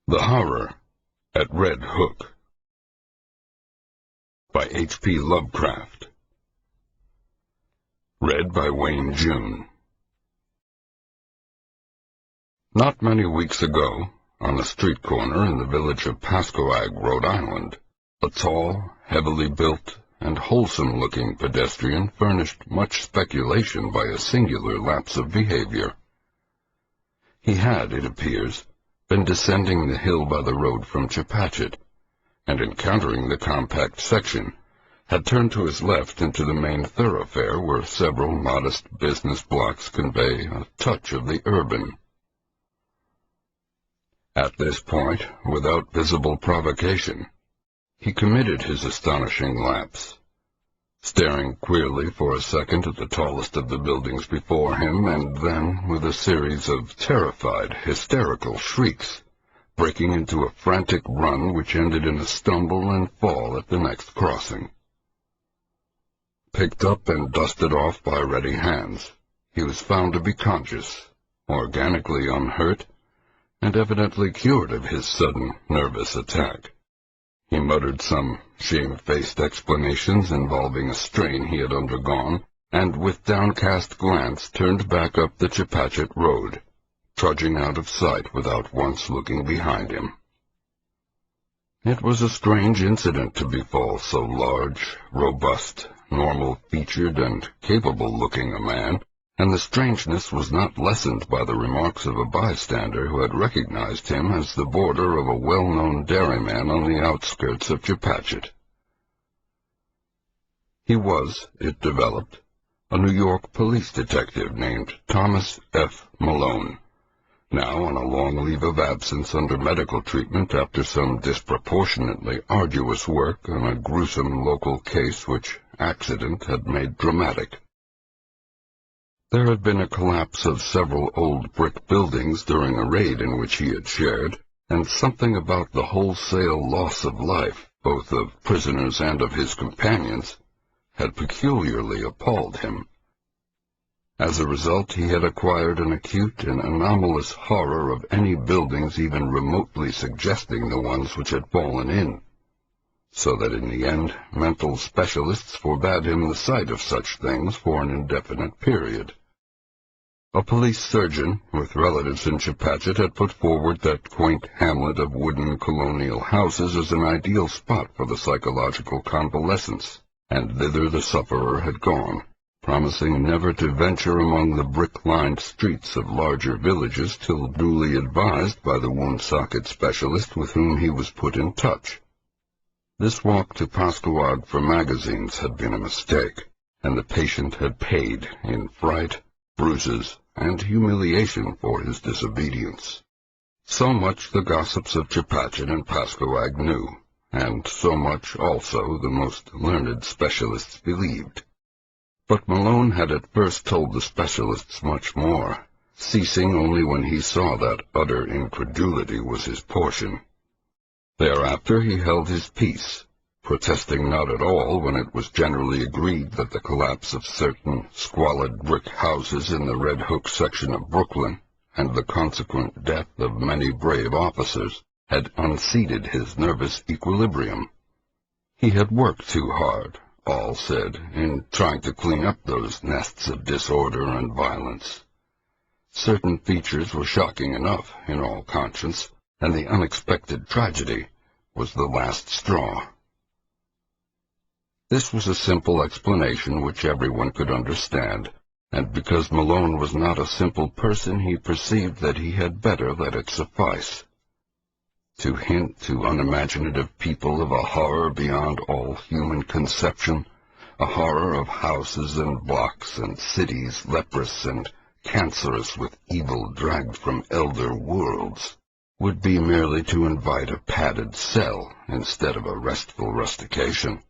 The Horror at Red Hook by H.P. Lovecraft. Read by Wayne June. Not many weeks ago, on a street corner in the village of Pascoag, Rhode Island, a tall, heavily built, and wholesome-looking pedestrian furnished much speculation by a singular lapse of behavior. He had, it appears, been descending the hill by the road from Chepachet, and encountering the compact section, had turned to his left into the main thoroughfare where several modest business blocks convey a touch of the urban. At this point, without visible provocation, he committed his astonishing lapse, staring queerly for a second at the tallest of the buildings before him, and then, with a series of terrified, hysterical shrieks, breaking into a frantic run which ended in a stumble and fall at the next crossing. Picked up and dusted off by ready hands, he was found to be conscious, organically unhurt, and evidently cured of his sudden nervous attack. He muttered some shame-faced explanations involving a strain he had undergone, and with downcast glance turned back up the Chepachet road, trudging out of sight without once looking behind him. It was a strange incident to befall so large, robust, normal-featured, and capable-looking a man, and the strangeness was not lessened by the remarks of a bystander who had recognized him as the boarder of a well-known dairyman on the outskirts of Chepachet. He was, it developed, a New York police detective named Thomas F. Malone, now on a long leave of absence under medical treatment after some disproportionately arduous work on a gruesome local case which accident had made dramatic. There had been a collapse of several old brick buildings during a raid in which he had shared, and something about the wholesale loss of life, both of prisoners and of his companions, had peculiarly appalled him. As a result, he had acquired an acute and anomalous horror of any buildings even remotely suggesting the ones which had fallen in, so that in the end mental specialists forbade him the sight of such things for an indefinite period. A police surgeon with relatives in Chepachet had put forward that quaint hamlet of wooden colonial houses as an ideal spot for the psychological convalescence, and thither the sufferer had gone, promising never to venture among the brick-lined streets of larger villages till duly advised by the wound-socket specialist with whom he was put in touch. This walk to Pascoag for magazines had been a mistake, and the patient had paid in fright, bruises, and humiliation for his disobedience. So much the gossips of Chepachet and Pascoag knew, and so much also the most learned specialists believed. But Malone had at first told the specialists much more, ceasing only when he saw that utter incredulity was his portion. Thereafter he held his peace, protesting not at all when it was generally agreed that the collapse of certain squalid brick houses in the Red Hook section of Brooklyn, and the consequent death of many brave officers, had unseated his nervous equilibrium. He had worked too hard, all said, in trying to clean up those nests of disorder and violence. Certain features were shocking enough, in all conscience, and the unexpected tragedy was the last straw. This was a simple explanation which everyone could understand, and because Malone was not a simple person, he perceived that he had better let it suffice. To hint to unimaginative people of a horror beyond all human conception, a horror of houses and blocks and cities leprous and cancerous with evil dragged from elder worlds, would be merely to invite a padded cell instead of a restful rustication.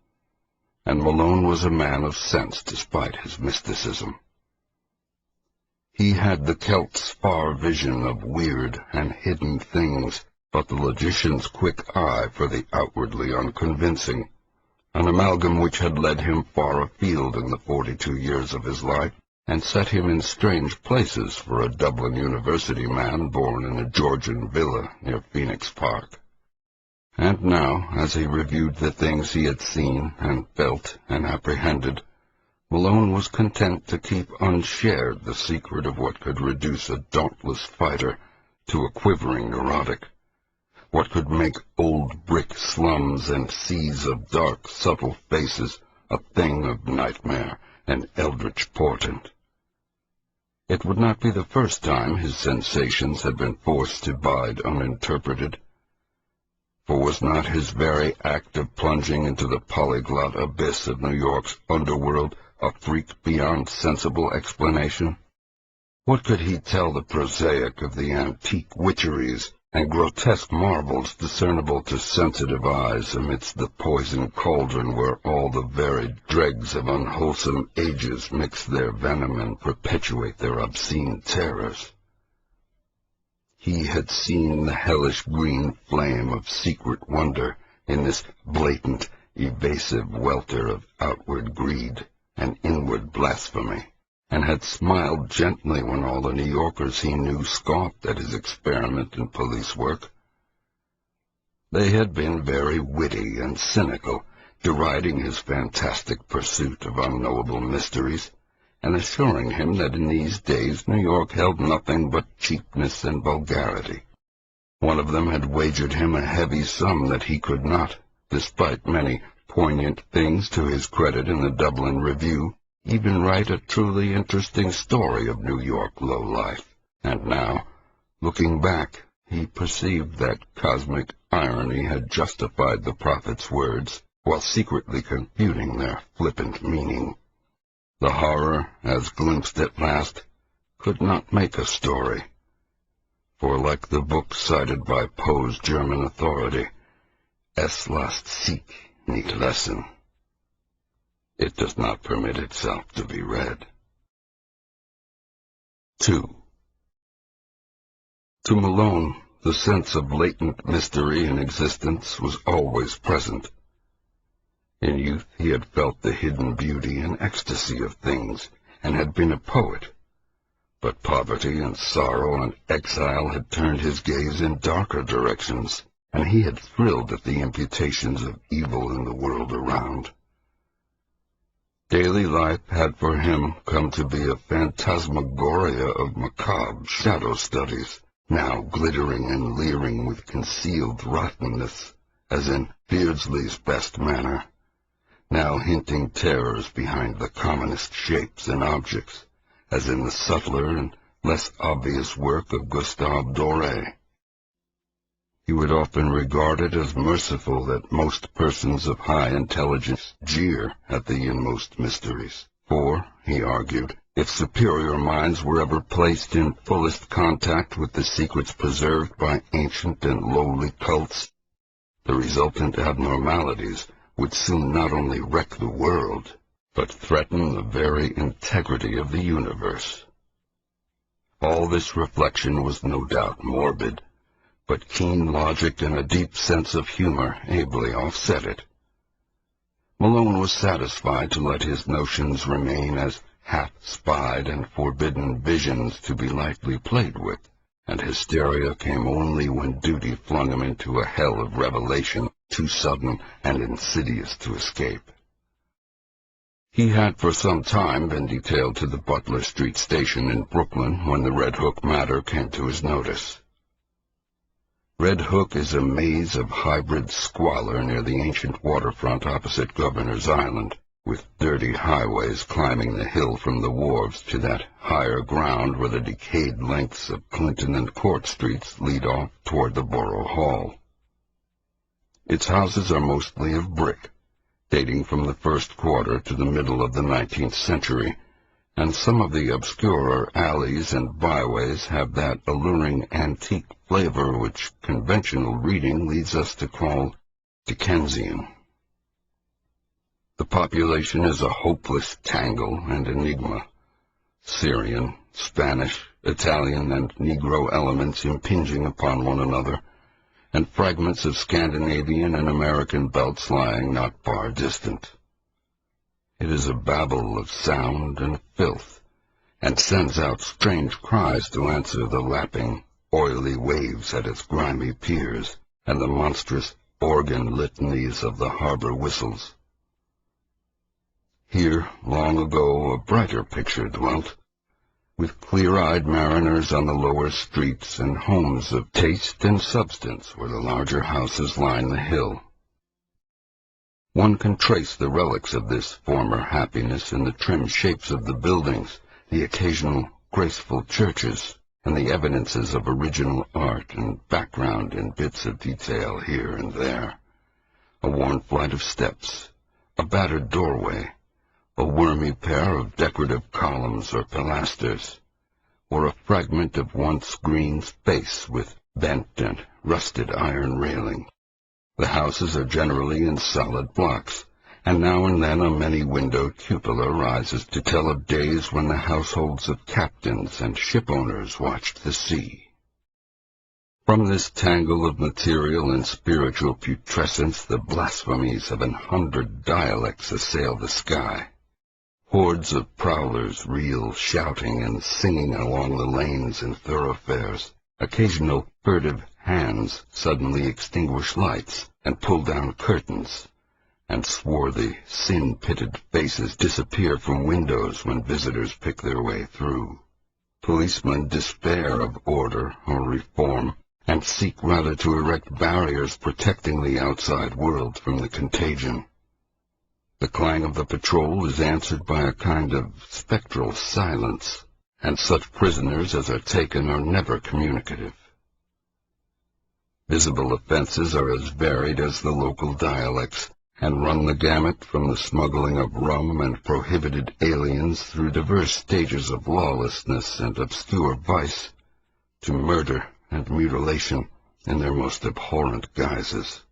And Malone was a man of sense despite his mysticism. He had the Celt's far vision of weird and hidden things, but the logician's quick eye for the outwardly unconvincing, an amalgam which had led him far afield in the 42 years of his life, and set him in strange places for a Dublin University man born in a Georgian villa near Phoenix Park. And now, as he reviewed the things he had seen and felt and apprehended, Malone was content to keep unshared the secret of what could reduce a dauntless fighter to a quivering neurotic, what could make old brick slums and seas of dark, subtle faces a thing of nightmare and eldritch portent. It would not be the first time his sensations had been forced to bide uninterpreted, for was not his very act of plunging into the polyglot abyss of New York's underworld a freak beyond sensible explanation? What could he tell the prosaic of the antique witcheries and grotesque marvels discernible to sensitive eyes amidst the poisoned cauldron where all the varied dregs of unwholesome ages mix their venom and perpetuate their obscene terrors? He had seen the hellish green flame of secret wonder in this blatant, evasive welter of outward greed and inward blasphemy, and had smiled gently when all the New Yorkers he knew scoffed at his experiment in police work. They had been very witty and cynical, deriding his fantastic pursuit of unknowable mysteries, and assuring him that in these days New York held nothing but cheapness and vulgarity. One of them had wagered him a heavy sum that he could not, despite many poignant things to his credit in the Dublin Review, even write a truly interesting story of New York low life. And now, looking back, he perceived that cosmic irony had justified the prophet's words, while secretly confuting their flippant meaning. The horror, as glimpsed at last, could not make a story, for like the book cited by Poe's German authority, Es lasst sich nicht lesen. It does not permit itself to be read. 2. To Malone, the sense of latent mystery in existence was always present. In youth he had felt the hidden beauty and ecstasy of things, and had been a poet. But poverty and sorrow and exile had turned his gaze in darker directions, and he had thrilled at the imputations of evil in the world around. Daily life had for him come to be a phantasmagoria of macabre shadow studies, now glittering and leering with concealed rottenness, as in Beardsley's best manner, now hinting terrors behind the commonest shapes and objects, as in the subtler and less obvious work of Gustave Doré. He would often regard it as merciful that most persons of high intelligence jeer at the inmost mysteries, for, he argued, if superior minds were ever placed in fullest contact with the secrets preserved by ancient and lowly cults, the resultant abnormalities would soon not only wreck the world, but threaten the very integrity of the universe. All this reflection was no doubt morbid, but keen logic and a deep sense of humor ably offset it. Malone was satisfied to let his notions remain as half-spied and forbidden visions to be lightly played with, and hysteria came only when duty flung him into a hell of revelation too sudden and insidious to escape. He had for some time been detailed to the Butler Street station in Brooklyn when the Red Hook matter came to his notice. Red Hook is a maze of hybrid squalor near the ancient waterfront opposite Governor's Island, with dirty highways climbing the hill from the wharves to that higher ground where the decayed lengths of Clinton and Court Streets lead off toward the Borough Hall. Its houses are mostly of brick, dating from the first quarter to the middle of the 19th century, and some of the obscurer alleys and byways have that alluring antique flavor which conventional reading leads us to call Dickensian. The population is a hopeless tangle and enigma. Syrian, Spanish, Italian, and Negro elements impinging upon one another, and fragments of Scandinavian and American belts lying not far distant. It is a babel of sound and filth, and sends out strange cries to answer the lapping, oily waves at its grimy piers and the monstrous organ litanies of the harbor whistles. Here, long ago, a brighter picture dwelt, with clear-eyed mariners on the lower streets and homes of taste and substance where the larger houses line the hill. One can trace the relics of this former happiness in the trim shapes of the buildings, the occasional graceful churches, and the evidences of original art and background in bits of detail here and there. A worn flight of steps, a battered doorway, a wormy pair of decorative columns or pilasters, or a fragment of once green space with bent and rusted iron railing. The houses are generally in solid blocks, and now and then a many-windowed cupola rises to tell of days when the households of captains and shipowners watched the sea. From this tangle of material and spiritual putrescence the blasphemies of 100 dialects assail the sky. Hordes of prowlers reel shouting and singing along the lanes and thoroughfares. Occasional furtive hands suddenly extinguish lights and pull down curtains, and swarthy, sin-pitted faces disappear from windows when visitors pick their way through. Policemen despair of order or reform, and seek rather to erect barriers protecting the outside world from the contagion. The clang of the patrol is answered by a kind of spectral silence, and such prisoners as are taken are never communicative. Visible offenses are as varied as the local dialects, and run the gamut from the smuggling of rum and prohibited aliens through diverse stages of lawlessness and obscure vice, to murder and mutilation in their most abhorrent guises.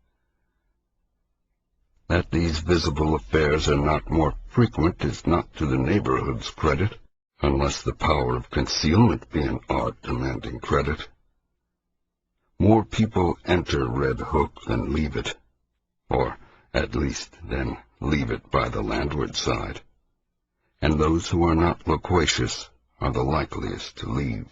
That these visible affairs are not more frequent is not to the neighborhood's credit, unless the power of concealment be an art demanding credit. More people enter Red Hook than leave it, or at least than leave it by the landward side, and those who are not loquacious are the likeliest to leave.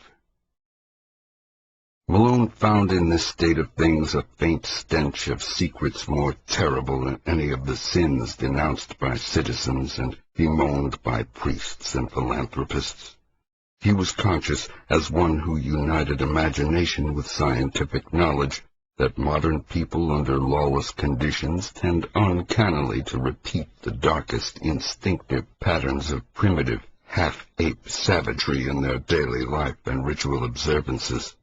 Malone found in this state of things a faint stench of secrets more terrible than any of the sins denounced by citizens and bemoaned by priests and philanthropists. He was conscious, as one who united imagination with scientific knowledge, that modern people under lawless conditions tend uncannily to repeat the darkest instinctive patterns of primitive, half-ape savagery in their daily life and ritual observances.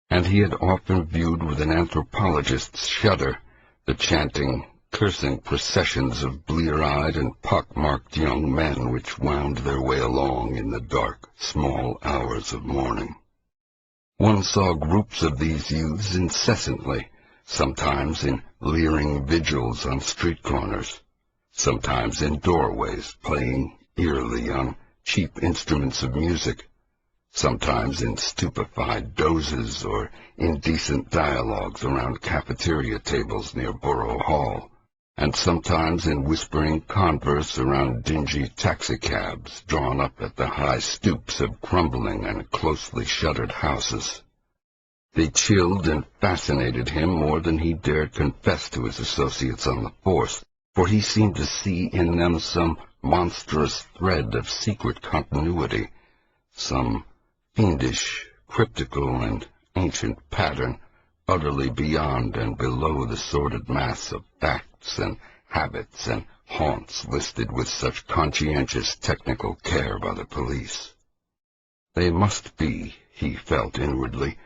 And he had often viewed with an anthropologist's shudder the chanting, cursing processions of blear-eyed and pock-marked young men which wound their way along in the dark, small hours of morning. One saw groups of these youths incessantly, sometimes in leering vigils on street corners, sometimes in doorways playing eerily on cheap instruments of music, sometimes in stupefied dozes or indecent dialogues around cafeteria tables near Borough Hall, and sometimes in whispering converse around dingy taxicabs drawn up at the high stoops of crumbling and closely shuttered houses. They chilled and fascinated him more than he dared confess to his associates on the force, for he seemed to see in them some monstrous thread of secret continuity, some fiendish, cryptical, and ancient pattern, utterly beyond and below the sordid mass of facts and habits and haunts listed with such conscientious technical care by the police. They must be, he felt inwardly,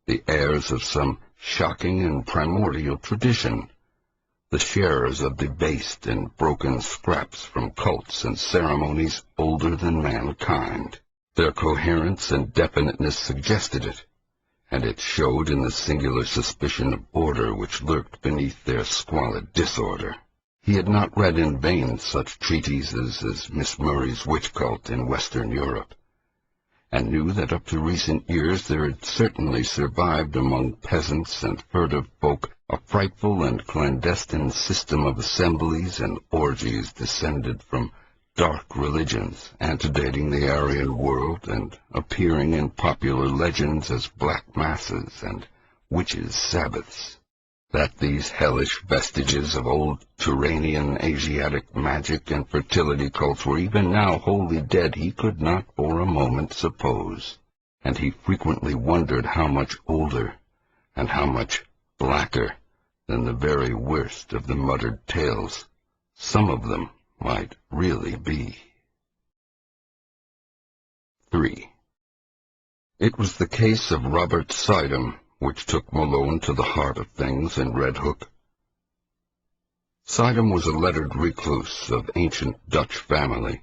the heirs of some shocking and primordial tradition, the sharers of debased and broken scraps from cults and ceremonies older than mankind. Their coherence and definiteness suggested it, and it showed in the singular suspicion of order which lurked beneath their squalid disorder. He had not read in vain such treatises as Miss Murray's Witch Cult in Western Europe, and knew that up to recent years there had certainly survived among peasants and furtive folk a frightful and clandestine system of assemblies and orgies descended from dark religions antedating the Aryan world and appearing in popular legends as black masses and witches' sabbaths. That these hellish vestiges of old Turanian Asiatic magic and fertility cults were even now wholly dead he could not for a moment suppose, and he frequently wondered how much older and how much blacker than the very worst of the muttered tales some of them might really be. 3. It was the case of Robert Sidham which took Malone to the heart of things in Red Hook. Sidham was a lettered recluse of ancient Dutch family,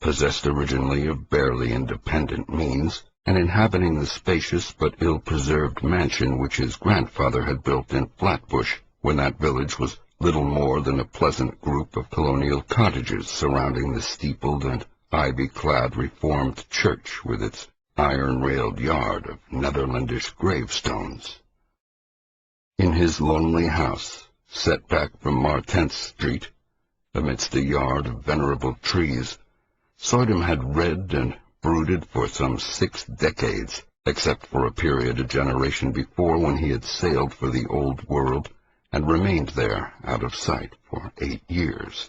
possessed originally of barely independent means, and inhabiting the spacious but ill-preserved mansion which his grandfather had built in Flatbush, when that village was little more than a pleasant group of colonial cottages surrounding the steepled and ivy-clad Reformed church with its iron-railed yard of Netherlandish gravestones. In his lonely house, set back from Martense Street, amidst a yard of venerable trees, Sidham had read and brooded for some 6 decades, except for a period a generation before when he had sailed for the Old World and remained there out of sight for 8 years.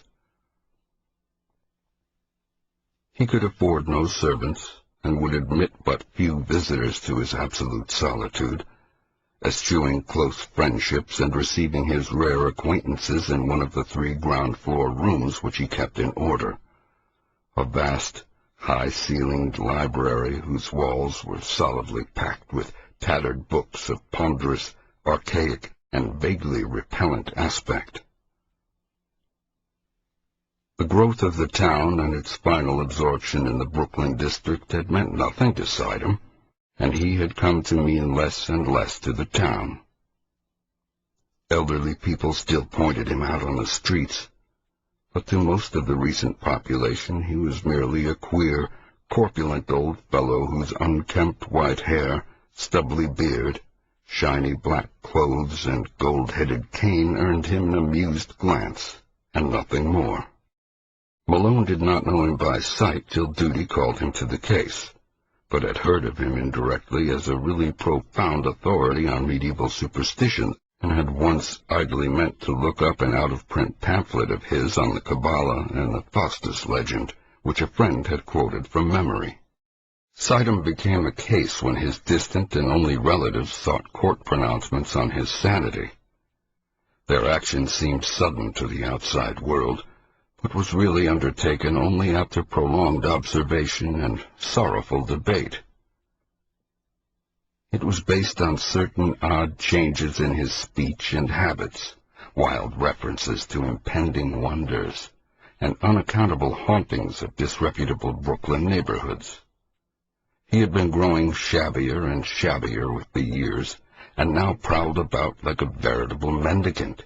He could afford no servants, and would admit but few visitors to his absolute solitude, eschewing close friendships and receiving his rare acquaintances in one of the 3 ground-floor rooms which he kept in order, a vast, high-ceilinged library whose walls were solidly packed with tattered books of ponderous, archaic, and vaguely repellent aspect. The growth of the town and its final absorption in the Brooklyn district had meant nothing to Sidham, and he had come to mean less and less to the town. Elderly people still pointed him out on the streets, but to most of the recent population he was merely a queer, corpulent old fellow whose unkempt white hair, stubbly beard, shiny black clothes, and gold-headed cane earned him an amused glance, and nothing more. Malone did not know him by sight till duty called him to the case, but had heard of him indirectly as a really profound authority on medieval superstition, and had once idly meant to look up an out-of-print pamphlet of his on the Kabbalah and the Faustus legend, which a friend had quoted from memory. Sidham became a case when his distant and only relatives sought court pronouncements on his sanity. Their action seemed sudden to the outside world, but was really undertaken only after prolonged observation and sorrowful debate. It was based on certain odd changes in his speech and habits, wild references to impending wonders, and unaccountable hauntings of disreputable Brooklyn neighborhoods. He had been growing shabbier and shabbier with the years, and now prowled about like a veritable mendicant,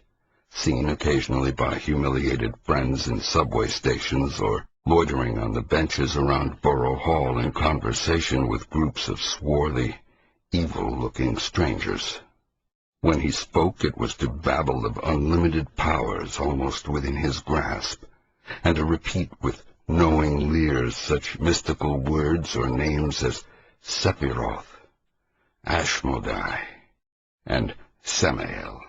seen occasionally by humiliated friends in subway stations or loitering on the benches around Borough Hall in conversation with groups of swarthy, evil-looking strangers. When he spoke, it was to babble of unlimited powers almost within his grasp, and to repeat with knowing leers such mystical words or names as Sephiroth, Ashmodai, and Samael.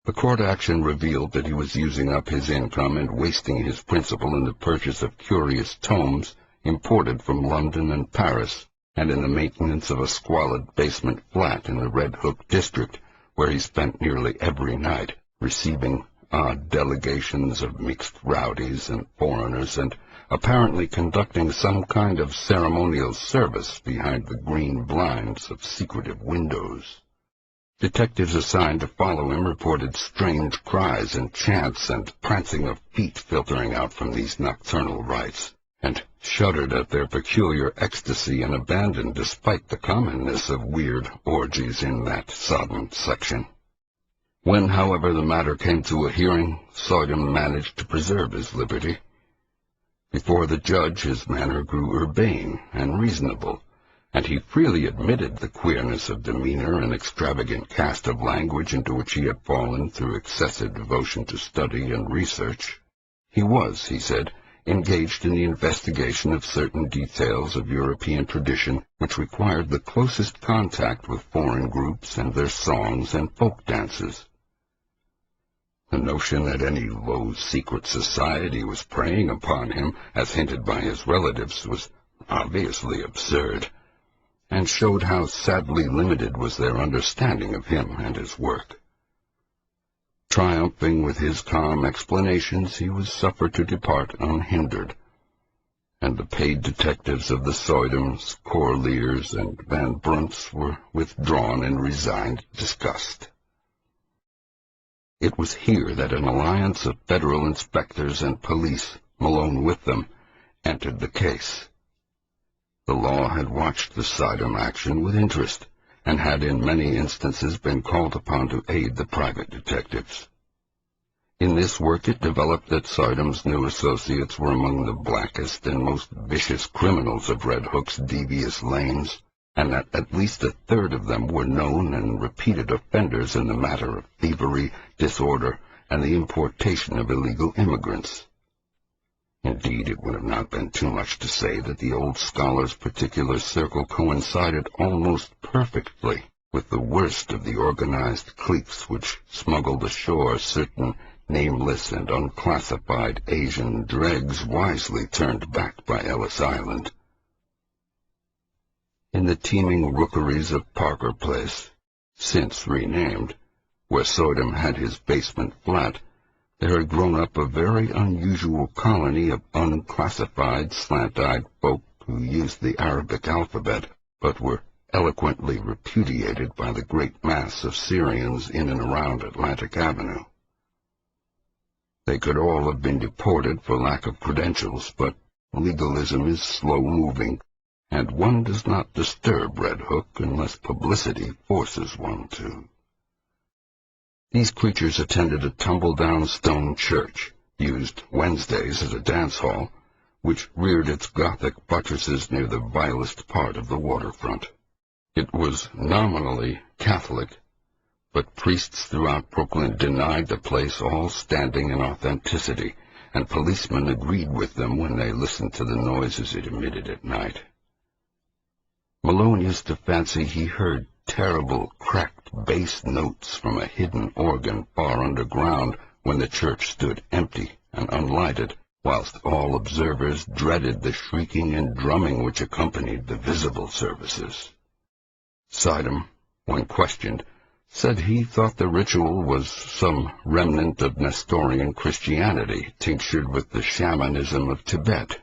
The court action revealed that he was using up his income and wasting his principal in the purchase of curious tomes imported from London and Paris, and in the maintenance of a squalid basement flat in the Red Hook district, where he spent nearly every night, receiving odd delegations of mixed rowdies and foreigners, and apparently conducting some kind of ceremonial service behind the green blinds of secretive windows. Detectives assigned to follow him reported strange cries and chants and prancing of feet filtering out from these nocturnal rites, and shuddered at their peculiar ecstasy and abandon despite the commonness of weird orgies in that sodden section. When, however, the matter came to a hearing, Sidham managed to preserve his liberty. Before the judge his manner grew urbane and reasonable, and he freely admitted the queerness of demeanor and extravagant cast of language into which he had fallen through excessive devotion to study and research. He was, he said, engaged in the investigation of certain details of European tradition which required the closest contact with foreign groups and their songs and folk dances. The notion that any low secret society was preying upon him, as hinted by his relatives, was obviously absurd, and showed how sadly limited was their understanding of him and his work. Triumphing with his calm explanations, he was suffered to depart unhindered, and the paid detectives of the Soidems, Corlears, and Van Brunts were withdrawn in resigned disgust. It was here that an alliance of federal inspectors and police, Malone with them, entered the case. The law had watched the Soidem action with interest, and had in many instances been called upon to aid the private detectives. In this work it developed that Soidem's new associates were among the blackest and most vicious criminals of Red Hook's devious lanes, and that at least a third of them were known and repeated offenders in the matter of thievery, disorder, and the importation of illegal immigrants. Indeed, it would have not been too much to say that the old scholar's particular circle coincided almost perfectly with the worst of the organized cliques which smuggled ashore certain nameless and unclassified Asian dregs wisely turned back by Ellis Island. In the teeming rookeries of Parker Place, since renamed, where Soidem had his basement flat, there had grown up a very unusual colony of unclassified, slant-eyed folk who used the Arabic alphabet, but were eloquently repudiated by the great mass of Syrians in and around Atlantic Avenue. They could all have been deported for lack of credentials, but legalism is slow-moving, and one does not disturb Red Hook unless publicity forces one to. These creatures attended a tumble-down stone church, used Wednesdays as a dance hall, which reared its Gothic buttresses near the vilest part of the waterfront. It was nominally Catholic, but priests throughout Brooklyn denied the place all standing and authenticity, and policemen agreed with them when they listened to the noises it emitted at night. Malone used to fancy he heard terrible, cracked bass notes from a hidden organ far underground when the church stood empty and unlighted, whilst all observers dreaded the shrieking and drumming which accompanied the visible services. Soidem, when questioned, said he thought the ritual was some remnant of Nestorian Christianity tinctured with the shamanism of Tibet.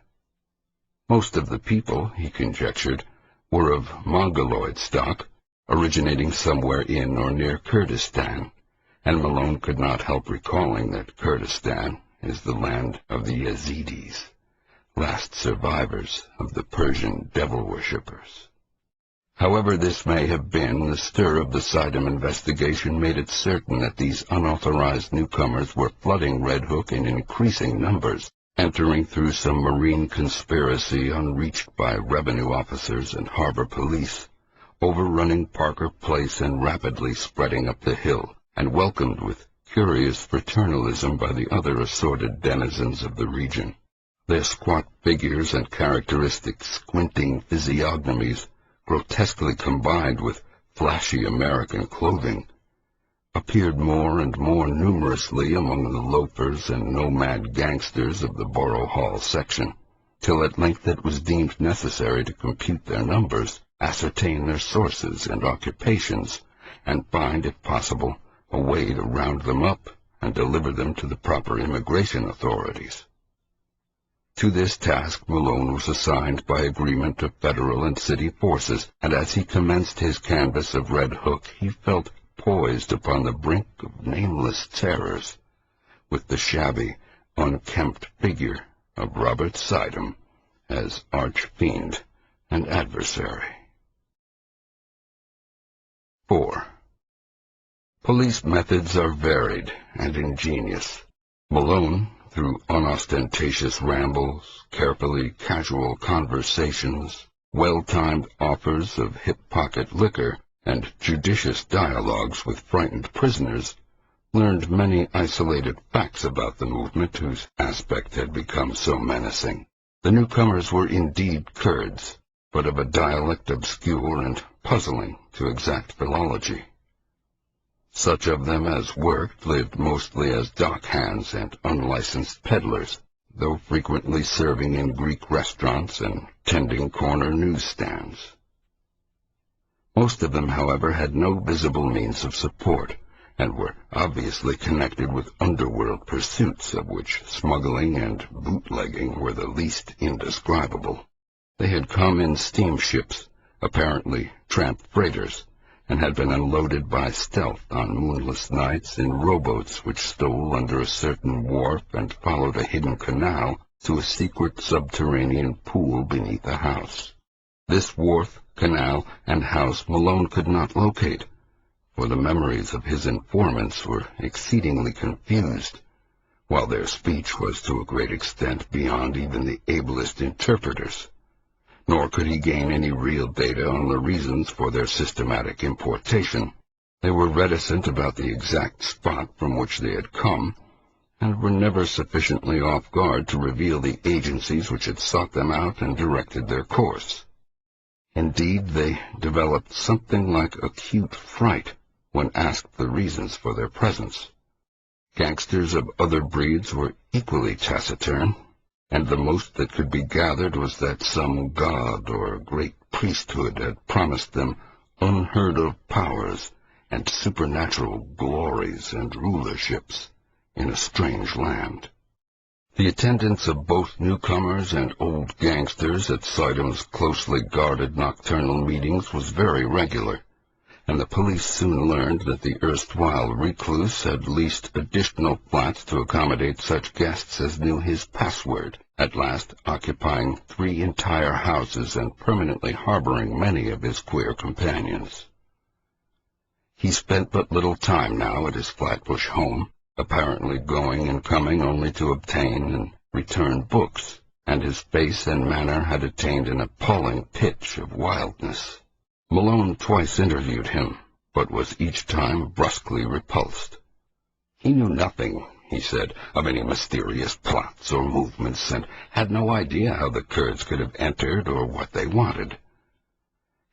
Most of the people, he conjectured, were of Mongoloid stock, originating somewhere in or near Kurdistan, and Malone could not help recalling that Kurdistan is the land of the Yazidis, last survivors of the Persian devil-worshippers. However this may have been, the stir of the Soidem investigation made it certain that these unauthorized newcomers were flooding Red Hook in increasing numbers, entering through some marine conspiracy unreached by revenue officers and harbor police, overrunning Parker Place and rapidly spreading up the hill, and welcomed with curious fraternalism by the other assorted denizens of the region. Their squat figures and characteristic squinting physiognomies, grotesquely combined with flashy American clothing, appeared more and more numerously among the loafers and nomad gangsters of the Borough Hall section, till at length it was deemed necessary to compute their numbers, ascertain their sources and occupations, and find, if possible, a way to round them up and deliver them to the proper immigration authorities. To this task Malone was assigned by agreement of federal and city forces, and as he commenced his canvass of Red Hook he felt poised upon the brink of nameless terrors, with the shabby, unkempt figure of Robert Soidem as arch-fiend and adversary. 4. Police methods are varied and ingenious. Malone, through unostentatious rambles, carefully casual conversations, well-timed offers of hip-pocket liquor, and judicious dialogues with frightened prisoners, learned many isolated facts about the movement whose aspect had become so menacing. The newcomers were indeed Kurds, but of a dialect obscure and puzzling to exact philology. Such of them as worked lived mostly as dock hands and unlicensed peddlers, though frequently serving in Greek restaurants and tending corner newsstands. Most of them, however, had no visible means of support, and were obviously connected with underworld pursuits of which smuggling and bootlegging were the least indescribable. They had come in steamships, apparently tramp freighters, and had been unloaded by stealth on moonless nights in rowboats which stole under a certain wharf and followed a hidden canal to a secret subterranean pool beneath a house. This wharf, canal, and house Malone could not locate, for the memories of his informants were exceedingly confused, while their speech was to a great extent beyond even the ablest interpreters. Nor could he gain any real data on the reasons for their systematic importation. They were reticent about the exact spot from which they had come, and were never sufficiently off guard to reveal the agencies which had sought them out and directed their course. Indeed, they developed something like acute fright when asked the reasons for their presence. Gangsters of other breeds were equally taciturn, and the most that could be gathered was that some god or great priesthood had promised them unheard-of powers and supernatural glories and rulerships in a strange land. The attendance of both newcomers and old gangsters at Sidom's closely guarded nocturnal meetings was very regular, and the police soon learned that the erstwhile recluse had leased additional flats to accommodate such guests as knew his password, at last occupying 3 entire houses and permanently harboring many of his queer companions. He spent but little time now at his Flatbush home, apparently going and coming only to obtain and return books, and his face and manner had attained an appalling pitch of wildness. Malone twice interviewed him, but was each time brusquely repulsed. He knew nothing, he said, of any mysterious plots or movements, and had no idea how the Kurds could have entered or what they wanted.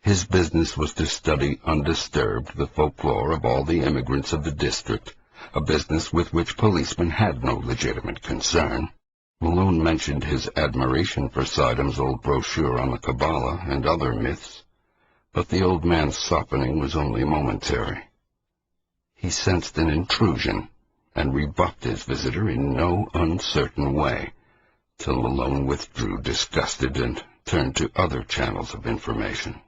His business was to study undisturbed the folklore of all the immigrants of the district, a business with which policemen had no legitimate concern. Malone mentioned his admiration for Sidom's old brochure on the Kabbalah and other myths, but the old man's softening was only momentary. He sensed an intrusion, and rebuffed his visitor in no uncertain way, till Malone withdrew disgusted and turned to other channels of information.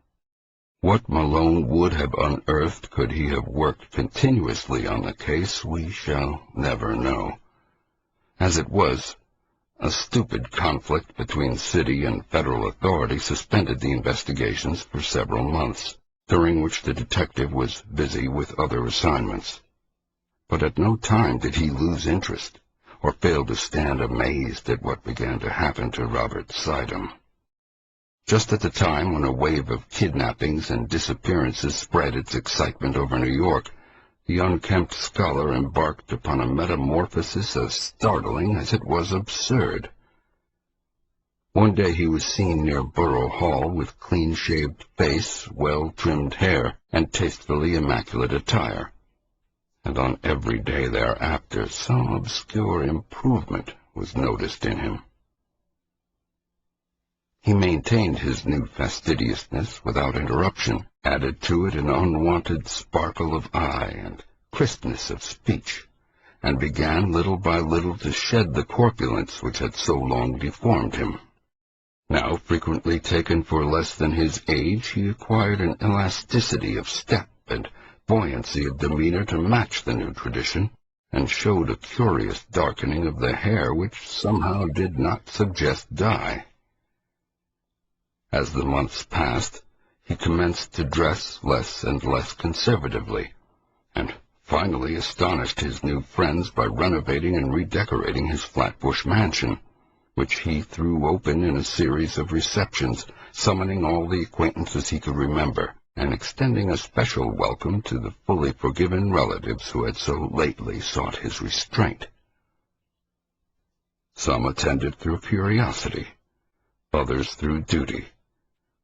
What Malone would have unearthed could he have worked continuously on the case, we shall never know. As it was, a stupid conflict between city and federal authority suspended the investigations for several months, during which the detective was busy with other assignments. But at no time did he lose interest, or fail to stand amazed at what began to happen to Robert Sidom. Just at the time when a wave of kidnappings and disappearances spread its excitement over New York, the unkempt scholar embarked upon a metamorphosis as startling as it was absurd. One day he was seen near Borough Hall with clean-shaved face, well-trimmed hair, and tastefully immaculate attire, and on every day thereafter some obscure improvement was noticed in him. He maintained his new fastidiousness without interruption, added to it an unwonted sparkle of eye and crispness of speech, and began little by little to shed the corpulence which had so long deformed him. Now frequently taken for less than his age, he acquired an elasticity of step and buoyancy of demeanor to match the new tradition, and showed a curious darkening of the hair which somehow did not suggest dye. As the months passed, he commenced to dress less and less conservatively, and finally astonished his new friends by renovating and redecorating his Flatbush mansion, which he threw open in a series of receptions, summoning all the acquaintances he could remember, and extending a special welcome to the fully forgiven relatives who had so lately sought his restraint. Some attended through curiosity, others through duty,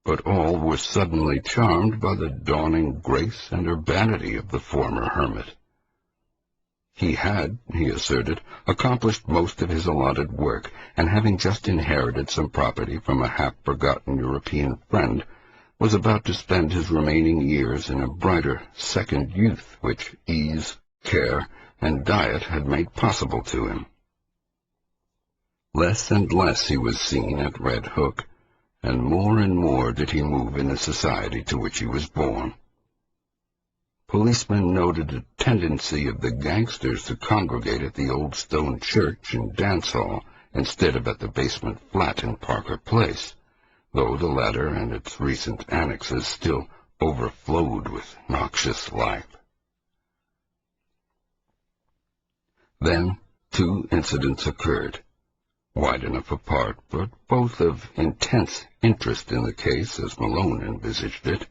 but all were suddenly charmed by the dawning grace and urbanity of the former hermit. He had, he asserted, accomplished most of his allotted work, and having just inherited some property from a half-forgotten European friend, was about to spend his remaining years in a brighter second youth which ease, care, and diet had made possible to him. Less and less he was seen at Red Hook, and more did he move in the society to which he was born. Policemen noted a tendency of the gangsters to congregate at the old stone church and dance hall instead of at the basement flat in Parker Place, though the latter and its recent annexes still overflowed with noxious life. Then 2 incidents occurred, wide enough apart, but both of intense interest in the case as Malone envisaged it.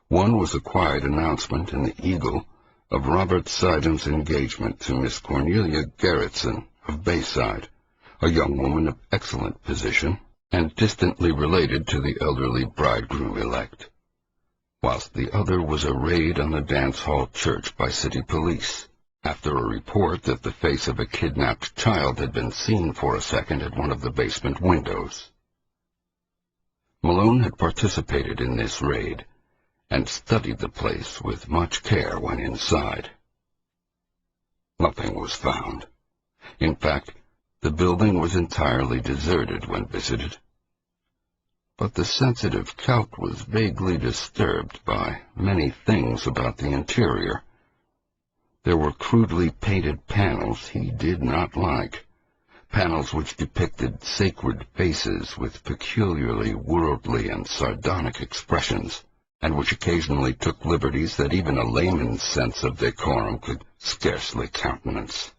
One was a quiet announcement in the Eagle of Robert Siddam's engagement to Miss Cornelia Gerritsen of Bayside, a young woman of excellent position and distantly related to the elderly bridegroom-elect, whilst the other was a raid on the dance hall church by city police, after a report that the face of a kidnapped child had been seen for a second at one of the basement windows. Malone had participated in this raid, and studied the place with much care when inside. Nothing was found. In fact, the building was entirely deserted when visited. But the sensitive Celt was vaguely disturbed by many things about the interior. There were crudely painted panels he did not like, panels which depicted sacred faces with peculiarly worldly and sardonic expressions, and which occasionally took liberties that even a layman's sense of decorum could scarcely countenance.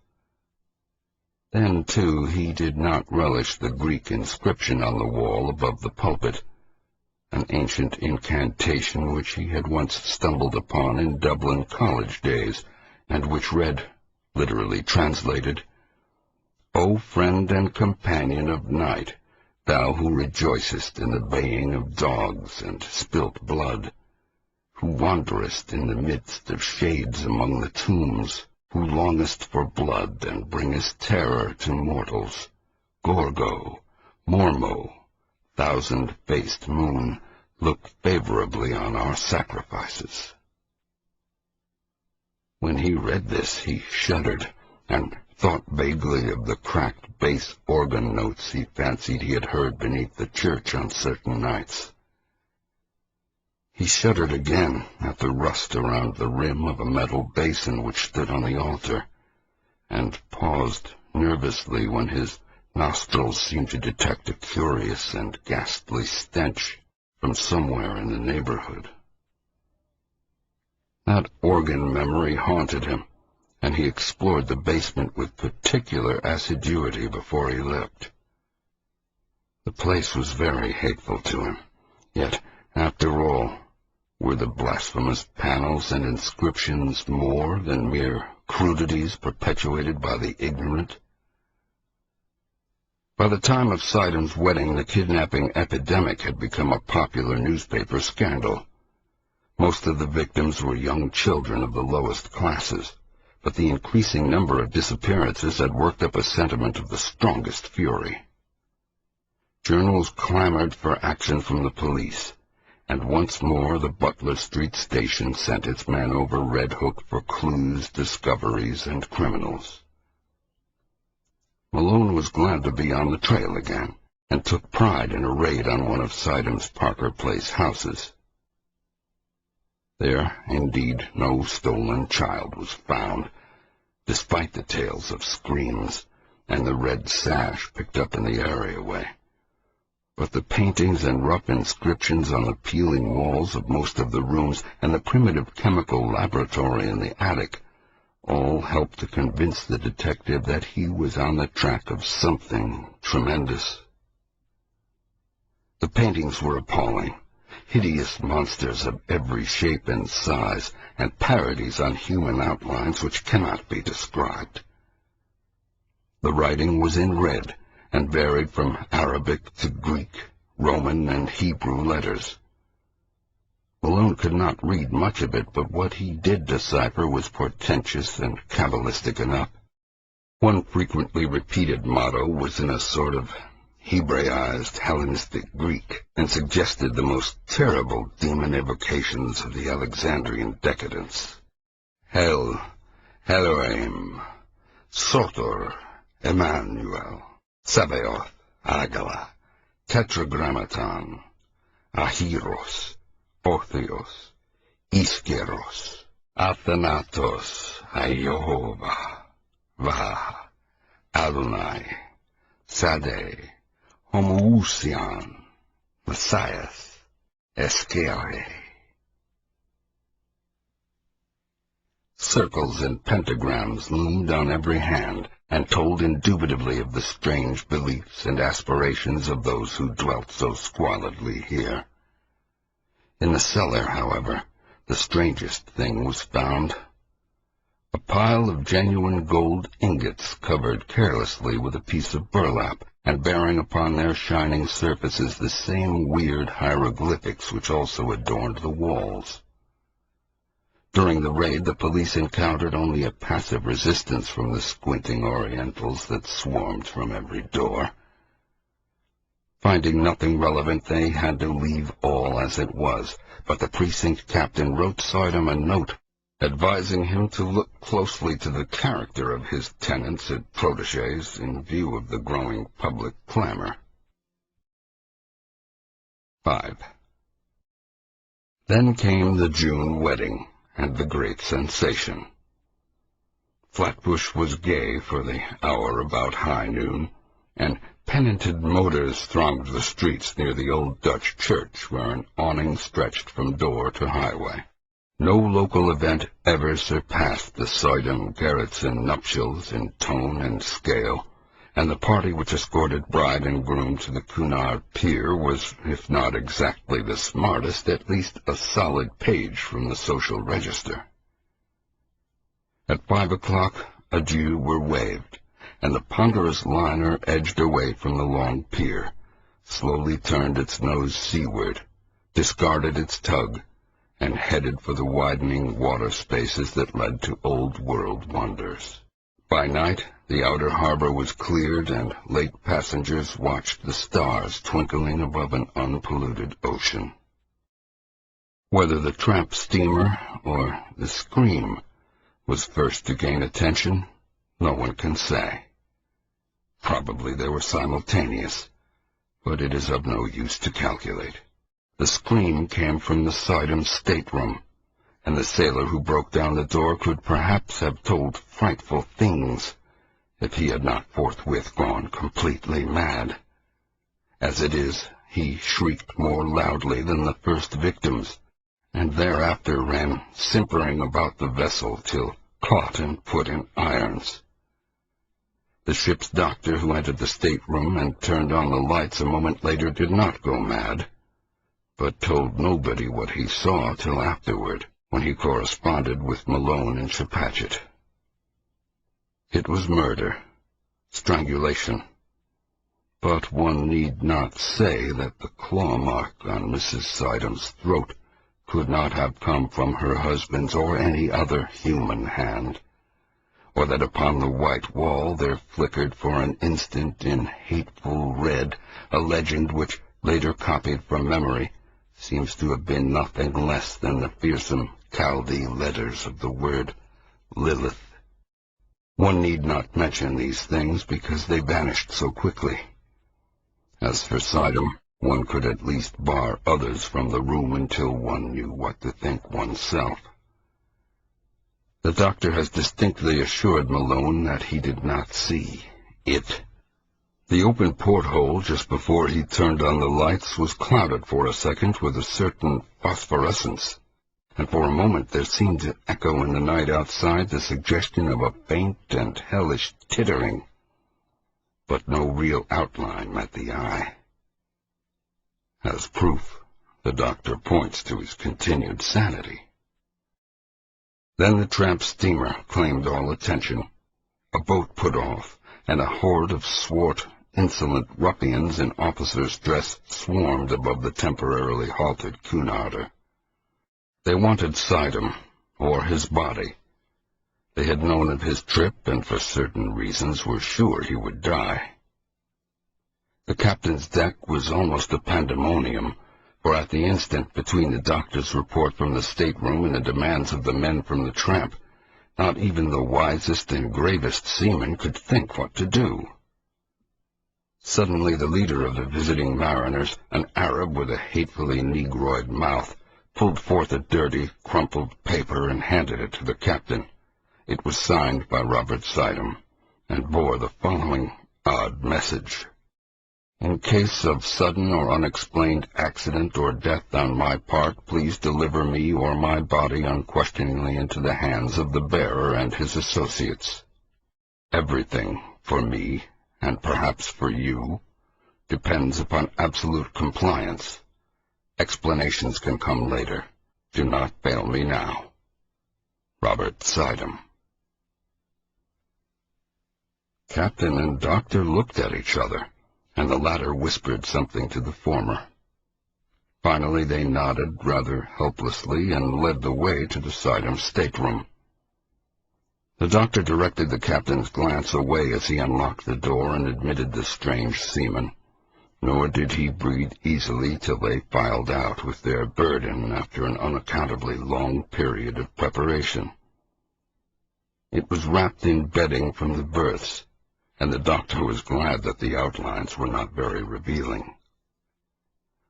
Then, too, he did not relish the Greek inscription on the wall above the pulpit, an ancient incantation which he had once stumbled upon in Dublin college days, and which read, literally translated, "O friend and companion of night, thou who rejoicest in the baying of dogs and spilt blood, who wanderest in the midst of shades among the tombs, who longest for blood and bringest terror to mortals, Gorgo, Mormo, thousand-faced moon, look favorably on our sacrifices." When he read this, he shuddered, and thought vaguely of the cracked bass organ notes he fancied he had heard beneath the church on certain nights. He shuddered again at the rust around the rim of a metal basin which stood on the altar, and paused nervously when his nostrils seemed to detect a curious and ghastly stench from somewhere in the neighborhood. That organ memory haunted him, and he explored the basement with particular assiduity before he left. The place was very hateful to him, yet, after all, were the blasphemous panels and inscriptions more than mere crudities perpetuated by the ignorant? By the time of Siddam's wedding, the kidnapping epidemic had become a popular newspaper scandal. Most of the victims were young children of the lowest classes, but the increasing number of disappearances had worked up a sentiment of the strongest fury. Journals clamored for action from the police, and once more the Butler Street station sent its men over Red Hook for clues, discoveries, and criminals. Malone was glad to be on the trail again, and took pride in a raid on one of Siddam's Parker Place houses. There, indeed, no stolen child was found, despite the tales of screams and the red sash picked up in the areaway. But the paintings and rough inscriptions on the peeling walls of most of the rooms and the primitive chemical laboratory in the attic all helped to convince the detective that he was on the track of something tremendous. The paintings were appalling, hideous monsters of every shape and size, and parodies on human outlines which cannot be described. The writing was in red, and varied from Arabic to Greek, Roman, and Hebrew letters. Malone could not read much of it, but what he did decipher was portentous and cabalistic enough. One frequently repeated motto was in a sort of Hebraized Hellenistic Greek, and suggested the most terrible demon evocations of the Alexandrian decadence. Hel, Elohim, Sotor, Emmanuel, Sabaoth, Agala, Tetragrammaton, Ahiros, Orthios, Iskeros, Athanatos, Jehovah, Vah, Adonai, Sadeh, Homoousion, Messias, Eskere. Circles and pentagrams loomed on every hand, and told indubitably of the strange beliefs and aspirations of those who dwelt so squalidly here. In the cellar, however, the strangest thing was found. A pile of genuine gold ingots covered carelessly with a piece of burlap, and bearing upon their shining surfaces the same weird hieroglyphics which also adorned the walls. During the raid, the police encountered only a passive resistance from the squinting Orientals that swarmed from every door. Finding nothing relevant, they had to leave all as it was, but the precinct captain wrote Sardam a note advising him to look closely to the character of his tenants and protégés in view of the growing public clamor. 5. Then came the June wedding, and the great sensation. Flatbush was gay for the hour about high noon, and penitent motors thronged the streets near the old Dutch church, where an awning stretched from door to highway. No local event ever surpassed the Sardam-Gerritsen nuptials in tone and scale, and the party which escorted bride and groom to the Cunard Pier was, if not exactly the smartest, at least a solid page from the social register. At 5 o'clock, adieux were waved, and the ponderous liner edged away from the long pier, slowly turned its nose seaward, discarded its tug, and headed for the widening water spaces that led to old-world wonders. By night, the outer harbor was cleared, and lake passengers watched the stars twinkling above an unpolluted ocean. Whether the tramp steamer or the Scream was first to gain attention, no one can say. Probably they were simultaneous, but it is of no use to calculate. The Scream came from the Sardam stateroom, and the sailor who broke down the door could perhaps have told frightful things if he had not forthwith gone completely mad. As it is, he shrieked more loudly than the first victims, and thereafter ran simpering about the vessel till caught and put in irons. The ship's doctor, who entered the stateroom and turned on the lights a moment later, did not go mad, but told nobody what he saw till afterward, when he corresponded with Malone in Chepachet. It was murder, strangulation, but one need not say that the claw mark on Mrs. Sardam's throat could not have come from her husband's or any other human hand, or that upon the white wall there flickered for an instant in hateful red a legend which, later copied from memory, seems to have been nothing less than the fearsome Chaldee letters of the word Lilith. One need not mention these things because they vanished so quickly. As for Sardam, one could at least bar others from the room until one knew what to think oneself. The doctor has distinctly assured Malone that he did not see it. The open porthole just before he turned on the lights was clouded for a second with a certain phosphorescence, and for a moment there seemed to echo in the night outside the suggestion of a faint and hellish tittering, but no real outline met the eye. As proof, The doctor points to his continued sanity. Then the tramp steamer claimed all attention. A boat put off, and a horde of swart, insolent ruffians in officers' dress swarmed above the temporarily halted Cunarder. They wanted Sidham, or his body. They had known of his trip, and for certain reasons were sure he would die. The captain's deck was almost a pandemonium, for at the instant between the doctor's report from the stateroom and the demands of the men from the tramp, not even the wisest and gravest seaman could think what to do. Suddenly the leader of the visiting mariners, an Arab with a hatefully negroid mouth, pulled forth a dirty, crumpled paper and handed it to the captain. It was signed by Robert Sidham, and bore the following odd message. In case of sudden or unexplained accident or death on my part, please deliver me or my body unquestioningly into the hands of the bearer and his associates. Everything, for me, and perhaps for you, depends upon absolute compliance. Explanations can come later. Do not fail me now. Robert Sidham. Captain and doctor looked at each other, and the latter whispered something to the former. Finally they nodded rather helplessly and led the way to the Sidham stateroom. The doctor directed the captain's glance away as he unlocked the door and admitted the strange seaman, nor did he breathe easily till they filed out with their burden after an unaccountably long period of preparation. It was wrapped in bedding from the berths, and the doctor was glad that the outlines were not very revealing.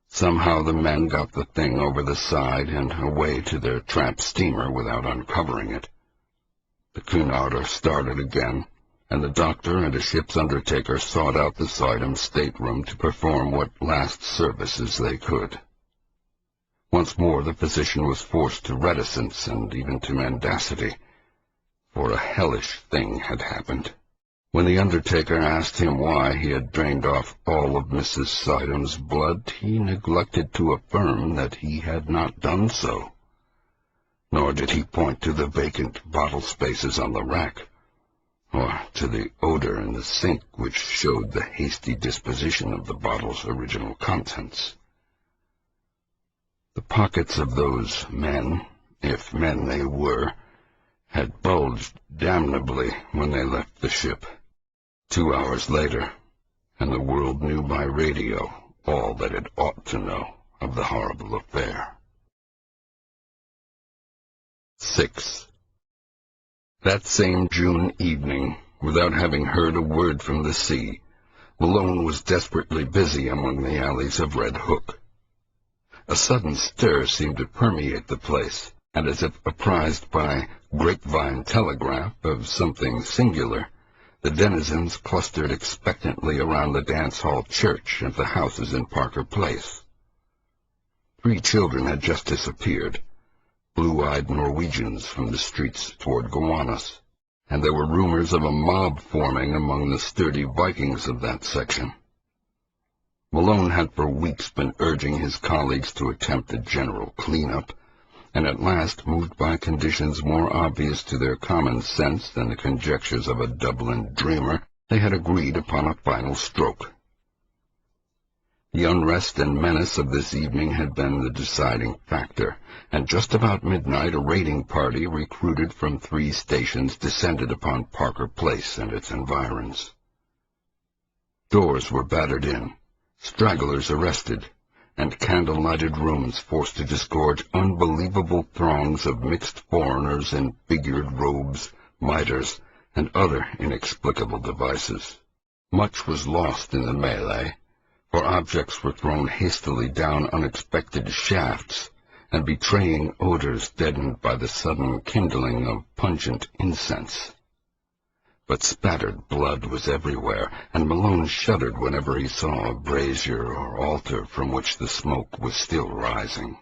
Somehow the men got the thing over the side and away to their tramp steamer without uncovering it. The Cunarder started again, and the doctor and a ship's undertaker sought out the Sidham stateroom to perform what last services they could. Once more the physician was forced to reticence and even to mendacity, for a hellish thing had happened. When the undertaker asked him why he had drained off all of Mrs. Sidham's blood, he neglected to affirm that he had not done so. Nor did he point to the vacant bottle spaces on the rack, or to the odor in the sink which showed the hasty disposition of the bottle's original contents. The pockets of those men, if men they were, had bulged damnably when they left the ship. 2 hours later, and the world knew by radio all that it ought to know of the horrible affair. 6. That same June evening, without having heard a word from the sea, Malone was desperately busy among the alleys of Red Hook. A sudden stir seemed to permeate the place, and as if apprised by grapevine telegraph of something singular, the denizens clustered expectantly around the dance-hall church and the houses in Parker Place. 3 children had just disappeared, blue-eyed Norwegians from the streets toward Gowanus, and there were rumors of a mob forming among the sturdy Vikings of that section. Malone had for weeks been urging his colleagues to attempt a general clean-up, and at last, moved by conditions more obvious to their common sense than the conjectures of a Dublin dreamer, they had agreed upon a final stroke. The unrest and menace of this evening had been the deciding factor, and just about midnight a raiding party recruited from 3 stations descended upon Parker Place and its environs. Doors were battered in, stragglers arrested, and candle-lighted rooms forced to disgorge unbelievable throngs of mixed foreigners in figured robes, mitres, and other inexplicable devices. Much was lost in the melee, for objects were thrown hastily down unexpected shafts, and betraying odors deadened by the sudden kindling of pungent incense. But spattered blood was everywhere, and Malone shuddered whenever he saw a brazier or altar from which the smoke was still rising.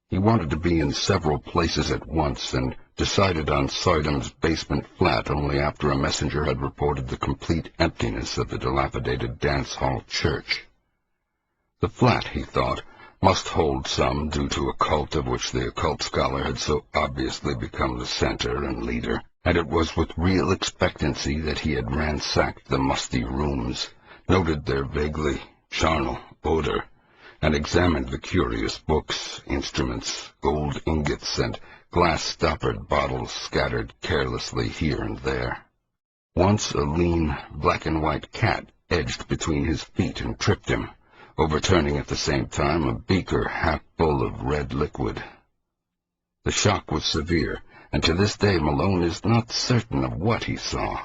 He wanted to be in several places at once, and decided on Sidham's basement flat only after a messenger had reported the complete emptiness of the dilapidated dance-hall church. The flat, he thought, must hold some due to a cult of which the occult scholar had so obviously become the center and leader, and it was with real expectancy that he had ransacked the musty rooms, noted their vaguely charnel odor, and examined the curious books, instruments, gold ingots, and glass-stoppered bottles scattered carelessly here and there. Once a lean, black-and-white cat edged between his feet and tripped him, overturning at the same time a beaker half full of red liquid. The shock was severe, and to this day Malone is not certain of what he saw.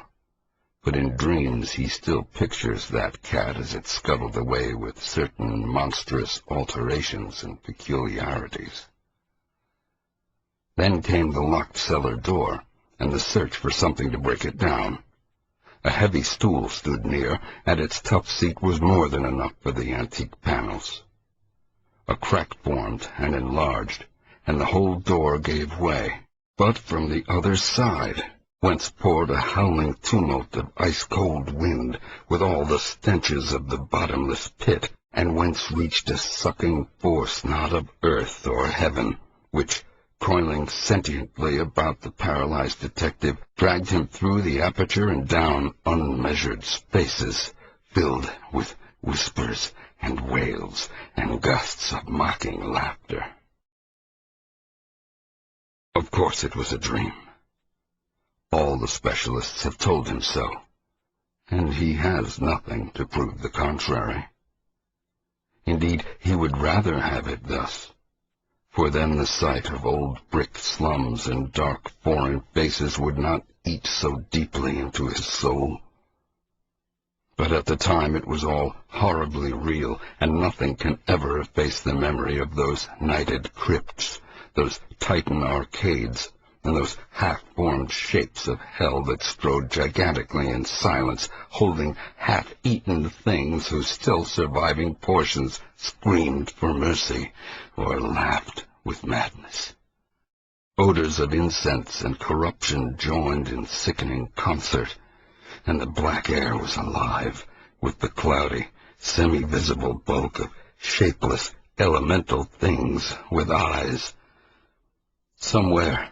But in dreams he still pictures that cat as it scuttled away with certain monstrous alterations and peculiarities. Then came the locked cellar door, and the search for something to break it down. A heavy stool stood near, and its tough seat was more than enough for the antique panels. A crack formed and enlarged, and the whole door gave way, but from the other side, whence poured a howling tumult of ice-cold wind, with all the stenches of the bottomless pit, and whence reached a sucking force not of earth or heaven, which, coiling sentiently about the paralyzed detective, dragged him through the aperture and down unmeasured spaces, filled with whispers and wails and gusts of mocking laughter. Of course it was a dream. All the specialists have told him so, and he has nothing to prove the contrary. Indeed, he would rather have it thus, for then the sight of old brick slums and dark foreign faces would not eat so deeply into his soul. But at the time it was all horribly real, and nothing can ever efface the memory of those nighted crypts, those Titan arcades, and those half-formed shapes of hell that strode gigantically in silence, holding half-eaten things whose still surviving portions screamed for mercy or laughed with madness. Odors of incense and corruption joined in sickening concert, and the black air was alive with the cloudy, semi-visible bulk of shapeless, elemental things with eyes. Somewhere,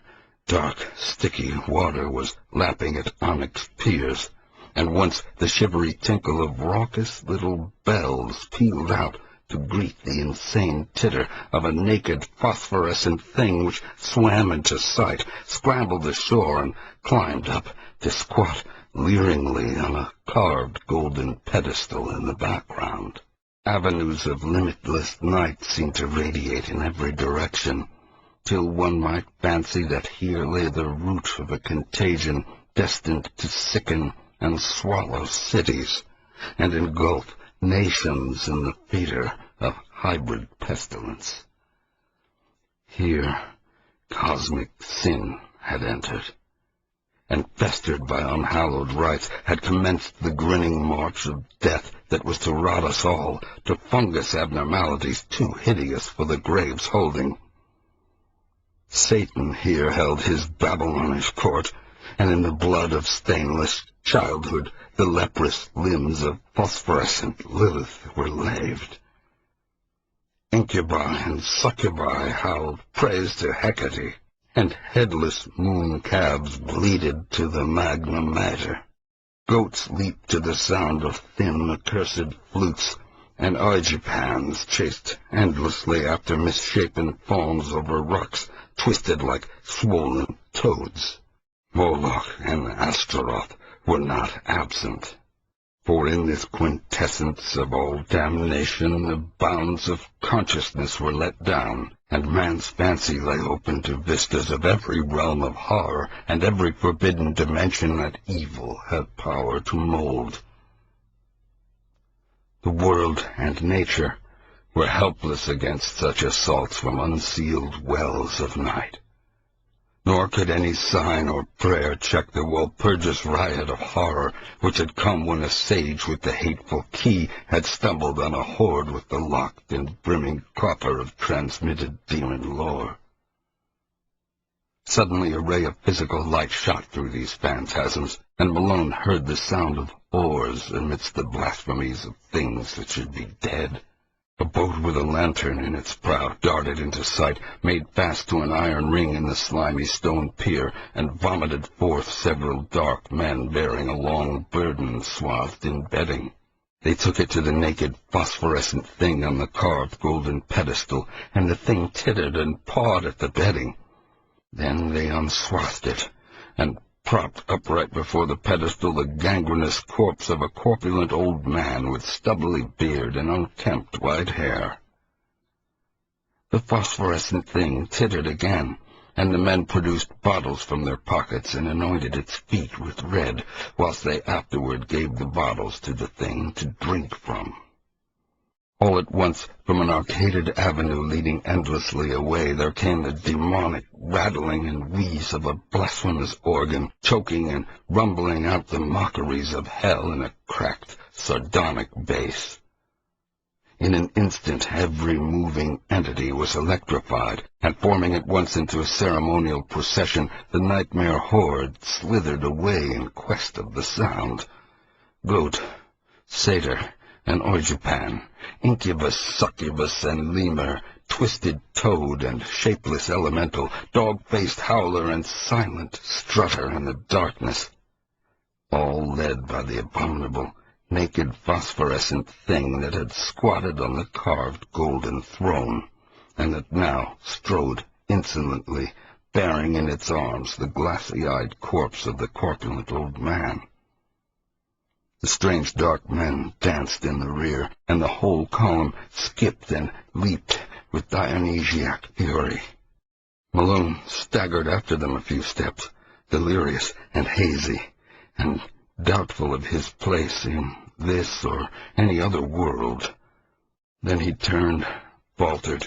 dark, sticky water was lapping at onyx piers, and once the shivery tinkle of raucous little bells pealed out to greet the insane titter of a naked phosphorescent thing which swam into sight, scrambled ashore, and climbed up to squat leeringly on a carved golden pedestal in the background. Avenues of limitless night seemed to radiate in every direction, till one might fancy that here lay the root of a contagion destined to sicken and swallow cities, and engulf nations in the fetor of hybrid pestilence. Here cosmic sin had entered, and festered by unhallowed rites had commenced the grinning march of death that was to rot us all to fungus abnormalities too hideous for the grave's holding. Satan here held his Babylonish court, and in the blood of stainless childhood the leprous limbs of phosphorescent Lilith were laved. Incubi and succubi howled praise to Hecate, and headless moon calves bleated to the Magna Mater. Goats leaped to the sound of thin, accursed flutes, and Argipans chased endlessly after misshapen fawns over rocks twisted like swollen toads. Moloch and Astaroth were not absent, for in this quintessence of all damnation the bounds of consciousness were let down, and man's fancy lay open to vistas of every realm of horror and every forbidden dimension that evil had power to mold. The world and nature were helpless against such assaults from unsealed wells of night. Nor could any sign or prayer check the Walpurgis riot of horror which had come when a sage with the hateful key had stumbled on a hoard with the locked and brimming coffer of transmitted demon lore. Suddenly a ray of physical light shot through these phantasms, and Malone heard the sound of oars amidst the blasphemies of things that should be dead. A boat with a lantern in its prow darted into sight, made fast to an iron ring in the slimy stone pier, and vomited forth several dark men bearing a long burden swathed in bedding. They took it to the naked, phosphorescent thing on the carved golden pedestal, and the thing tittered and pawed at the bedding. Then they unswathed it, and propped upright before the pedestal the gangrenous corpse of a corpulent old man with stubbly beard and unkempt white hair. The phosphorescent thing tittered again, and the men produced bottles from their pockets and anointed its feet with red, whilst they afterward gave the bottles to the thing to drink from. All at once, from an arcaded avenue leading endlessly away, there came the demonic rattling and wheeze of a blasphemous organ, choking and rumbling out the mockeries of hell in a cracked, sardonic bass. In an instant every moving entity was electrified, and forming at once into a ceremonial procession, the nightmare horde slithered away in quest of the sound. Goat, satyr, and orgipan, incubus, succubus, and lemur, twisted toad and shapeless elemental, dog-faced howler and silent strutter in the darkness, all led by the abominable, naked phosphorescent thing that had squatted on the carved golden throne, and that now strode insolently, bearing in its arms the glassy-eyed corpse of the corpulent old man. The strange dark men danced in the rear, and the whole column skipped and leaped with Dionysiac fury. Malone staggered after them a few steps, delirious and hazy, and doubtful of his place in this or any other world. Then he turned, faltered,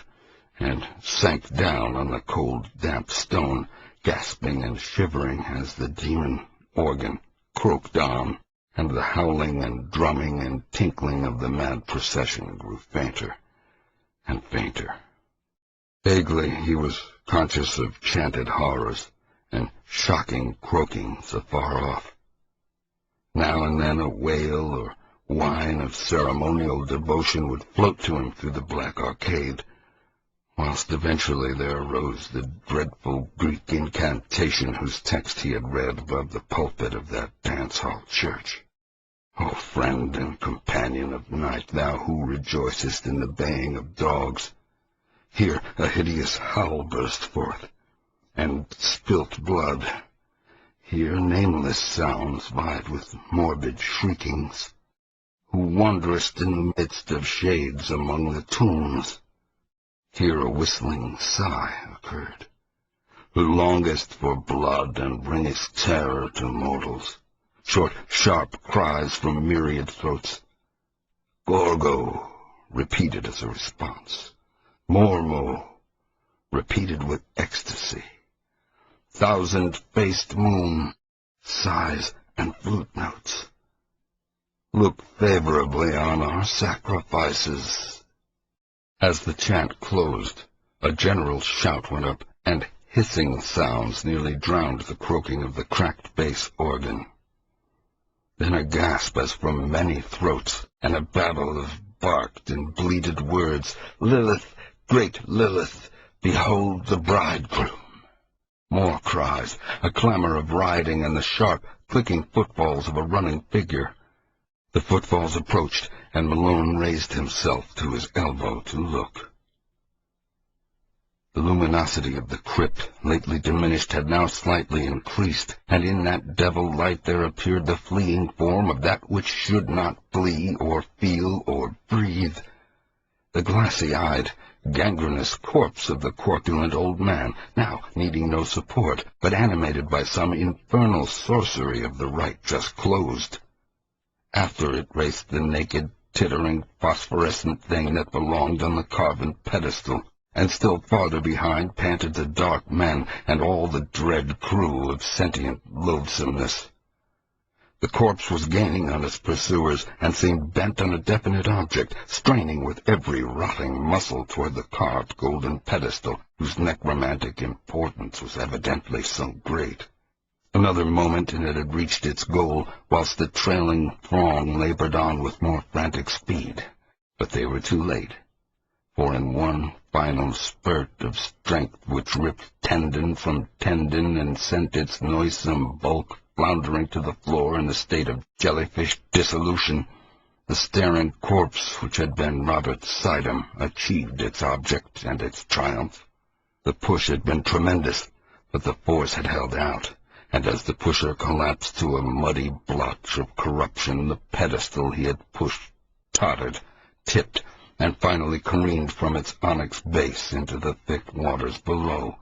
and sank down on the cold, damp stone, gasping and shivering as the demon organ croaked on, and the howling and drumming and tinkling of the mad procession grew fainter and fainter. Vaguely he was conscious of chanted horrors and shocking croakings afar off. Now and then a wail or whine of ceremonial devotion would float to him through the black arcade, whilst eventually there arose the dreadful Greek incantation whose text he had read above the pulpit of that dance-hall church. O friend and companion of night, thou who rejoicest in the baying of dogs, here a hideous howl burst forth, and spilt blood. Here nameless sounds vied with morbid shriekings. Who wanderest in the midst of shades among the tombs, here a whistling sigh occurred. Who longest for blood and bringest terror to mortals, short, sharp cries from myriad throats. Gorgo, repeated as a response. Mormo, repeated with ecstasy. Thousand-faced moon, sighs and flute notes. Look favorably on our sacrifices. As the chant closed, a general shout went up, and hissing sounds nearly drowned the croaking of the cracked bass organ. Then a gasp as from many throats, and a babble of barked and bleated words. Lilith, great Lilith, behold the bridegroom. More cries, a clamor of riding, and the sharp, clicking footfalls of a running figure. The footfalls approached, and Malone raised himself to his elbow to look. The luminosity of the crypt, lately diminished, had now slightly increased, and in that devil light there appeared the fleeing form of that which should not flee or feel or breathe. The glassy-eyed, gangrenous corpse of the corpulent old man, now needing no support, but animated by some infernal sorcery of the rite just closed. After it raced the naked, tittering, phosphorescent thing that belonged on the carven pedestal, and still farther behind panted the dark men and all the dread crew of sentient loathsomeness. The corpse was gaining on its pursuers, and seemed bent on a definite object, straining with every rotting muscle toward the carved golden pedestal, whose necromantic importance was evidently so great. Another moment and it had reached its goal, whilst the trailing throng labored on with more frantic speed. But they were too late. for in one final spurt of strength which ripped tendon from tendon and sent its noisome bulk floundering to the floor in a state of jellyfish dissolution, the staring corpse which had been Robert Sidham achieved its object and its triumph. The push had been tremendous, but the force had held out, and as the pusher collapsed to a muddy blotch of corruption, the pedestal he had pushed tottered, tipped, and finally careened from its onyx base into the thick waters below,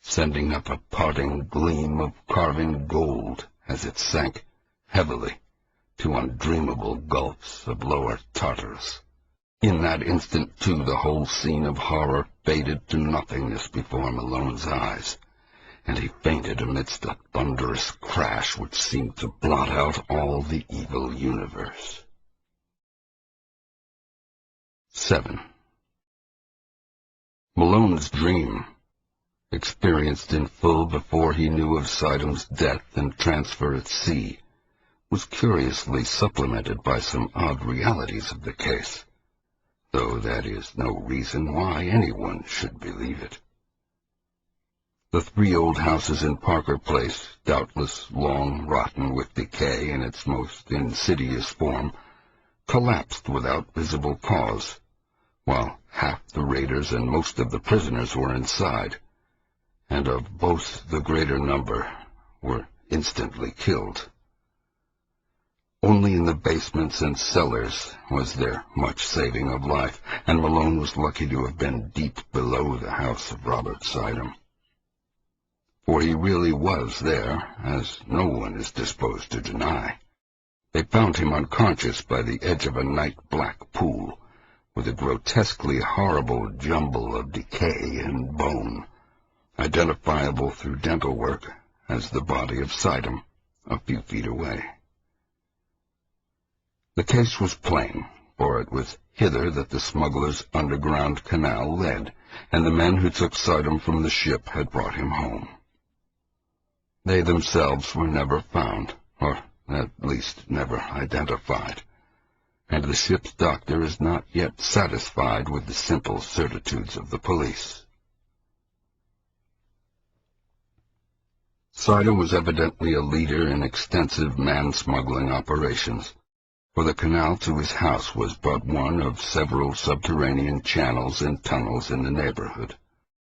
sending up a parting gleam of carven gold as it sank heavily to undreamable gulfs of lower Tartarus. In that instant, too, the whole scene of horror faded to nothingness before Malone's eyes, and he fainted amidst a thunderous crash which seemed to blot out all the evil universe. 7. Malone's dream, experienced in full before he knew of Sidham's death and transfer at sea, was curiously supplemented by some odd realities of the case, though that is no reason why anyone should believe it. The 3 old houses in Parker Place, doubtless long rotten with decay in its most insidious form, collapsed without visible cause, while half the raiders and most of the prisoners were inside, and of both the greater number were instantly killed. Only in the basements and cellars was there much saving of life, and Malone was lucky to have been deep below the house of Robert Sidham. For he really was there, as no one is disposed to deny. They found him unconscious by the edge of a night-black pool, with a grotesquely horrible jumble of decay and bone, identifiable through dental work as the body of Sidham a few feet away. The case was plain, for it was hither that the smugglers' underground canal led, and the men who took Sidham from the ship had brought him home. They themselves were never found, or at least never identified, and the ship's doctor is not yet satisfied with the simple certitudes of the police. Sidham was evidently a leader in extensive man-smuggling operations, for the canal to his house was but one of several subterranean channels and tunnels in the neighborhood.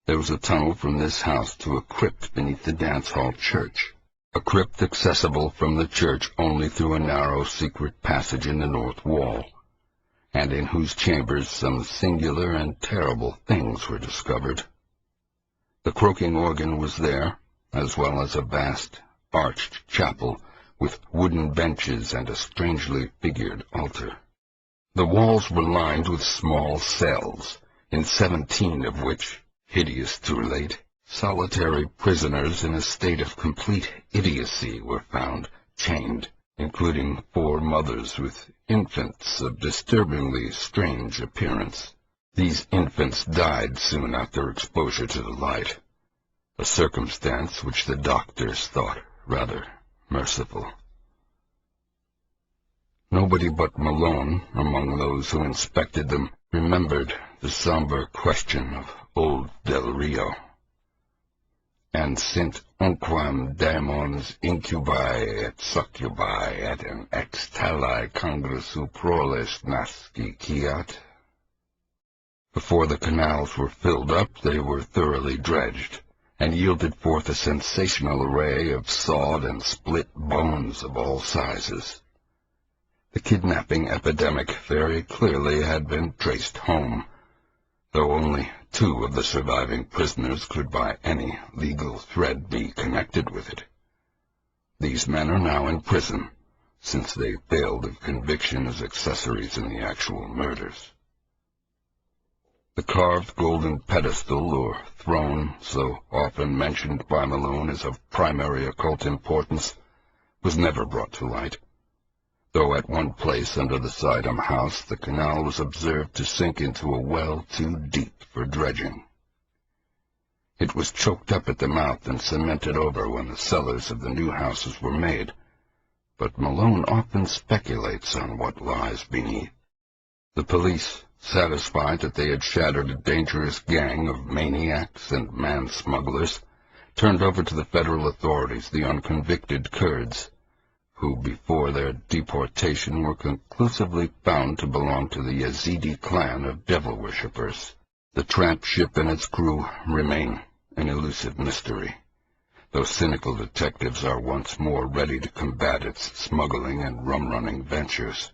There was a tunnel from this house to a crypt beneath the dance hall church, a crypt accessible from the church only through a narrow secret passage in the north wall, and in whose chambers some singular and terrible things were discovered. The croaking organ was there, as well as a vast, arched chapel with wooden benches and a strangely figured altar. The walls were lined with small cells, in 17 of which, hideous to relate, solitary prisoners in a state of complete idiocy were found, chained, including 4 mothers with infants of disturbingly strange appearance. These infants died soon after exposure to the light, a circumstance which the doctors thought rather merciful. Nobody but Malone, among those who inspected them, remembered the somber question of old Del Rio. And sint unquam daemons incubi et succubi et in ex tali congressu proles nasci quiat. Before the canals were filled up, they were thoroughly dredged, and yielded forth a sensational array of sawed and split bones of all sizes. The kidnapping epidemic very clearly had been traced home, though only 2 of the surviving prisoners could by any legal thread be connected with it. These men are now in prison, since they failed of conviction as accessories in the actual murders. The carved golden pedestal or throne, so often mentioned by Malone as of primary occult importance, was never brought to light, though at one place under the Sidham house the canal was observed to sink into a well too deep for dredging. It was choked up at the mouth and cemented over when the cellars of the new houses were made, but Malone often speculates on what lies beneath. The police, satisfied that they had shattered a dangerous gang of maniacs and man-smugglers, turned over to the federal authorities the unconvicted Kurds, who before their deportation were conclusively found to belong to the Yazidi clan of devil-worshippers. The tramp ship and its crew remain an elusive mystery, though cynical detectives are once more ready to combat its smuggling and rum-running ventures.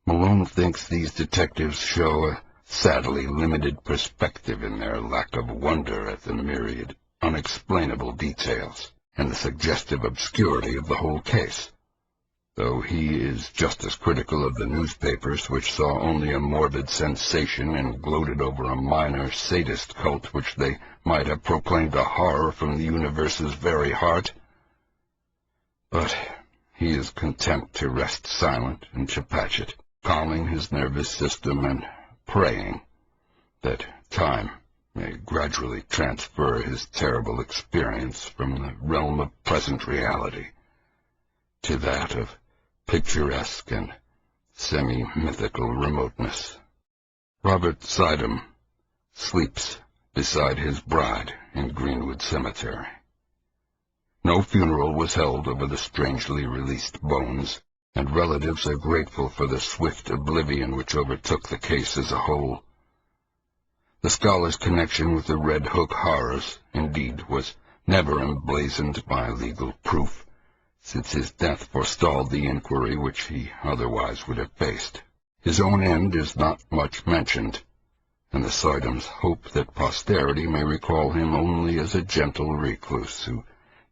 Malone thinks these detectives show a sadly limited perspective in their lack of wonder at the myriad unexplainable details and the suggestive obscurity of the whole case, though he is just as critical of the newspapers which saw only a morbid sensation and gloated over a minor sadist cult which they might have proclaimed a horror from the universe's very heart. But he is content to rest silent in Chepachet, calming his nervous system and praying that time may gradually transfer his terrible experience from the realm of present reality to that of picturesque and semi-mythical remoteness. Robert Sidham sleeps beside his bride in Greenwood Cemetery. No funeral was held over the strangely released bones, and relatives are grateful for the swift oblivion which overtook the case as a whole. The scholar's connection with the Red Hook horrors, indeed, was never emblazoned by legal proof, since his death forestalled the inquiry which he otherwise would have faced. His own end is not much mentioned, and the Sidhams hope that posterity may recall him only as a gentle recluse who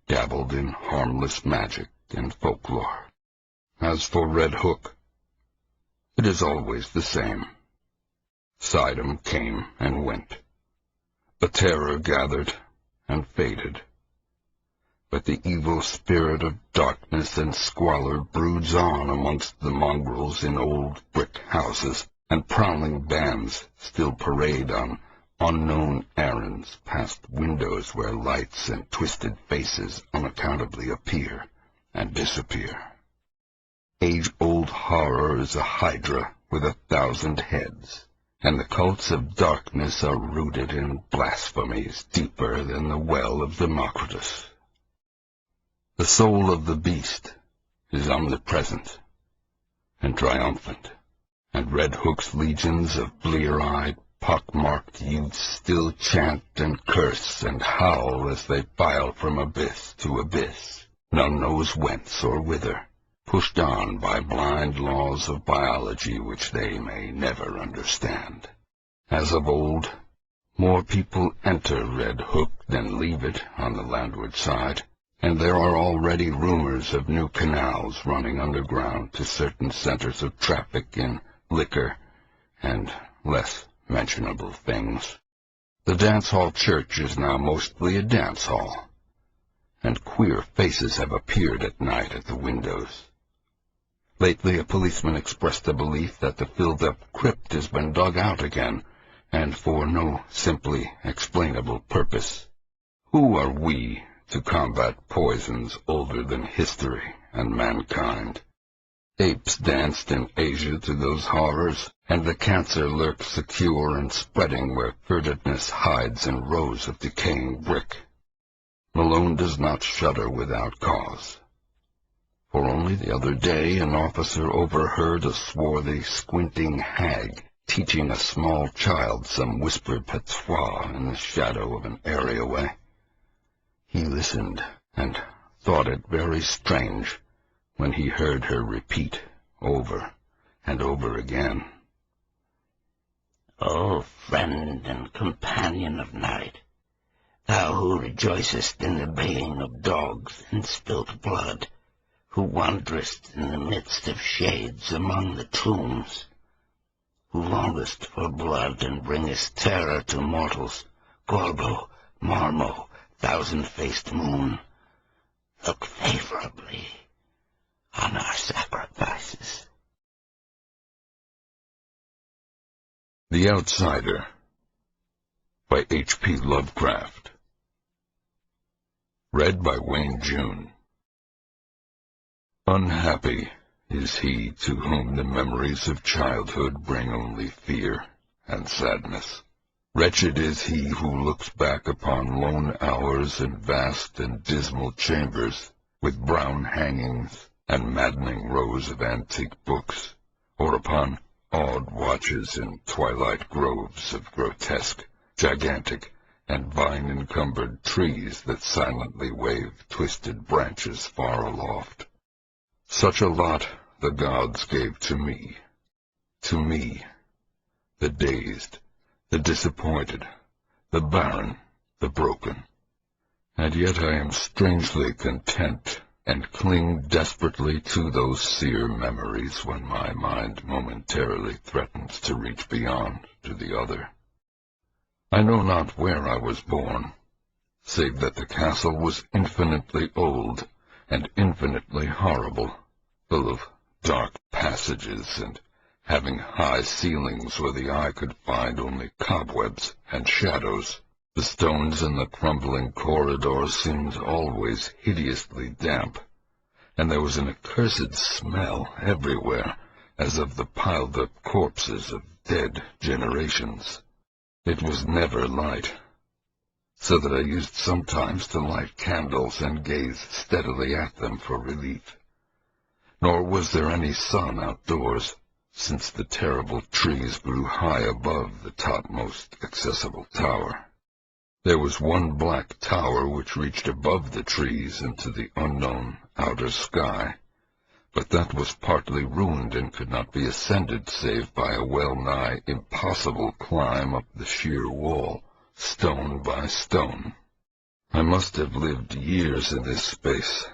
dabbled in harmless magic and folklore. As for Red Hook, it is always the same. Sidham came and went. A terror gathered and faded. But the evil spirit of darkness and squalor broods on amongst the mongrels in old brick houses, and prowling bands still parade on unknown errands past windows where lights and twisted faces unaccountably appear and disappear. Age-old horror is a hydra with 1,000 heads, and the cults of darkness are rooted in blasphemies deeper than the well of Democritus. The soul of the beast is omnipresent and triumphant, and Red Hook's legions of blear-eyed, pock-marked youths still chant and curse and howl as they file from abyss to abyss, none knows whence or whither, pushed on by blind laws of biology which they may never understand. As of old, more people enter Red Hook than leave it on the landward side, and there are already rumors of new canals running underground to certain centers of traffic in liquor and less mentionable things. The dance-hall church is now mostly a dance hall, and queer faces have appeared at night at the windows. Lately a policeman expressed a belief that the filled-up crypt has been dug out again, and for no simply explainable purpose. Who are we to combat poisons older than history and mankind? Apes danced in Asia to those horrors, and the cancer lurks secure and spreading where furtiveness hides in rows of decaying brick. Malone does not shudder without cause. For only the other day an officer overheard a swarthy, squinting hag teaching a small child some whispered patois in the shadow of an areaway. He listened, and thought it very strange when he heard her repeat over and over again, "O friend and companion of night, thou who rejoicest in the baying of dogs and spilt blood, who wanderest in the midst of shades among the tombs, who longest for blood and bringest terror to mortals, Gorbo, Marmo, thousand-faced moon, look favorably on our sacrifices." The Outsider by H.P. Lovecraft. Read by Wayne June. Unhappy is he to whom the memories of childhood bring only fear and sadness. Wretched is he who looks back upon lone hours in vast and dismal chambers, with brown hangings and maddening rows of antique books, or upon odd watches in twilight groves of grotesque, gigantic, and vine-encumbered trees that silently wave twisted branches far aloft. Such a lot the gods gave to me, the dazed, the disappointed, the barren, the broken. And yet I am strangely content, and cling desperately to those sear memories when my mind momentarily threatens to reach beyond to the other. I know not where I was born, save that the castle was infinitely old and infinitely horrible, full of dark passages and having high ceilings where the eye could find only cobwebs and shadows. The stones in the crumbling corridors seemed always hideously damp, and there was an accursed smell everywhere, as of the piled-up corpses of dead generations. It was never light, so that I used sometimes to light candles and gaze steadily at them for relief. Nor was there any sun outdoors, since the terrible trees grew high above the topmost accessible tower. There was one black tower which reached above the trees into the unknown outer sky, but that was partly ruined and could not be ascended save by a well-nigh impossible climb up the sheer wall, stone by stone. I must have lived years in this space,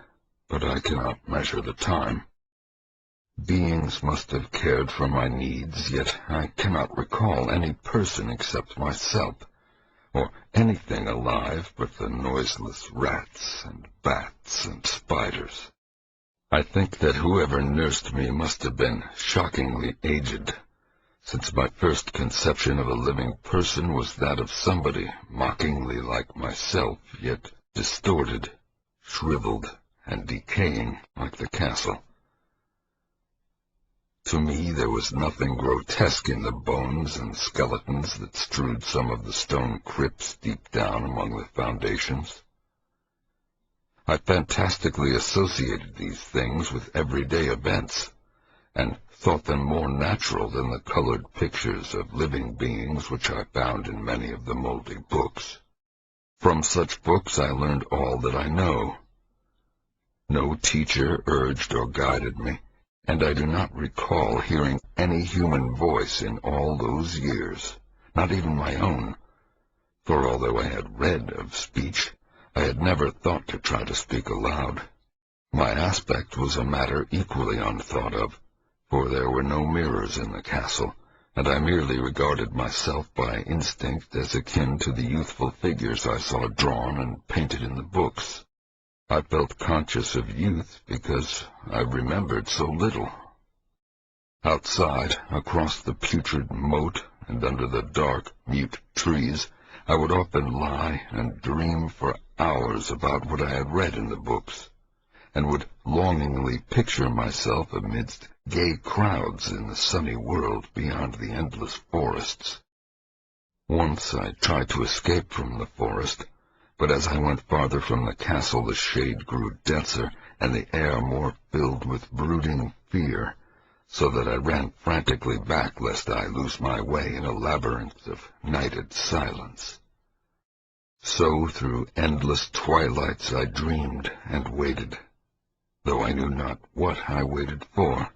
but I cannot measure the time. Beings must have cared for my needs, yet I cannot recall any person except myself, or anything alive but the noiseless rats and bats and spiders. I think that whoever nursed me must have been shockingly aged, since my first conception of a living person was that of somebody mockingly like myself, yet distorted, shriveled, and decaying like the castle. To me there was nothing grotesque in the bones and skeletons that strewed some of the stone crypts deep down among the foundations. I fantastically associated these things with everyday events, and thought them more natural than the colored pictures of living beings which I found in many of the moldy books. From such books I learned all that I know. No teacher urged or guided me, and I do not recall hearing any human voice in all those years, not even my own, for although I had read of speech, I had never thought to try to speak aloud. My aspect was a matter equally unthought of, for there were no mirrors in the castle, and I merely regarded myself by instinct as akin to the youthful figures I saw drawn and painted in the books. I felt conscious of youth because I remembered so little. Outside, across the putrid moat and under the dark, mute trees, I would often lie and dream for hours about what I had read in the books, and would longingly picture myself amidst gay crowds in the sunny world beyond the endless forests. Once I tried to escape from the forest, but as I went farther from the castle the shade grew denser and the air more filled with brooding fear, so that I ran frantically back lest I lose my way in a labyrinth of nighted silence. So through endless twilights I dreamed and waited, though I knew not what I waited for.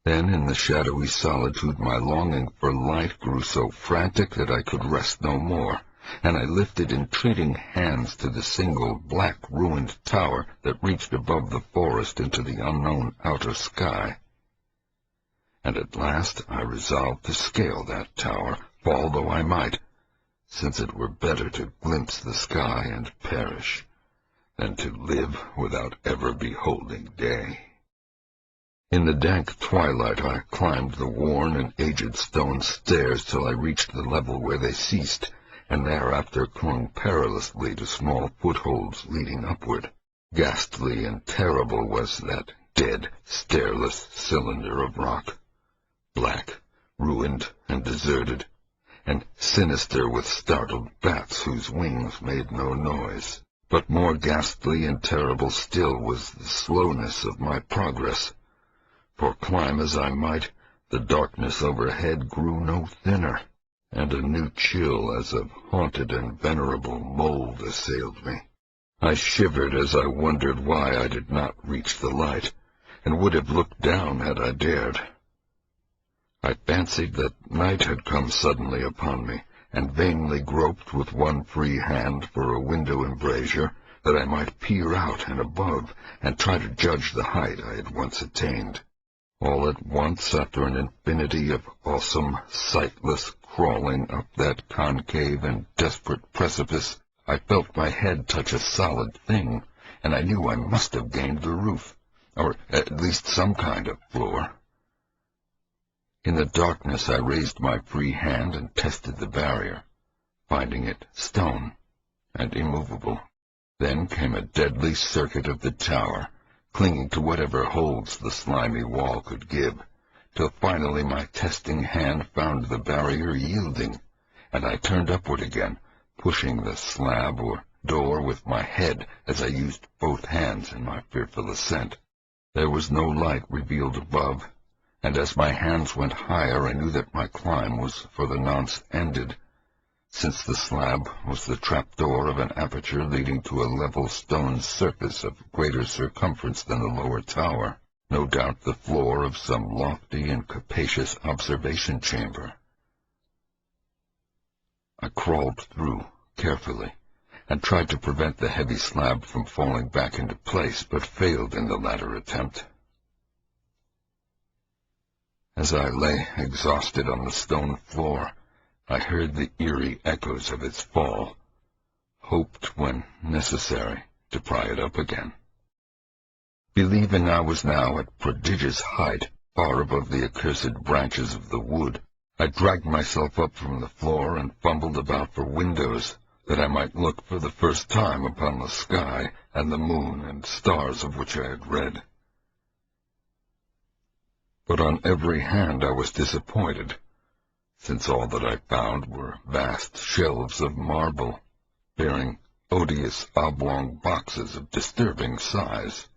Then in the shadowy solitude my longing for light grew so frantic that I could rest no more, and I lifted entreating hands to the single black ruined tower that reached above the forest into the unknown outer sky. And at last I resolved to scale that tower, fall though I might, since it were better to glimpse the sky and perish than to live without ever beholding day. In the dank twilight I climbed the worn and aged stone stairs till I reached the level where they ceased, and thereafter clung perilously to small footholds leading upward. Ghastly and terrible was that dead, stairless cylinder of rock, black, ruined and deserted, and sinister with startled bats whose wings made no noise. But more ghastly and terrible still was the slowness of my progress, for climb as I might, the darkness overhead grew no thinner, and a new chill as of haunted and venerable mold assailed me. I shivered as I wondered why I did not reach the light, and would have looked down had I dared. I fancied that night had come suddenly upon me, and vainly groped with one free hand for a window embrasure, that I might peer out and above, and try to judge the height I had once attained. All at once, after an infinity of awesome, sightless crawling up that concave and desperate precipice, I felt my head touch a solid thing, and I knew I must have gained the roof, or at least some kind of floor. In the darkness I raised my free hand and tested the barrier, finding it stone and immovable. Then came a deadly circuit of the tower, clinging to whatever holds the slimy wall could give, till finally my testing hand found the barrier yielding, and I turned upward again, pushing the slab or door with my head as I used both hands in my fearful ascent. There was no light revealed above, and as my hands went higher I knew that my climb was for the nonce ended, since the slab was the trapdoor of an aperture leading to a level stone surface of greater circumference than the lower tower, no doubt the floor of some lofty and capacious observation chamber. I crawled through carefully, and tried to prevent the heavy slab from falling back into place, but failed in the latter attempt. As I lay exhausted on the stone floor, I heard the eerie echoes of its fall, hoped, when necessary, to pry it up again. Believing I was now at prodigious height, far above the accursed branches of the wood, I dragged myself up from the floor and fumbled about for windows, that I might look for the first time upon the sky and the moon and stars of which I had read. But on every hand I was disappointed, since all that I found were vast shelves of marble, bearing odious oblong boxes of disturbing size.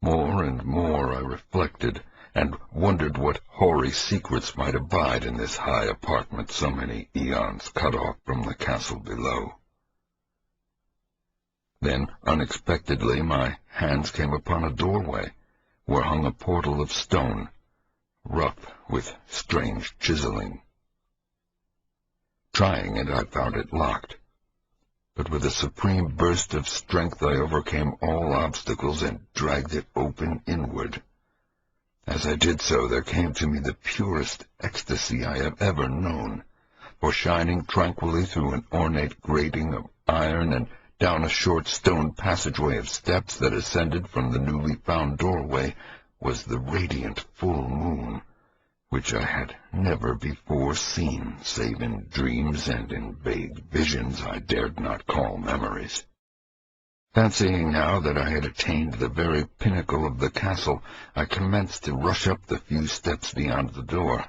More and more I reflected, and wondered what hoary secrets might abide in this high apartment so many eons cut off from the castle below. Then, unexpectedly, my hands came upon a doorway, where hung a portal of stone, rough with strange chiseling. Trying it, I found it locked, but with a supreme burst of strength I overcame all obstacles and dragged it open inward. As I did so, there came to me the purest ecstasy I have ever known, for shining tranquilly through an ornate grating of iron and down a short stone passageway of steps that ascended from the newly found doorway was the radiant full moon, which I had never before seen save in dreams and in vague visions I dared not call memories. Fancying now that I had attained the very pinnacle of the castle, I commenced to rush up the few steps beyond the door.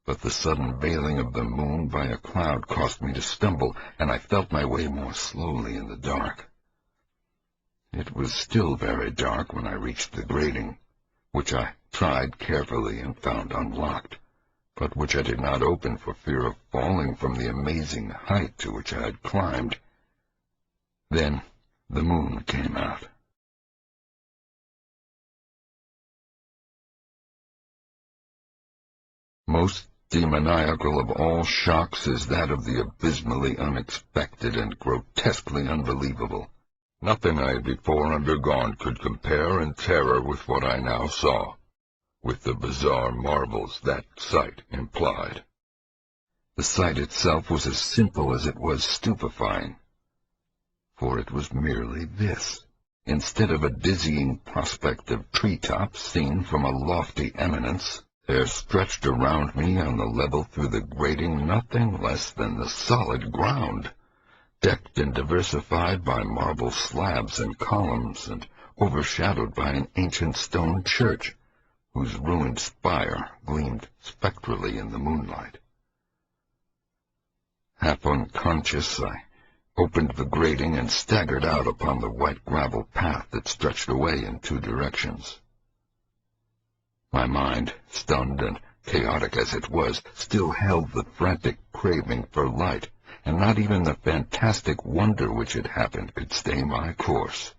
But the sudden veiling of the moon by a cloud caused me to stumble, and I felt my way more slowly in the dark. It was still very dark when I reached the grating, which I tried carefully and found unlocked, but which I did not open for fear of falling from the amazing height to which I had climbed. Then the moon came out. Most demoniacal of all shocks is that of the abysmally unexpected and grotesquely unbelievable. Nothing I had before undergone could compare in terror with what I now saw, with the bizarre marvels that sight implied. The sight itself was as simple as it was stupefying, for it was merely this. Instead of a dizzying prospect of treetops seen from a lofty eminence, there stretched around me on the level through the grating nothing less than the solid ground, decked and diversified by marble slabs and columns, and overshadowed by an ancient stone church, whose ruined spire gleamed spectrally in the moonlight. Half unconscious, I opened the grating and staggered out upon the white gravel path that stretched away in two directions. My mind, stunned and chaotic as it was, still held the frantic craving for light, and not even the fantastic wonder which had happened could stay my course.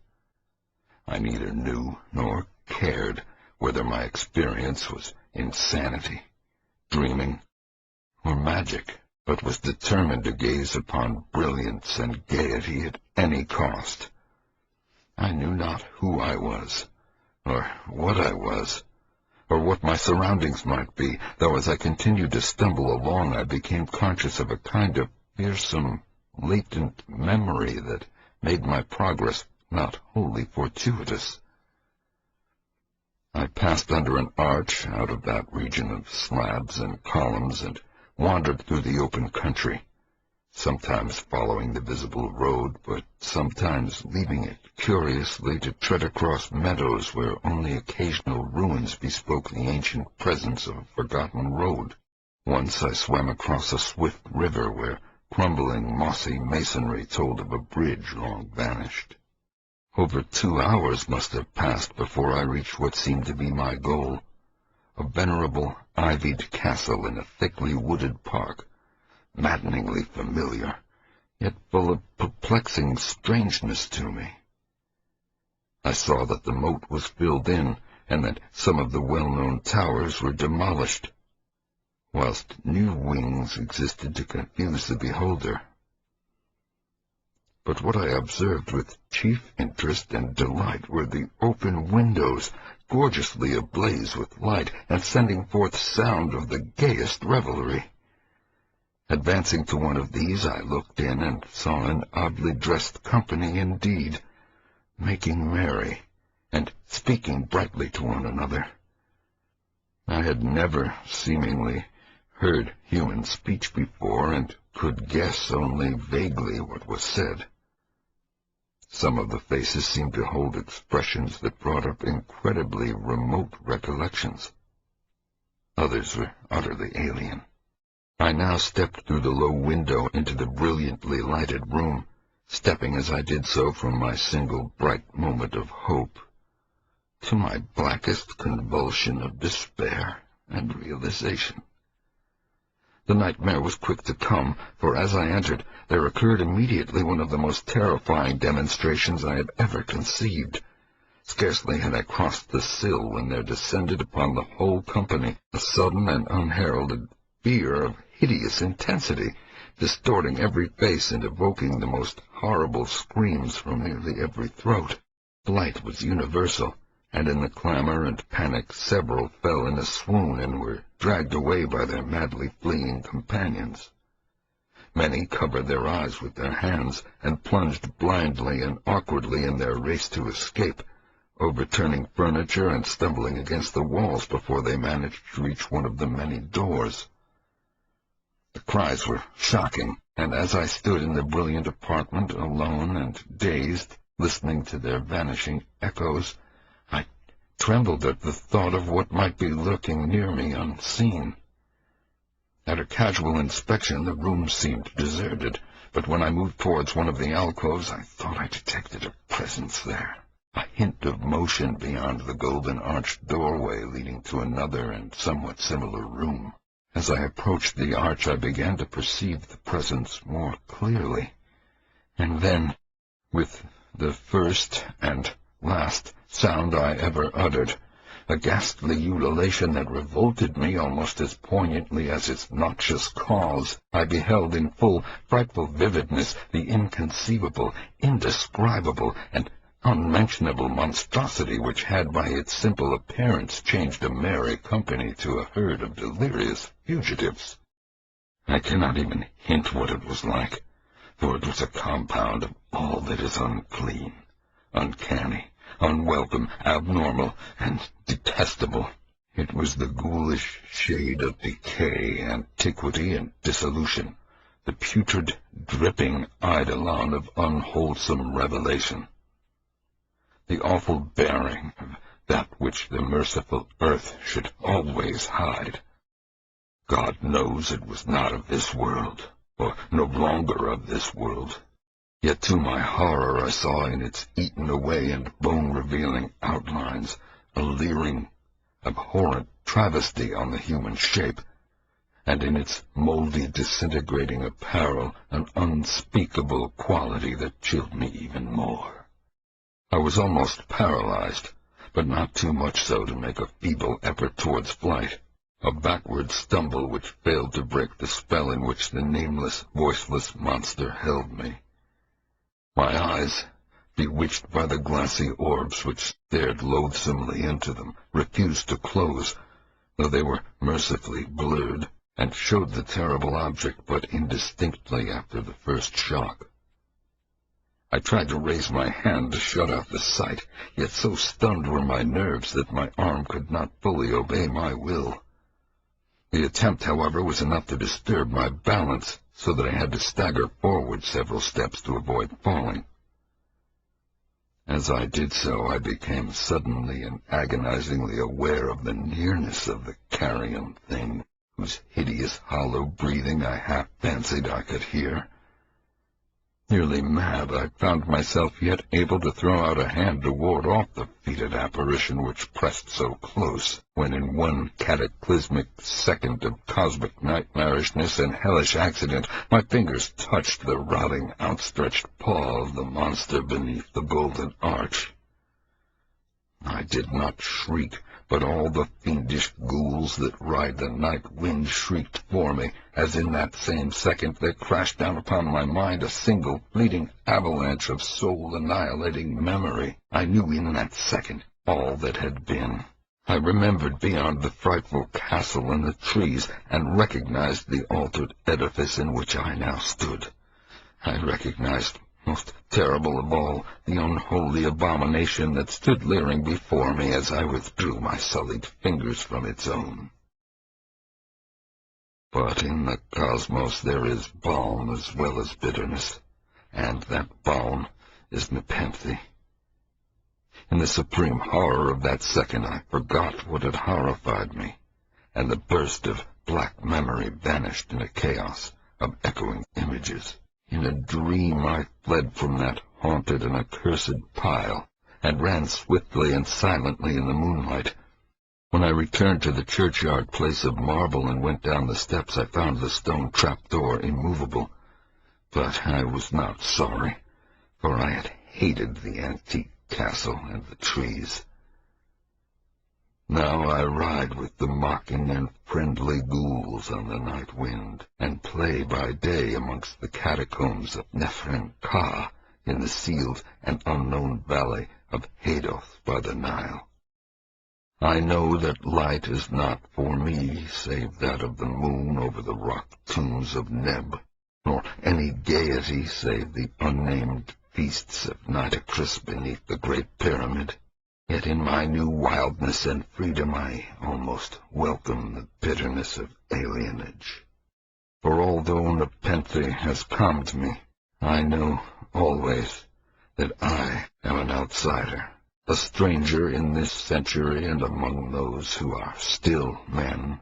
I neither knew nor cared whether my experience was insanity, dreaming, or magic, but was determined to gaze upon brilliance and gaiety at any cost. I knew not who I was, or what I was, or what my surroundings might be, though as I continued to stumble along I became conscious of a kind of fearsome, latent memory that made my progress not wholly fortuitous. I passed under an arch out of that region of slabs and columns and wandered through the open country, sometimes following the visible road, but sometimes leaving it curiously to tread across meadows where only occasional ruins bespoke the ancient presence of a forgotten road. Once I swam across a swift river where crumbling, mossy masonry told of a bridge long vanished. Over 2 hours must have passed before I reached what seemed to be my goal, a venerable, ivied castle in a thickly wooded park, maddeningly familiar, yet full of perplexing strangeness to me. I saw that the moat was filled in, and that some of the well-known towers were demolished, whilst new wings existed to confuse the beholder. But what I observed with chief interest and delight were the open windows, gorgeously ablaze with light, and sending forth sound of the gayest revelry. Advancing to one of these, I looked in and saw an oddly dressed company indeed, making merry, and speaking brightly to one another. I had never, seemingly, heard human speech before, and could guess only vaguely what was said. Some of the faces seemed to hold expressions that brought up incredibly remote recollections. Others were utterly alien. I now stepped through the low window into the brilliantly lighted room, stepping as I did so from my single bright moment of hope to my blackest convulsion of despair and realization. The nightmare was quick to come, for as I entered, there occurred immediately one of the most terrifying demonstrations I had ever conceived. Scarcely had I crossed the sill when there descended upon the whole company a sudden and unheralded fear of hideous intensity, distorting every face and evoking the most horrible screams from nearly every throat. Flight was universal, and in the clamor and panic several fell in a swoon and were dragged away by their madly fleeing companions. Many covered their eyes with their hands and plunged blindly and awkwardly in their race to escape, overturning furniture and stumbling against the walls before they managed to reach one of the many doors. The cries were shocking, and as I stood in the brilliant apartment, alone and dazed, listening to their vanishing echoes, I trembled at the thought of what might be lurking near me unseen. At a casual inspection, the room seemed deserted, but when I moved towards one of the alcoves, I thought I detected a presence there, a hint of motion beyond the golden-arched doorway leading to another and somewhat similar room. As I approached the arch, I began to perceive the presence more clearly, and then, with the first and last sound I ever uttered, a ghastly ululation that revolted me almost as poignantly as its noxious cause, I beheld in full, frightful vividness the inconceivable, indescribable, and unmentionable monstrosity which had by its simple appearance changed a merry company to a herd of delirious fugitives. I cannot even hint what it was like, for it was a compound of all that is unclean, uncanny, unwelcome, abnormal, and detestable. It was the ghoulish shade of decay, antiquity, and dissolution, the putrid, dripping eidolon of unwholesome revelation. the awful bearing of that which the merciful earth should always hide. God knows it was not of this world, or no longer of this world. Yet to my horror I saw in its eaten-away and bone-revealing outlines a leering, abhorrent travesty on the human shape, and in its moldy, disintegrating apparel an unspeakable quality that chilled me even more. I was almost paralyzed, but not too much so to make a feeble effort towards flight, a backward stumble which failed to break the spell in which the nameless, voiceless monster held me. My eyes, bewitched by the glassy orbs which stared loathsomely into them, refused to close, though they were mercifully blurred, and showed the terrible object but indistinctly after the first shock. I tried to raise my hand to shut out the sight, yet so stunned were my nerves that my arm could not fully obey my will. The attempt, however, was enough to disturb my balance, so that I had to stagger forward several steps to avoid falling. As I did so, I became suddenly and agonizingly aware of the nearness of the carrion thing, whose hideous hollow breathing I half fancied I could hear. Nearly mad, I found myself yet able to throw out a hand to ward off the fetid apparition which pressed so close, when in one cataclysmic second of cosmic nightmarishness and hellish accident my fingers touched the rotting, outstretched paw of the monster beneath the golden arch. I did not shriek, but all the fiendish ghouls that ride the night wind shrieked for me, as in that same second there crashed down upon my mind a single, fleeting avalanche of soul-annihilating memory. I knew in that second all that had been. I remembered beyond the frightful castle and the trees, and recognized the altered edifice in which I now stood. I recognized, most terrible of all, the unholy abomination that stood leering before me as I withdrew my sullied fingers from its own. But in the cosmos there is balm as well as bitterness, and that balm is nepenthe. In the supreme horror of that second I forgot what had horrified me, and the burst of black memory vanished in a chaos of echoing images. In a dream I fled from that haunted and accursed pile, and ran swiftly and silently in the moonlight. When I returned to the churchyard place of marble and went down the steps, I found the stone trapdoor immovable. But I was not sorry, for I had hated the antique castle and the trees. Now I ride with the mocking and friendly ghouls on the night wind, and play by day amongst the catacombs of Nephren-Ka in the sealed and unknown valley of Hadoth by the Nile. I know that light is not for me save that of the moon over the rock tombs of Neb, nor any gaiety save the unnamed feasts of Nitocris beneath the Great Pyramid. Yet in my new wildness and freedom I almost welcome the bitterness of alienage. For although nepenthe has calmed me, I know always that I am an outsider, a stranger in this century and among those who are still men.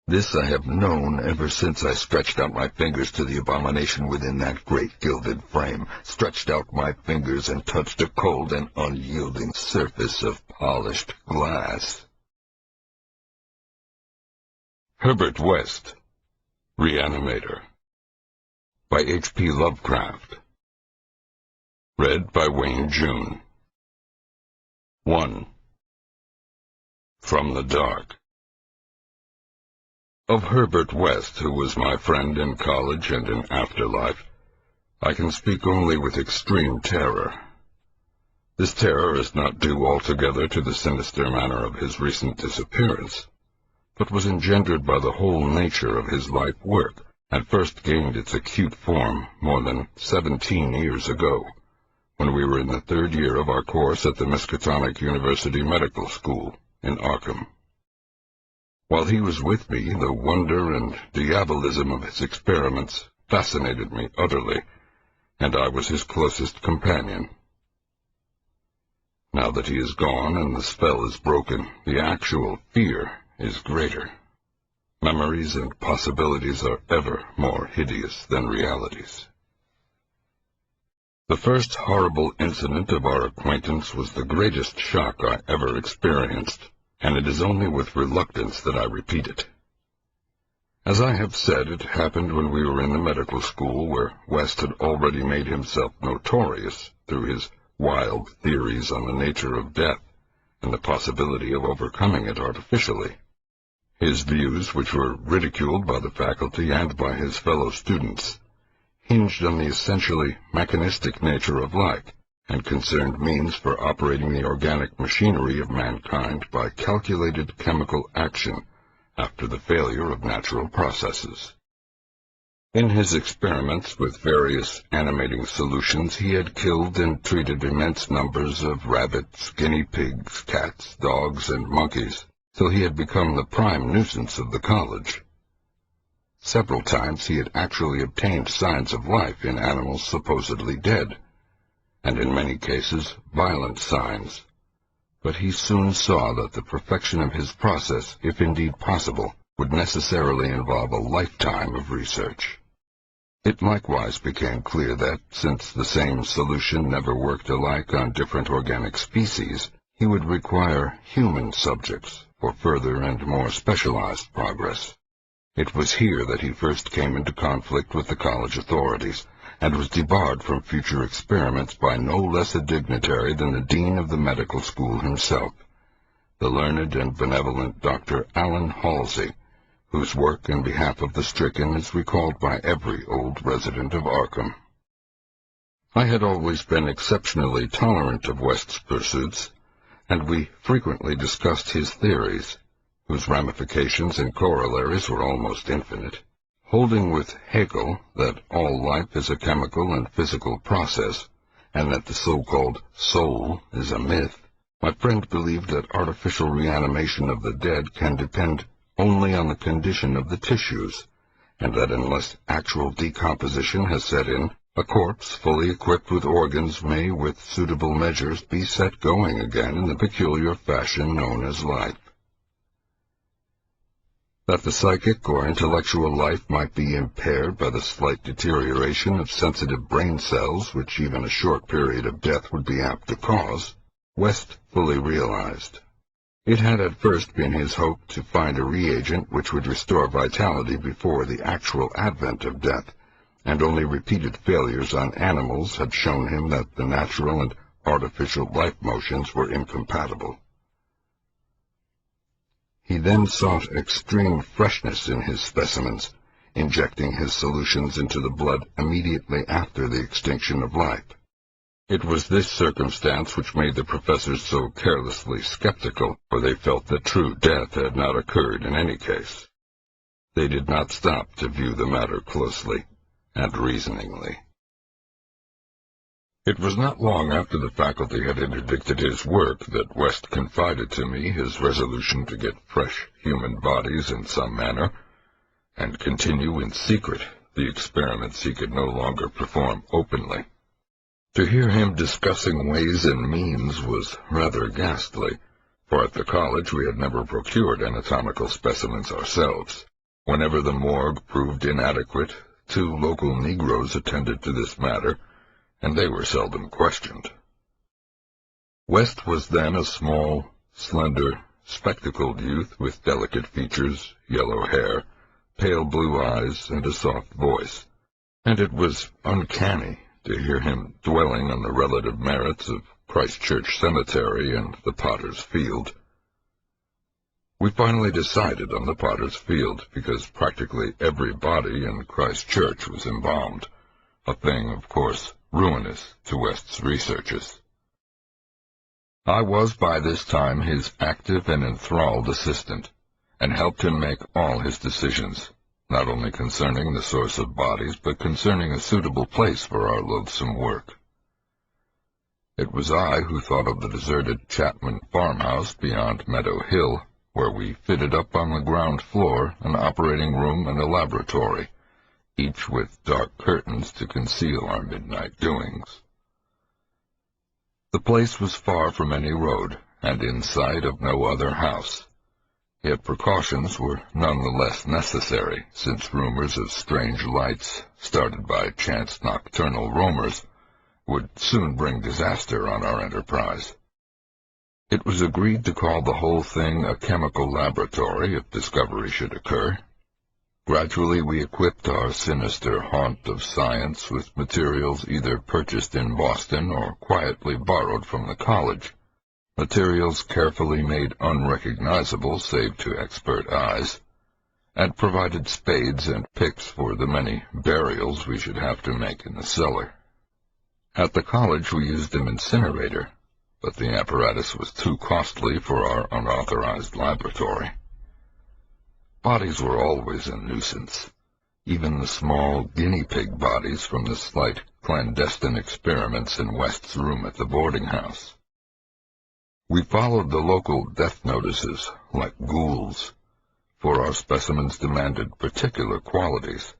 This I have known ever since I stretched out my fingers to the abomination within that great gilded frame, stretched out my fingers and touched a cold and unyielding surface of polished glass. Herbert West, Reanimator, by H.P. Lovecraft. Read by Wayne June. 1. From the Dark. Of Herbert West, who was my friend in college and in afterlife, I can speak only with extreme terror. This terror is not due altogether to the sinister manner of his recent disappearance, but was engendered by the whole nature of his life work, and first gained its acute form more than 17 years ago, when we were in the third year of our course at the Miskatonic University Medical School in Arkham. While he was with me, the wonder and diabolism of his experiments fascinated me utterly, and I was his closest companion. Now that he is gone and the spell is broken, the actual fear is greater. Memories and possibilities are ever more hideous than realities. The first horrible incident of our acquaintance was the greatest shock I ever experienced, and it is only with reluctance that I repeat it. As I have said, it happened when we were in the medical school, where West had already made himself notorious through his wild theories on the nature of death and the possibility of overcoming it artificially. His views, which were ridiculed by the faculty and by his fellow students, hinged on the essentially mechanistic nature of life, and concerned means for operating the organic machinery of mankind by calculated chemical action after the failure of natural processes. In his experiments with various animating solutions, he had killed and treated immense numbers of rabbits, guinea pigs, cats, dogs, and monkeys, till he had become the prime nuisance of the college. Several times he had actually obtained signs of life in animals supposedly dead, and in many cases violent signs. But he soon saw that the perfection of his process, if indeed possible, would necessarily involve a lifetime of research. It likewise became clear that, since the same solution never worked alike on different organic species, he would require human subjects for further and more specialized progress. It was here that he first came into conflict with the college authorities, and was debarred from future experiments by no less a dignitary than the dean of the medical school himself, the learned and benevolent Dr. Allen Halsey, whose work in behalf of the stricken is recalled by every old resident of Arkham. I had always been exceptionally tolerant of West's pursuits, and we frequently discussed his theories, whose ramifications and corollaries were almost infinite. Holding with Haeckel that all life is a chemical and physical process, and that the so-called soul is a myth, my friend believed that artificial reanimation of the dead can depend only on the condition of the tissues, and that unless actual decomposition has set in, a corpse fully equipped with organs may, with suitable measures, be set going again in the peculiar fashion known as life. That the psychic or intellectual life might be impaired by the slight deterioration of sensitive brain cells, which even a short period of death would be apt to cause, West fully realized. It had at first been his hope to find a reagent which would restore vitality before the actual advent of death, and only repeated failures on animals had shown him that the natural and artificial life motions were incompatible. He then sought extreme freshness in his specimens, injecting his solutions into the blood immediately after the extinction of life. It was this circumstance which made the professors so carelessly skeptical, for they felt that true death had not occurred in any case. They did not stop to view the matter closely and reasoningly. It was not long after the faculty had interdicted his work that West confided to me his resolution to get fresh human bodies in some manner, and continue in secret the experiments he could no longer perform openly. To hear him discussing ways and means was rather ghastly, for at the college we had never procured anatomical specimens ourselves. Whenever the morgue proved inadequate, 2 local Negroes attended to this matter, and they were seldom questioned. West was then a small, slender, spectacled youth with delicate features, yellow hair, pale blue eyes, and a soft voice, and it was uncanny to hear him dwelling on the relative merits of Christ Church Cemetery and the Potter's Field. We finally decided on the Potter's Field because practically every body in Christ Church was embalmed, a thing, of course, ruinous to West's researches. I was by this time his active and enthralled assistant, and helped him make all his decisions, not only concerning the source of bodies, but concerning a suitable place for our loathsome work. It was I who thought of the deserted Chapman farmhouse beyond Meadow Hill, where we fitted up on the ground floor an operating room and a laboratory, each with dark curtains to conceal our midnight doings. The place was far from any road, and in sight of no other house. Yet precautions were none the less necessary, since rumors of strange lights, started by chance nocturnal roamers, would soon bring disaster on our enterprise. It was agreed to call the whole thing a chemical laboratory if discovery should occur. Gradually we equipped our sinister haunt of science with materials either purchased in Boston or quietly borrowed from the college, materials carefully made unrecognizable save to expert eyes, and provided spades and picks for the many burials we should have to make in the cellar. At the college we used an incinerator, but the apparatus was too costly for our unauthorized laboratory. Bodies were always a nuisance, even the small guinea pig bodies from the slight clandestine experiments in West's room at the boarding house. We followed the local death notices like ghouls, for our specimens demanded particular qualities.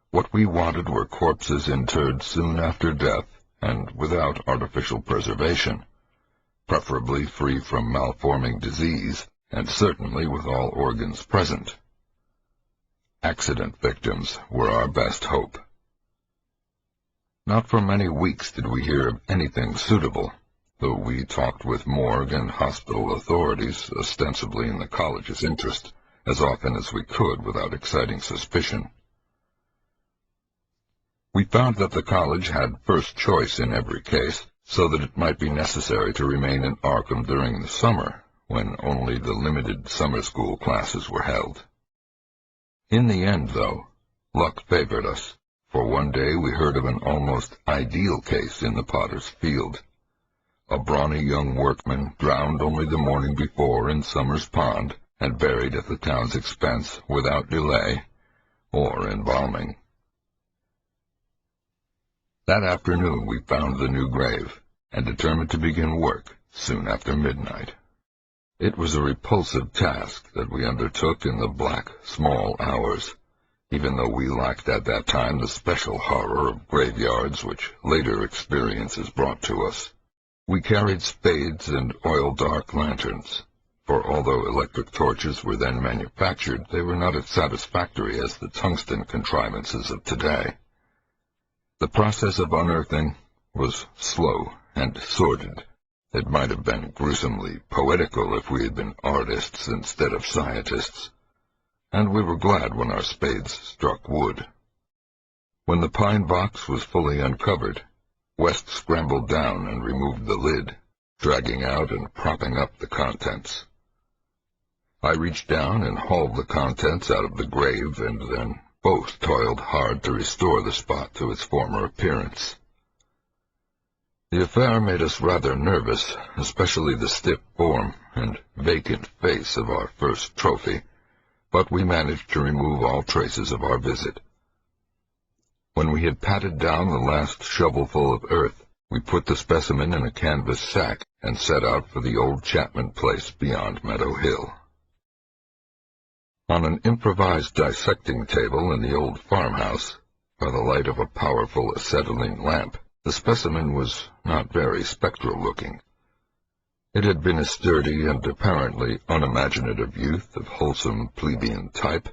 What we wanted were corpses interred soon after death and without artificial preservation, preferably free from malforming disease, and certainly with all organs present. Accident victims were our best hope. Not for many weeks did we hear of anything suitable, though we talked with morgue and hospital authorities, ostensibly in the college's interest, as often as we could without exciting suspicion. We found that the college had first choice in every case, so that it might be necessary to remain in Arkham during the summer, when only the limited summer school classes were held. In the end, though, luck favored us, for one day we heard of an almost ideal case in the Potter's Field. A brawny young workman drowned only the morning before in Summer's Pond, and buried at the town's expense without delay or embalming. That afternoon we found the new grave, and determined to begin work soon after midnight. It was a repulsive task that we undertook in the black, small hours, even though we lacked at that time the special horror of graveyards which later experiences brought to us. We carried spades and oil-dark lanterns, for although electric torches were then manufactured, they were not as satisfactory as the tungsten contrivances of today. The process of unearthing was slow and sordid. It might have been gruesomely poetical if we had been artists instead of scientists, and we were glad when our spades struck wood. When the pine box was fully uncovered, West scrambled down and removed the lid, dragging out and propping up the contents. I reached down and hauled the contents out of the grave, and then both toiled hard to restore the spot to its former appearance. The affair made us rather nervous, especially the stiff form and vacant face of our first trophy, but we managed to remove all traces of our visit. When we had patted down the last shovelful of earth, we put the specimen in a canvas sack and set out for the old Chapman place beyond Meadow Hill. On an improvised dissecting table in the old farmhouse, by the light of a powerful acetylene lamp, the specimen was not very spectral-looking. It had been a sturdy and apparently unimaginative youth of wholesome plebeian type,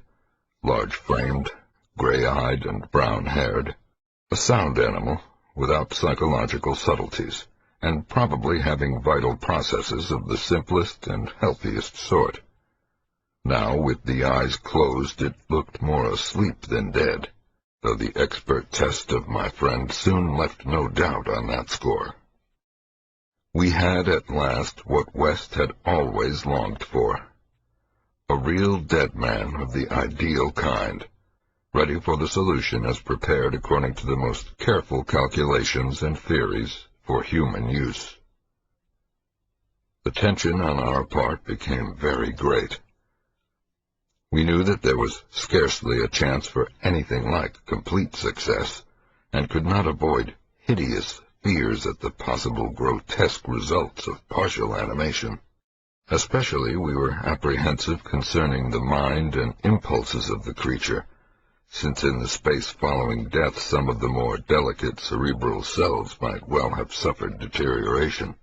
large-framed, gray-eyed and brown-haired, a sound animal without psychological subtleties, and probably having vital processes of the simplest and healthiest sort. Now, with the eyes closed, it looked more asleep than dead, though the expert test of my friend soon left no doubt on that score. We had at last what West had always longed for, a real dead man of the ideal kind, ready for the solution as prepared according to the most careful calculations and theories for human use. The tension on our part became very great. We knew that there was scarcely a chance for anything like complete success, and could not avoid hideous fears at the possible grotesque results of partial animation. Especially we were apprehensive concerning the mind and impulses of the creature, since in the space following death some of the more delicate cerebral cells might well have suffered deterioration.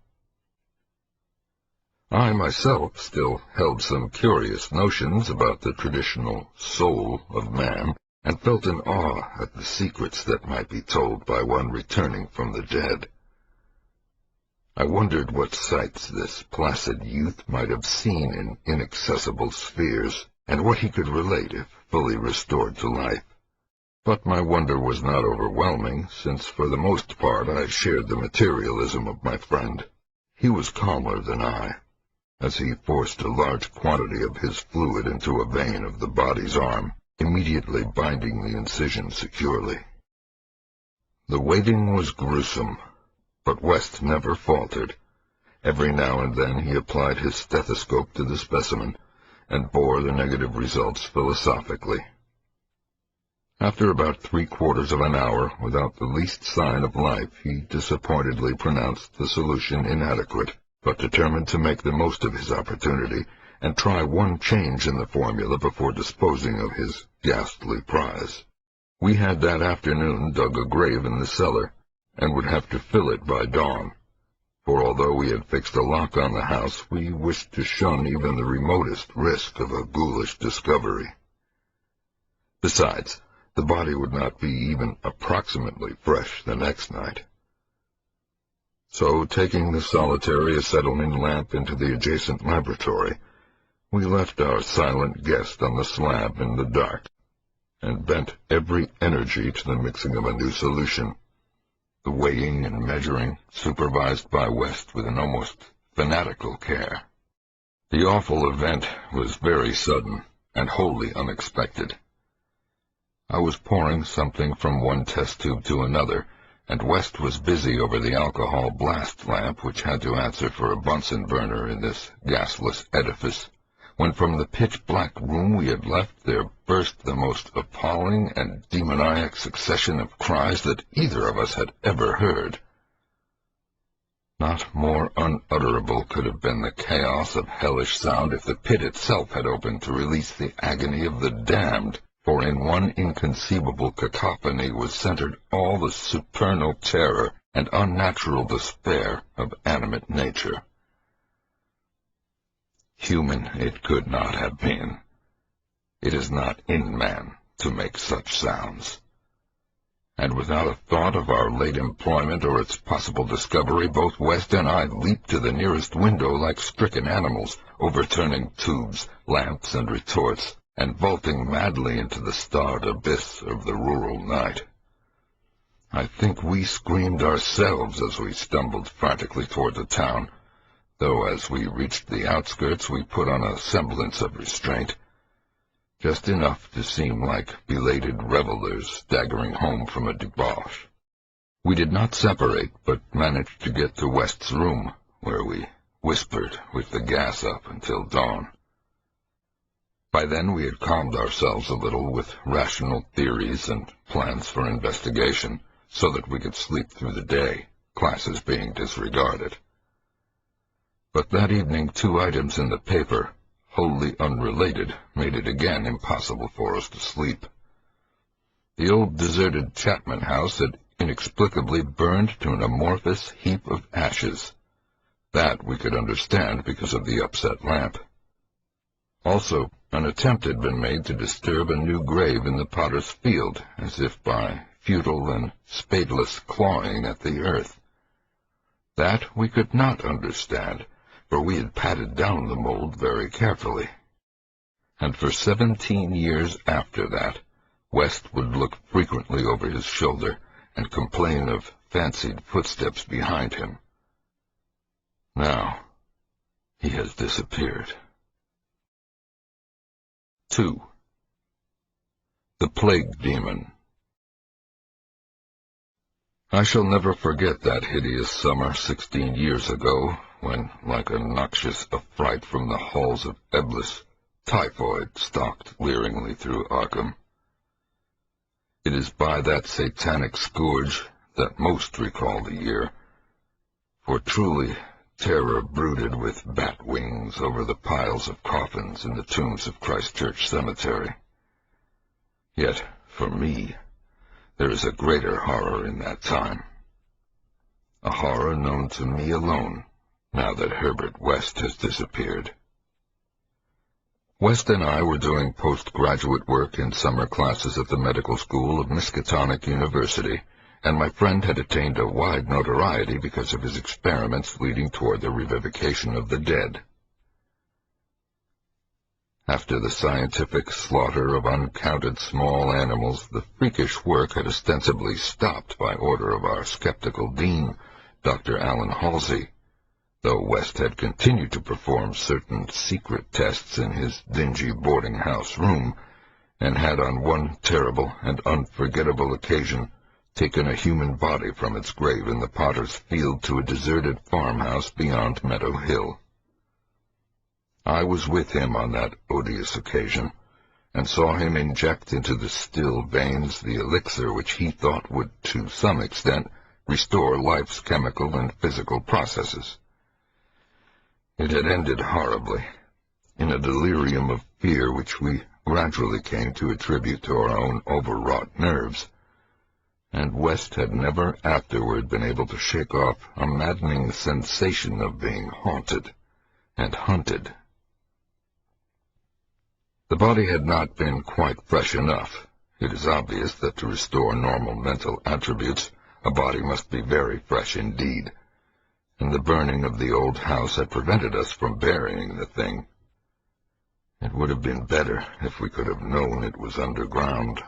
I myself still held some curious notions about the traditional soul of man, and felt in awe at the secrets that might be told by one returning from the dead. I wondered what sights this placid youth might have seen in inaccessible spheres, and what he could relate if fully restored to life. But my wonder was not overwhelming, since for the most part I shared the materialism of my friend. He was calmer than I, as he forced a large quantity of his fluid into a vein of the body's arm, immediately binding the incision securely. The waiting was gruesome, but West never faltered. Every now and then he applied his stethoscope to the specimen, and bore the negative results philosophically. After about 3/4 of an hour, without the least sign of life, he disappointedly pronounced the solution inadequate, but determined to make the most of his opportunity, and try one change in the formula before disposing of his ghastly prize. We had that afternoon dug a grave in the cellar, and would have to fill it by dawn, for although we had fixed a lock on the house, we wished to shun even the remotest risk of a ghoulish discovery. Besides, the body would not be even approximately fresh the next night. So, taking the solitary acetylene lamp into the adjacent laboratory, we left our silent guest on the slab in the dark, and bent every energy to the mixing of a new solution, the weighing and measuring supervised by West with an almost fanatical care. The awful event was very sudden and wholly unexpected. I was pouring something from one test tube to another, and West was busy over the alcohol blast lamp which had to answer for a Bunsen burner in this gasless edifice, when from the pitch-black room we had left there burst the most appalling and demoniac succession of cries that either of us had ever heard. Not more unutterable could have been the chaos of hellish sound if the pit itself had opened to release the agony of the damned, for in one inconceivable cacophony was centered all the supernal terror and unnatural despair of animate nature. Human it could not have been. It is not in man to make such sounds. And without a thought of our late employment or its possible discovery, both West and I leaped to the nearest window like stricken animals, overturning tubes, lamps, and retorts, and vaulting madly into the starred abyss of the rural night. I think we screamed ourselves as we stumbled frantically toward the town, though as we reached the outskirts we put on a semblance of restraint, just enough to seem like belated revelers staggering home from a debauch. We did not separate, but managed to get to West's room, where we whispered with the gas up until dawn. By then we had calmed ourselves a little with rational theories and plans for investigation, so that we could sleep through the day, classes being disregarded. But that evening 2 items in the paper, wholly unrelated, made it again impossible for us to sleep. The old deserted Chapman house had inexplicably burned to an amorphous heap of ashes. That we could understand because of the upset lamp. Also, an attempt had been made to disturb a new grave in the potter's field, as if by futile and spadeless clawing at the earth. That we could not understand, for we had patted down the mold very carefully. And for 17 years after that, West would look frequently over his shoulder and complain of fancied footsteps behind him. Now, he has disappeared. 2. The Plague Demon. I shall never forget that hideous summer 16 years ago, when, like a noxious affright from the halls of Eblis, typhoid stalked leeringly through Arkham. It is by that satanic scourge that most recall the year, for truly terror brooded with bat wings over the piles of coffins in the tombs of Christ Church Cemetery. Yet, For me, there is a greater horror in that time. A horror known to me alone, now that Herbert West has disappeared. West and I were doing postgraduate work in summer classes at the medical school of Miskatonic University, and my friend had attained a wide notoriety because of his experiments leading toward the revivification of the dead. After the scientific slaughter of uncounted small animals, the freakish work had ostensibly stopped by order of our skeptical dean, Dr. Allen Halsey, though West had continued to perform certain secret tests in his dingy boarding-house room, and had on one terrible and unforgettable occasion taken a human body from its grave in the potter's field to a deserted farmhouse beyond Meadow Hill. I was with him on that odious occasion, and saw him inject into the still veins the elixir which he thought would, to some extent, restore life's chemical and physical processes. It had ended horribly, in a delirium of fear which we gradually came to attribute to our own overwrought nerves, and West had never afterward been able to shake off a maddening sensation of being haunted and hunted. The body had not been quite fresh enough. It is obvious that to restore normal mental attributes, a body must be very fresh indeed, and the burning of the old house had prevented us from burying the thing. It would have been better if we could have known it was underground.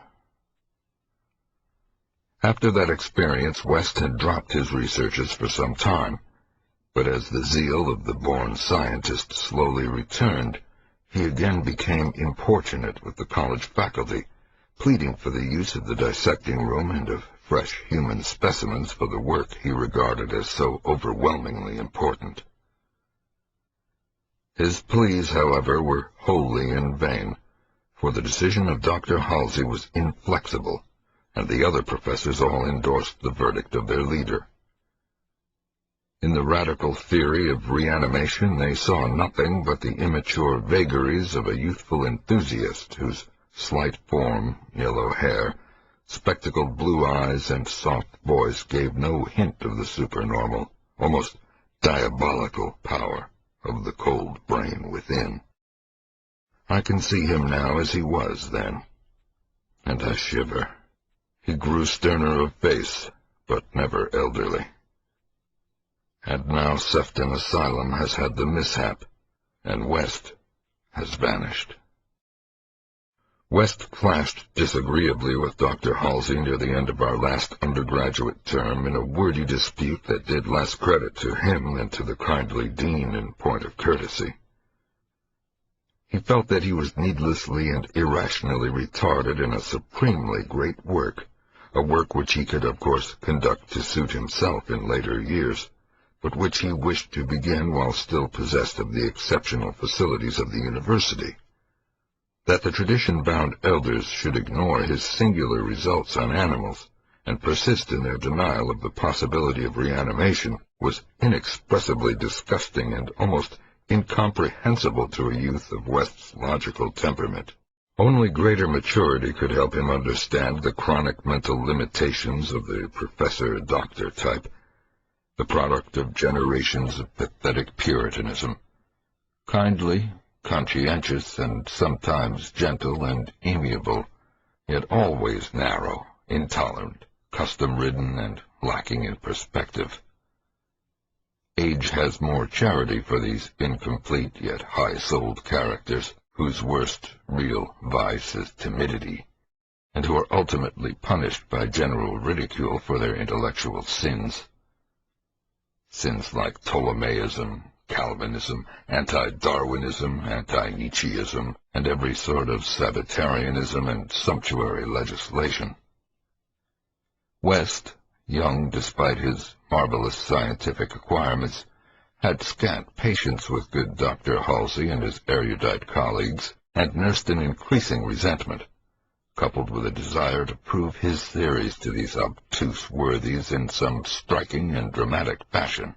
After that experience, West had dropped his researches for some time, but as the zeal of the born scientist slowly returned, he again became importunate with the college faculty, pleading for the use of the dissecting room and of fresh human specimens for the work he regarded as so overwhelmingly important. His pleas, however, were wholly in vain, for the decision of Dr. Halsey was inflexible, and the other professors all endorsed the verdict of their leader. In the radical theory of reanimation, they saw nothing but the immature vagaries of a youthful enthusiast whose slight form, yellow hair, spectacled blue eyes, and soft voice gave no hint of the supernormal, almost diabolical power of the cold brain within. I can see him now as he was then, and I shiver. He grew sterner of face, but never elderly. And now Sefton Asylum has had the mishap, and West has vanished. West clashed disagreeably with Dr. Halsey near the end of our last undergraduate term in a wordy dispute that did less credit to him than to the kindly dean in point of courtesy. He felt that he was needlessly and irrationally retarded in a supremely great work, a work which he could of course conduct to suit himself in later years, but which he wished to begin while still possessed of the exceptional facilities of the university. That the tradition-bound elders should ignore his singular results on animals and persist in their denial of the possibility of reanimation was inexpressibly disgusting and almost incomprehensible to a youth of West's logical temperament. Only greater maturity could help him understand the chronic mental limitations of the professor-doctor type, the product of generations of pathetic Puritanism. Kindly, conscientious, and sometimes gentle and amiable, yet always narrow, intolerant, custom-ridden, and lacking in perspective. Age has more charity for these incomplete yet high-souled characters, whose worst real vice is timidity, and who are ultimately punished by general ridicule for their intellectual sins. Sins like Ptolemaism, Calvinism, anti-Darwinism, anti-Nietzscheism, and every sort of Sabbatarianism and sumptuary legislation. West, young despite his marvelous scientific acquirements, had scant patience with good Dr. Halsey and his erudite colleagues, and nursed an increasing resentment, coupled with a desire to prove his theories to these obtuse worthies in some striking and dramatic fashion.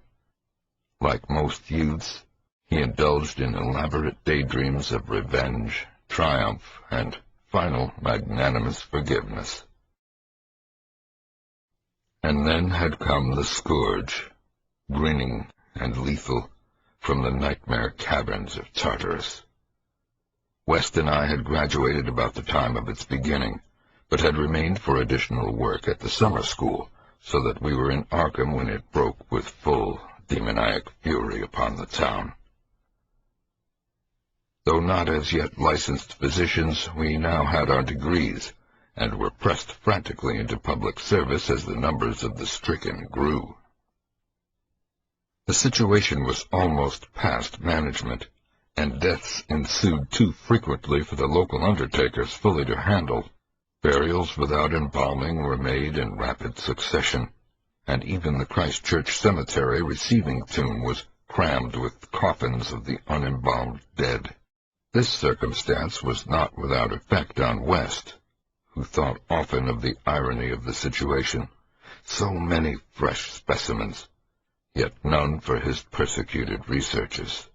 Like most youths, he indulged in elaborate daydreams of revenge, triumph, and final magnanimous forgiveness. And then had come the scourge, grinning and lethal, from the nightmare caverns of Tartarus. West and I had graduated about the time of its beginning, but had remained for additional work at the summer school, so that we were in Arkham when it broke with full demoniac fury upon the town. Though not as yet licensed physicians, we now had our degrees, and were pressed frantically into public service as the numbers of the stricken grew. The situation was almost past management, and deaths ensued too frequently for the local undertakers fully to handle. Burials without embalming were made in rapid succession, and even the Christchurch cemetery receiving tomb was crammed with coffins of the unembalmed dead. This circumstance was not without effect on West, who thought often of the irony of the situation. So many fresh specimens, yet none for his persecuted researches.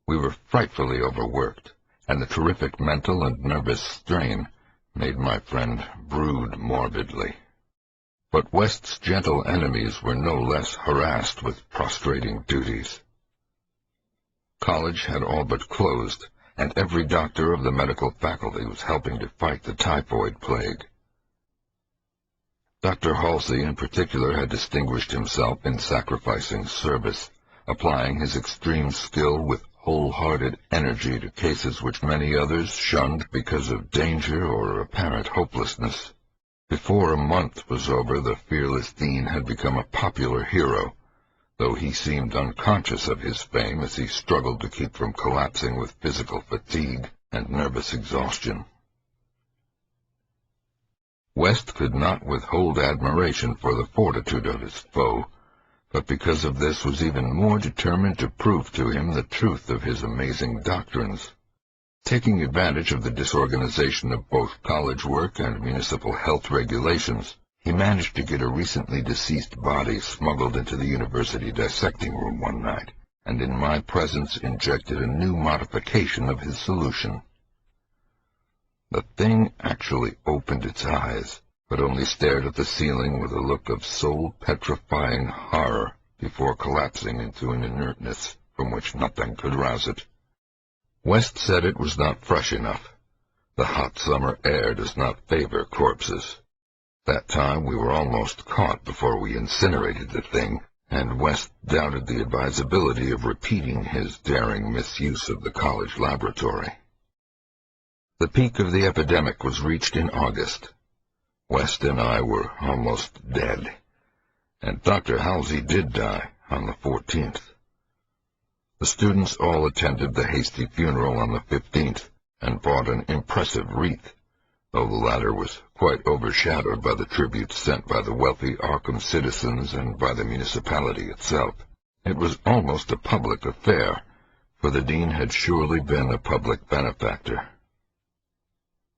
We were frightfully overworked, and the terrific mental and nervous strain made my friend brood morbidly. But West's gentle enemies were no less harassed with prostrating duties. College had all but closed, and every doctor of the medical faculty was helping to fight the typhoid plague. Dr. Halsey in particular had distinguished himself in sacrificing service, applying his extreme skill with wholehearted energy to cases which many others shunned because of danger or apparent hopelessness. Before a month was over, the fearless dean had become a popular hero, though he seemed unconscious of his fame as he struggled to keep from collapsing with physical fatigue and nervous exhaustion. West could not withhold admiration for the fortitude of his foe, but because of this was even more determined to prove to him the truth of his amazing doctrines. Taking advantage of the disorganization of both college work and municipal health regulations, he managed to get a recently deceased body smuggled into the university dissecting room one night, and in my presence injected a new modification of his solution. The thing actually opened its eyes, but only stared at the ceiling with a look of soul-petrifying horror before collapsing into an inertness from which nothing could rouse it. West said it was not fresh enough. The hot summer air does not favor corpses. That time we were almost caught before we incinerated the thing, and West doubted the advisability of repeating his daring misuse of the college laboratory. The peak of the epidemic was reached in August. West and I were almost dead, and Dr. Halsey did die on the 14th. The students all attended the hasty funeral on the 15th and bought an impressive wreath, though the latter was quite overshadowed by the tributes sent by the wealthy Arkham citizens and by the municipality itself. It was almost a public affair, for the dean had surely been a public benefactor.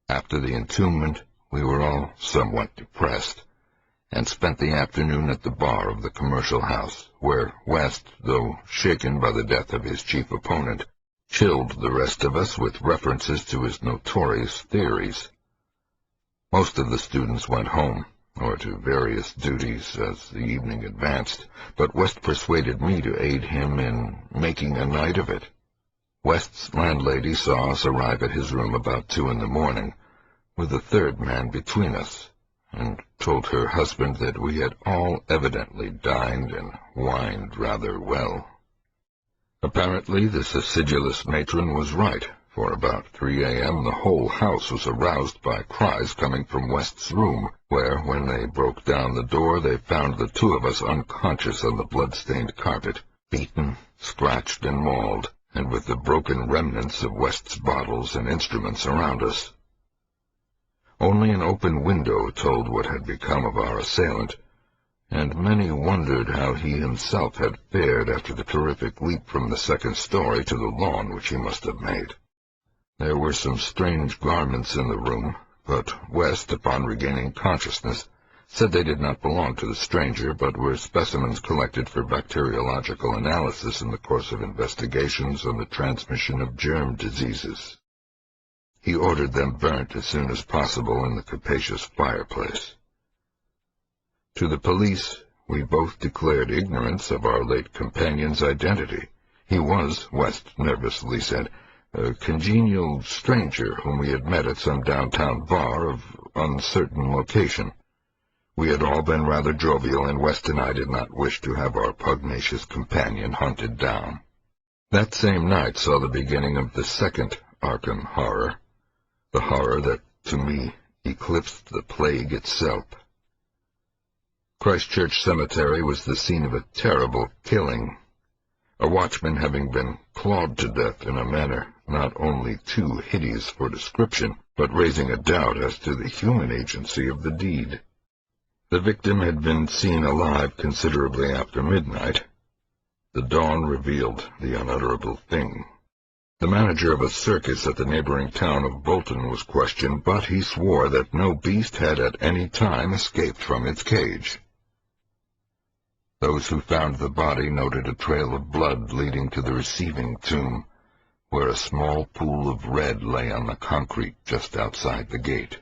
After the entombment, we were all somewhat depressed, and spent the afternoon at the bar of the commercial house, where West, though shaken by the death of his chief opponent, chilled the rest of us with references to his notorious theories. Most of the students went home, or to various duties as the evening advanced, but West persuaded me to aid him in making a night of it. West's landlady saw us arrive at his room about 2 a.m, with a third man between us, and told her husband that we had all evidently dined and wined rather well. Apparently this acidulous matron was right, for about 3 a.m. the whole house was aroused by cries coming from West's room, where, when they broke down the door, they found the two of us unconscious on the blood-stained carpet, beaten, scratched, and mauled, and with the broken remnants of West's bottles and instruments around us. Only an open window told what had become of our assailant, and many wondered how he himself had fared after the terrific leap from the second story to the lawn which he must have made. There were some strange garments in the room, but West, upon regaining consciousness, said they did not belong to the stranger, but were specimens collected for bacteriological analysis in the course of investigations on the transmission of germ diseases. He ordered them burnt as soon as possible in the capacious fireplace. To the police, we both declared ignorance of our late companion's identity. He was, West nervously said, a congenial stranger whom we had met at some downtown bar of uncertain location. We had all been rather jovial, and West and I did not wish to have our pugnacious companion hunted down. That same night saw the beginning of the second Arkham horror, the horror that, to me, eclipsed the plague itself. Christchurch Cemetery was the scene of a terrible killing, a watchman having been clawed to death in a manner not only too hideous for description, but raising a doubt as to the human agency of the deed. The victim had been seen alive considerably after midnight. The dawn revealed the unutterable thing. The manager of a circus at the neighboring town of Bolton was questioned, but he swore that no beast had at any time escaped from its cage. Those who found the body noted a trail of blood leading to the receiving tomb, where a small pool of red lay on the concrete just outside the gate.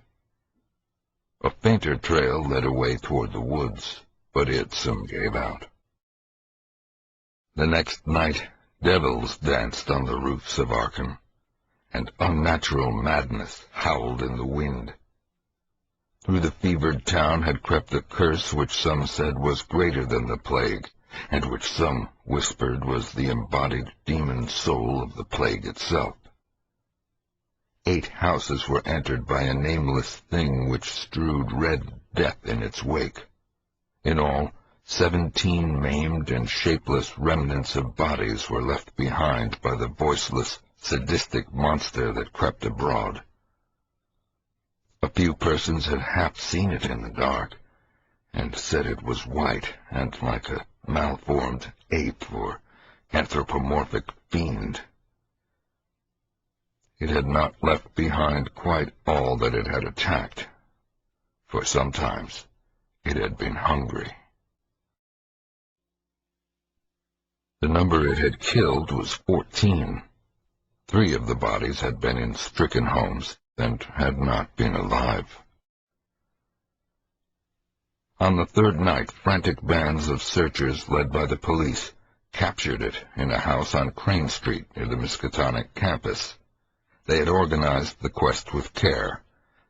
A fainter trail led away toward the woods, but it soon gave out. The next night, devils danced on the roofs of Arkham, and unnatural madness howled in the wind. Through the fevered town had crept a curse which some said was greater than the plague, and which some whispered was the embodied demon soul of the plague itself. 8 houses were entered by a nameless thing which strewed red death in its wake. In all, 17 maimed and shapeless remnants of bodies were left behind by the voiceless, sadistic monster that crept abroad. A few persons had half seen it in the dark, and said it was white and like a malformed ape or anthropomorphic fiend. It had not left behind quite all that it had attacked, for sometimes it had been hungry. The number it had killed was 14. 3 of the bodies had been in stricken homes and had not been alive. On the 3rd night, frantic bands of searchers led by the police captured it in a house on Crane Street near the Miskatonic campus. They had organized the quest with care,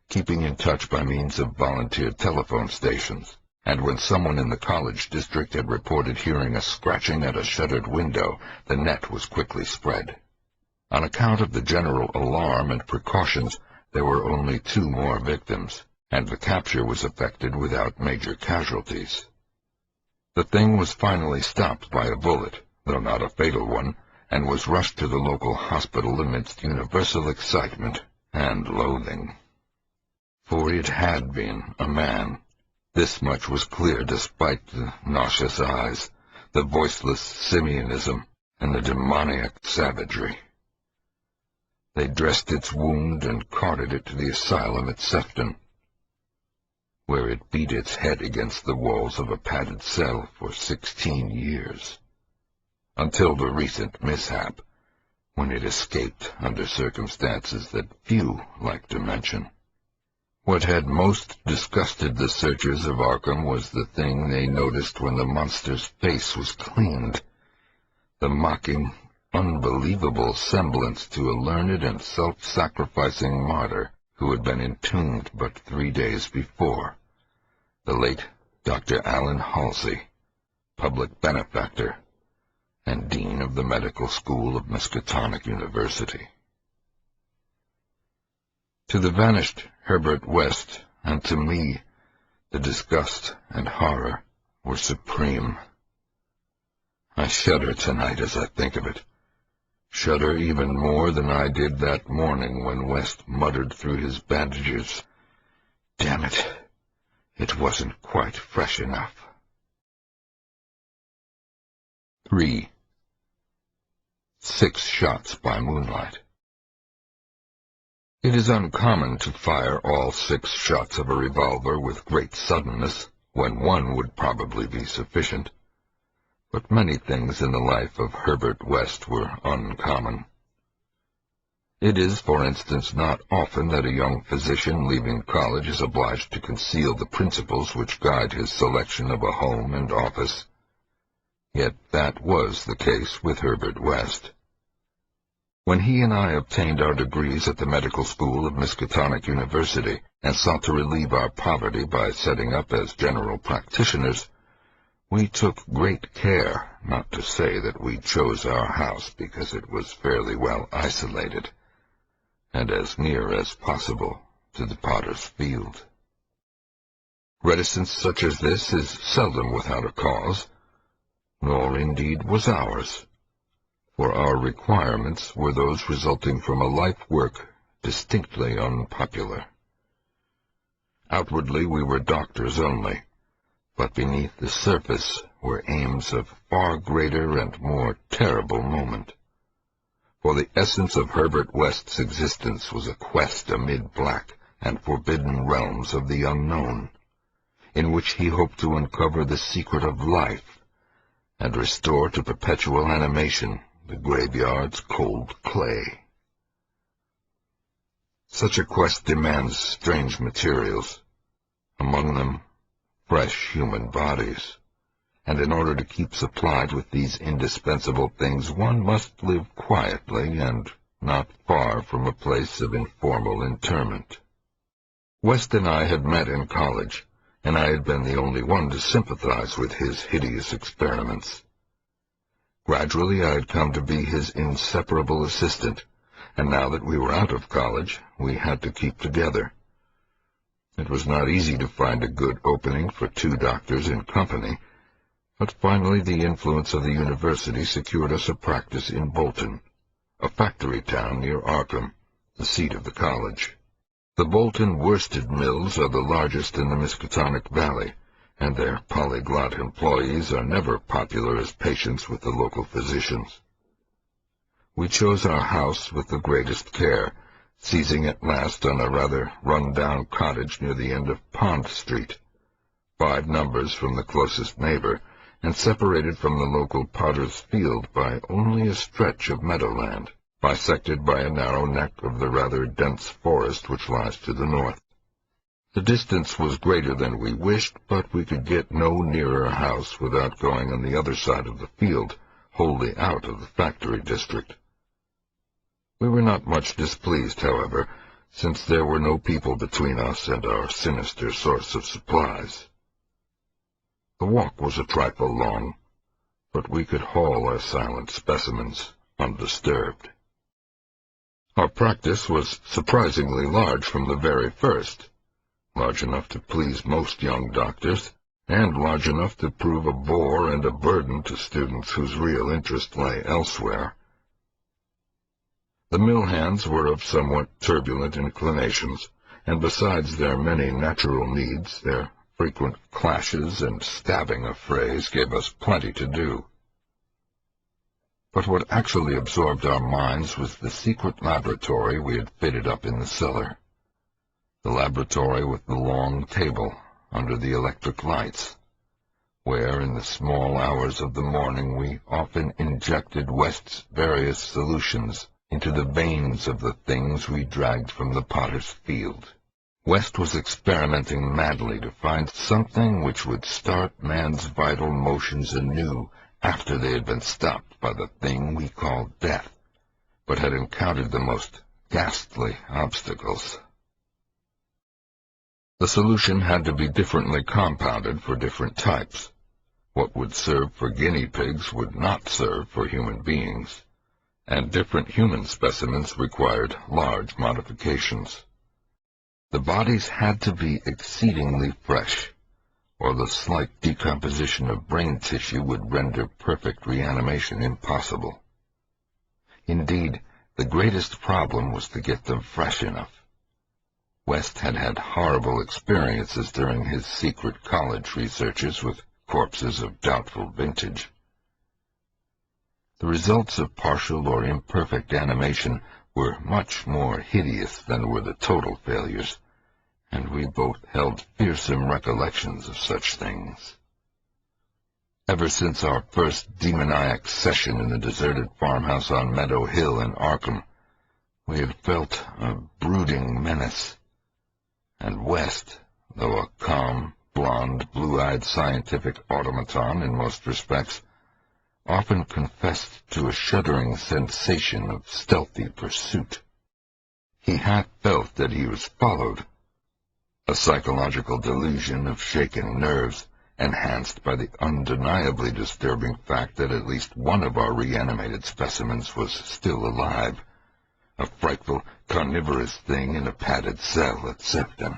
keeping in touch by means of volunteer telephone stations, and when someone in the college district had reported hearing a scratching at a shuttered window, the net was quickly spread. On account of the general alarm and precautions, there were only 2 more victims, and the capture was effected without major casualties. The thing was finally stopped by a bullet, though not a fatal one, and was rushed to the local hospital amidst universal excitement and loathing. For it had been a man. This much was clear despite the nauseous eyes, the voiceless simianism, and the demoniac savagery. They dressed its wound and carted it to the asylum at Sefton, where it beat its head against the walls of a padded cell for 16 years, until the recent mishap, when it escaped under circumstances that few like to mention. What had most disgusted the searchers of Arkham was the thing they noticed when the monster's face was cleaned, the mocking, unbelievable semblance to a learned and self-sacrificing martyr who had been entombed but 3 days before, the late Dr. Allen Halsey, public benefactor and dean of the medical school of Miskatonic University. To the vanished Herbert West, and to me, the disgust and horror were supreme. I shudder tonight as I think of it, shudder even more than I did that morning when West muttered through his bandages, "Damn it, it wasn't quite fresh enough." 3. 6 shots by moonlight. It is uncommon to fire all 6 shots of a revolver with great suddenness, when one would probably be sufficient. But many things in the life of Herbert West were uncommon. It is, for instance, not often that a young physician leaving college is obliged to conceal the principles which guide his selection of a home and office. Yet that was the case with Herbert West. When he and I obtained our degrees at the medical school of Miskatonic University and sought to relieve our poverty by setting up as general practitioners, we took great care not to say that we chose our house because it was fairly well isolated, and as near as possible to the potter's field. Reticence such as this is seldom without a cause, nor indeed was ours, for our requirements were those resulting from a life work distinctly unpopular. Outwardly we were doctors only, but beneath the surface were aims of far greater and more terrible moment. For the essence of Herbert West's existence was a quest amid black and forbidden realms of the unknown, in which he hoped to uncover the secret of life and restore to perpetual animation the graveyard's cold clay. Such a quest demands strange materials, among them fresh human bodies, and in order to keep supplied with these indispensable things one must live quietly and not far from a place of informal interment. West and I had met in college, and I had been the only one to sympathize with his hideous experiments. Gradually I had come to be his inseparable assistant, and now that we were out of college, we had to keep together. It was not easy to find a good opening for two doctors in company, but finally the influence of the university secured us a practice in Bolton, a factory town near Arkham, the seat of the college. The Bolton worsted mills are the largest in the Miskatonic Valley, and their polyglot employees are never popular as patients with the local physicians. We chose our house with the greatest care, seizing at last on a rather run-down cottage near the end of Pond Street, 5 numbers from the closest neighbor, and separated from the local potter's field by only a stretch of meadowland, bisected by a narrow neck of the rather dense forest which lies to the north. The distance was greater than we wished, but we could get no nearer a house without going on the other side of the field, wholly out of the factory district. We were not much displeased, however, since there were no people between us and our sinister source of supplies. The walk was a trifle long, but we could haul our silent specimens undisturbed. Our practice was surprisingly large from the very first, large enough to please most young doctors, and large enough to prove a bore and a burden to students whose real interest lay elsewhere. The mill hands were of somewhat turbulent inclinations, and besides their many natural needs, their frequent clashes and stabbing affrays gave us plenty to do. But what actually absorbed our minds was the secret laboratory we had fitted up in the cellar. The laboratory with the long table under the electric lights, where in the small hours of the morning we often injected West's various solutions into the veins of the things we dragged from the potter's field. West was experimenting madly to find something which would start man's vital motions anew after they had been stopped by the thing we called death, but had encountered the most ghastly obstacles. The solution had to be differently compounded for different types. What would serve for guinea pigs would not serve for human beings, and different human specimens required large modifications. The bodies had to be exceedingly fresh, or the slight decomposition of brain tissue would render perfect reanimation impossible. Indeed, the greatest problem was to get them fresh enough. West had had horrible experiences during his secret college researches with corpses of doubtful vintage. The results of partial or imperfect animation were much more hideous than were the total failures, and we both held fearsome recollections of such things. Ever since our first demoniac session in the deserted farmhouse on Meadow Hill in Arkham, We had felt a brooding menace, and West, though a calm, blond, blue-eyed scientific automaton in most respects, often confessed to a shuddering sensation of stealthy pursuit. He half felt that he was followed, a psychological delusion of shaken nerves, enhanced by the undeniably disturbing fact that at least one of our reanimated specimens was still alive, a frightful, carnivorous thing in a padded cell at septum.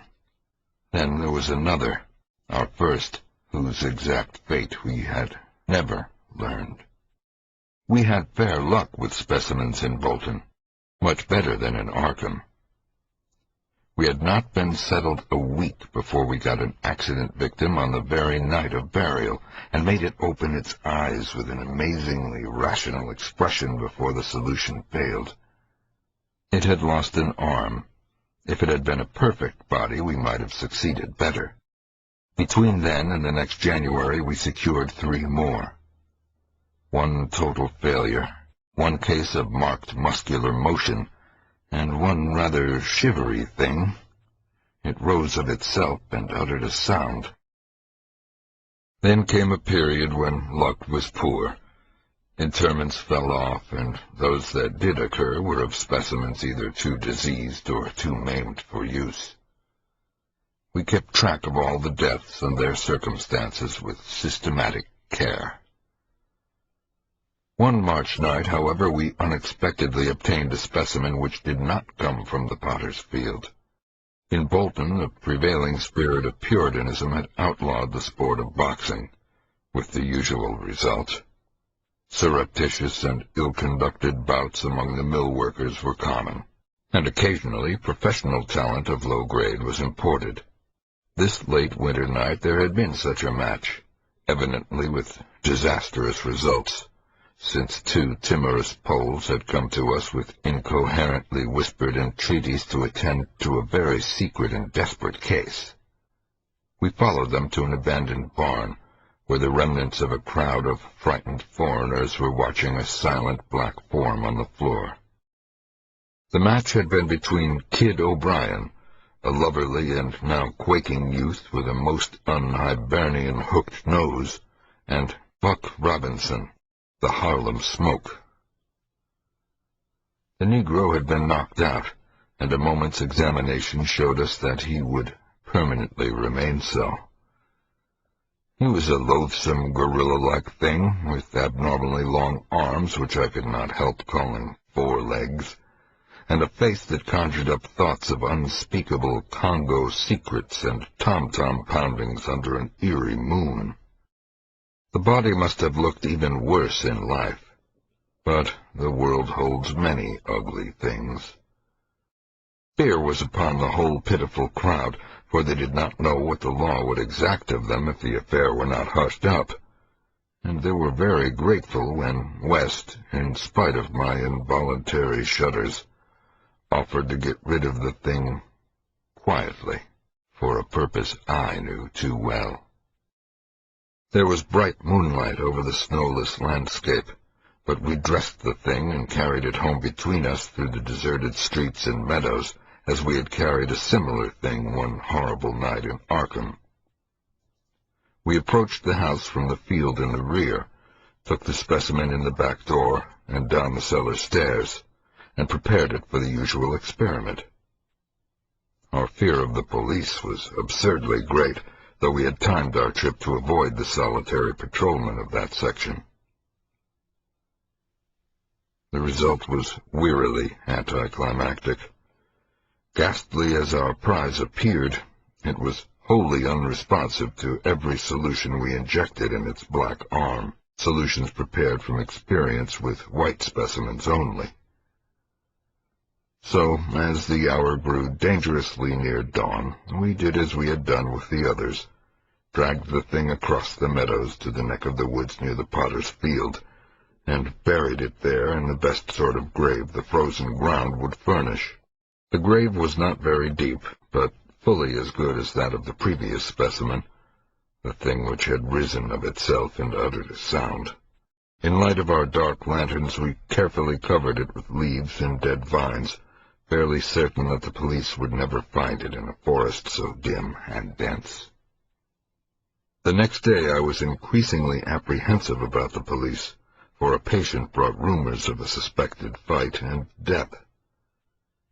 Then there was another, our first, whose exact fate we had never learned. We had fair luck with specimens in Bolton, much better than in Arkham. We had not been settled a week before we got an accident victim on the very night of burial, and made it open its eyes with an amazingly rational expression before the solution failed. It had lost an arm. If it had been a perfect body, we might have succeeded better. Between then and the next January, we secured 3 more. One total failure, one case of marked muscular motion, and one rather shivery thing. It rose of itself and uttered a sound. Then came a period when luck was poor. Interments fell off, and those that did occur were of specimens either too diseased or too maimed for use. We kept track of all the deaths and their circumstances with systematic care. One March night, however, we unexpectedly obtained a specimen which did not come from the potter's field. In Bolton, the prevailing spirit of Puritanism had outlawed the sport of boxing, with the usual result. Surreptitious and ill-conducted bouts among the mill workers were common, and occasionally professional talent of low grade was imported. This late winter night there had been such a match, evidently with disastrous results, since 2 timorous Poles had come to us with incoherently whispered entreaties to attend to a very secret and desperate case. We followed them to an abandoned barn, where the remnants of a crowd of frightened foreigners were watching a silent black form on the floor. The match had been between Kid O'Brien, a loverly and now quaking youth with a most un-Hibernian hooked nose, and Buck Robinson, the Harlem Smoke. The Negro had been knocked out, and a moment's examination showed us that he would permanently remain so. He was a loathsome gorilla-like thing, with abnormally long arms which I could not help calling 4 legs, and a face that conjured up thoughts of unspeakable Congo secrets and tom-tom poundings under an eerie moon. The body must have looked even worse in life, but the world holds many ugly things. Fear was upon the whole pitiful crowd, for they did not know what the law would exact of them if the affair were not hushed up, and they were very grateful when West, in spite of my involuntary shudders, offered to get rid of the thing quietly, for a purpose I knew too well. There was bright moonlight over the snowless landscape, but we dressed the thing and carried it home between us through the deserted streets and meadows, as we had carried a similar thing one horrible night in Arkham. We approached the house from the field in the rear, took the specimen in the back door and down the cellar stairs, and prepared it for the usual experiment. Our fear of the police was absurdly great, though we had timed our trip to avoid the solitary patrolman of that section. The result was wearily anticlimactic. Ghastly as our prize appeared, it was wholly unresponsive to every solution we injected in its black arm, solutions prepared from experience with white specimens only. So, as the hour grew dangerously near dawn, we did as we had done with the others, dragged the thing across the meadows to the neck of the woods near the potter's field, and buried it there in the best sort of grave the frozen ground would furnish. The grave was not very deep, but fully as good as that of the previous specimen, the thing which had risen of itself and uttered a sound. In light of our dark lanterns we carefully covered it with leaves and dead vines, fairly certain that the police would never find it in a forest so dim and dense. The next day I was increasingly apprehensive about the police, for a patient brought rumors of a suspected fight and death.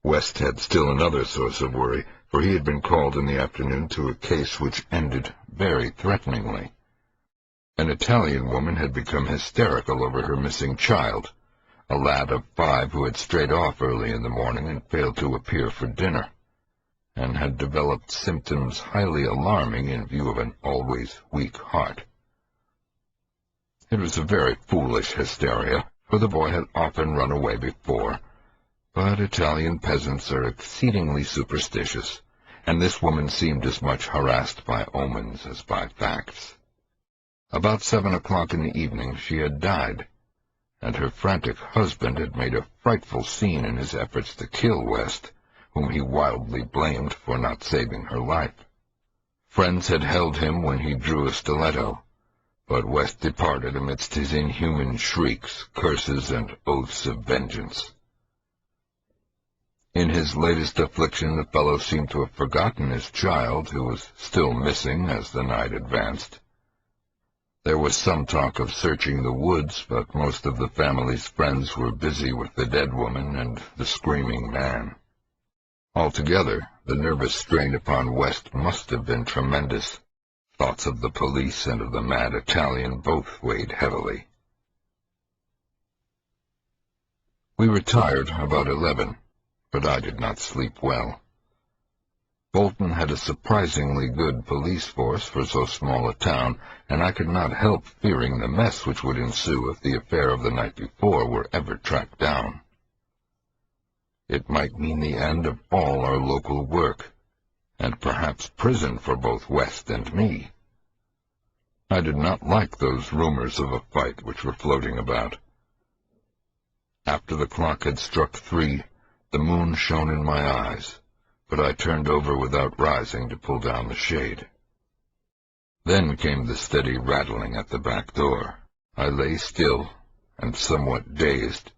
West had still another source of worry, for he had been called in the afternoon to a case which ended very threateningly. An Italian woman had become hysterical over her missing child, a lad of 5 who had strayed off early in the morning and failed to appear for dinner, and had developed symptoms highly alarming in view of an always weak heart. It was a very foolish hysteria, for the boy had often run away before, but Italian peasants are exceedingly superstitious, and this woman seemed as much harassed by omens as by facts. About 7 o'clock in the evening she had died, and her frantic husband had made a frightful scene in his efforts to kill West, whom he wildly blamed for not saving her life. Friends had held him when he drew a stiletto, but West departed amidst his inhuman shrieks, curses, and oaths of vengeance. In his latest affliction the fellow seemed to have forgotten his child, who was still missing as the night advanced. There was some talk of searching the woods, but most of the family's friends were busy with the dead woman and the screaming man. Altogether, the nervous strain upon West must have been tremendous. Thoughts of the police and of the mad Italian both weighed heavily. We retired about 11, but I did not sleep well. Bolton had a surprisingly good police force for so small a town, and I could not help fearing the mess which would ensue if the affair of the night before were ever tracked down. It might mean the end of all our local work, and perhaps prison for both West and me. I did not like those rumors of a fight which were floating about. After the clock had struck 3, the moon shone in my eyes, but I turned over without rising to pull down the shade. Then came the steady rattling at the back door. I lay still and somewhat dazed,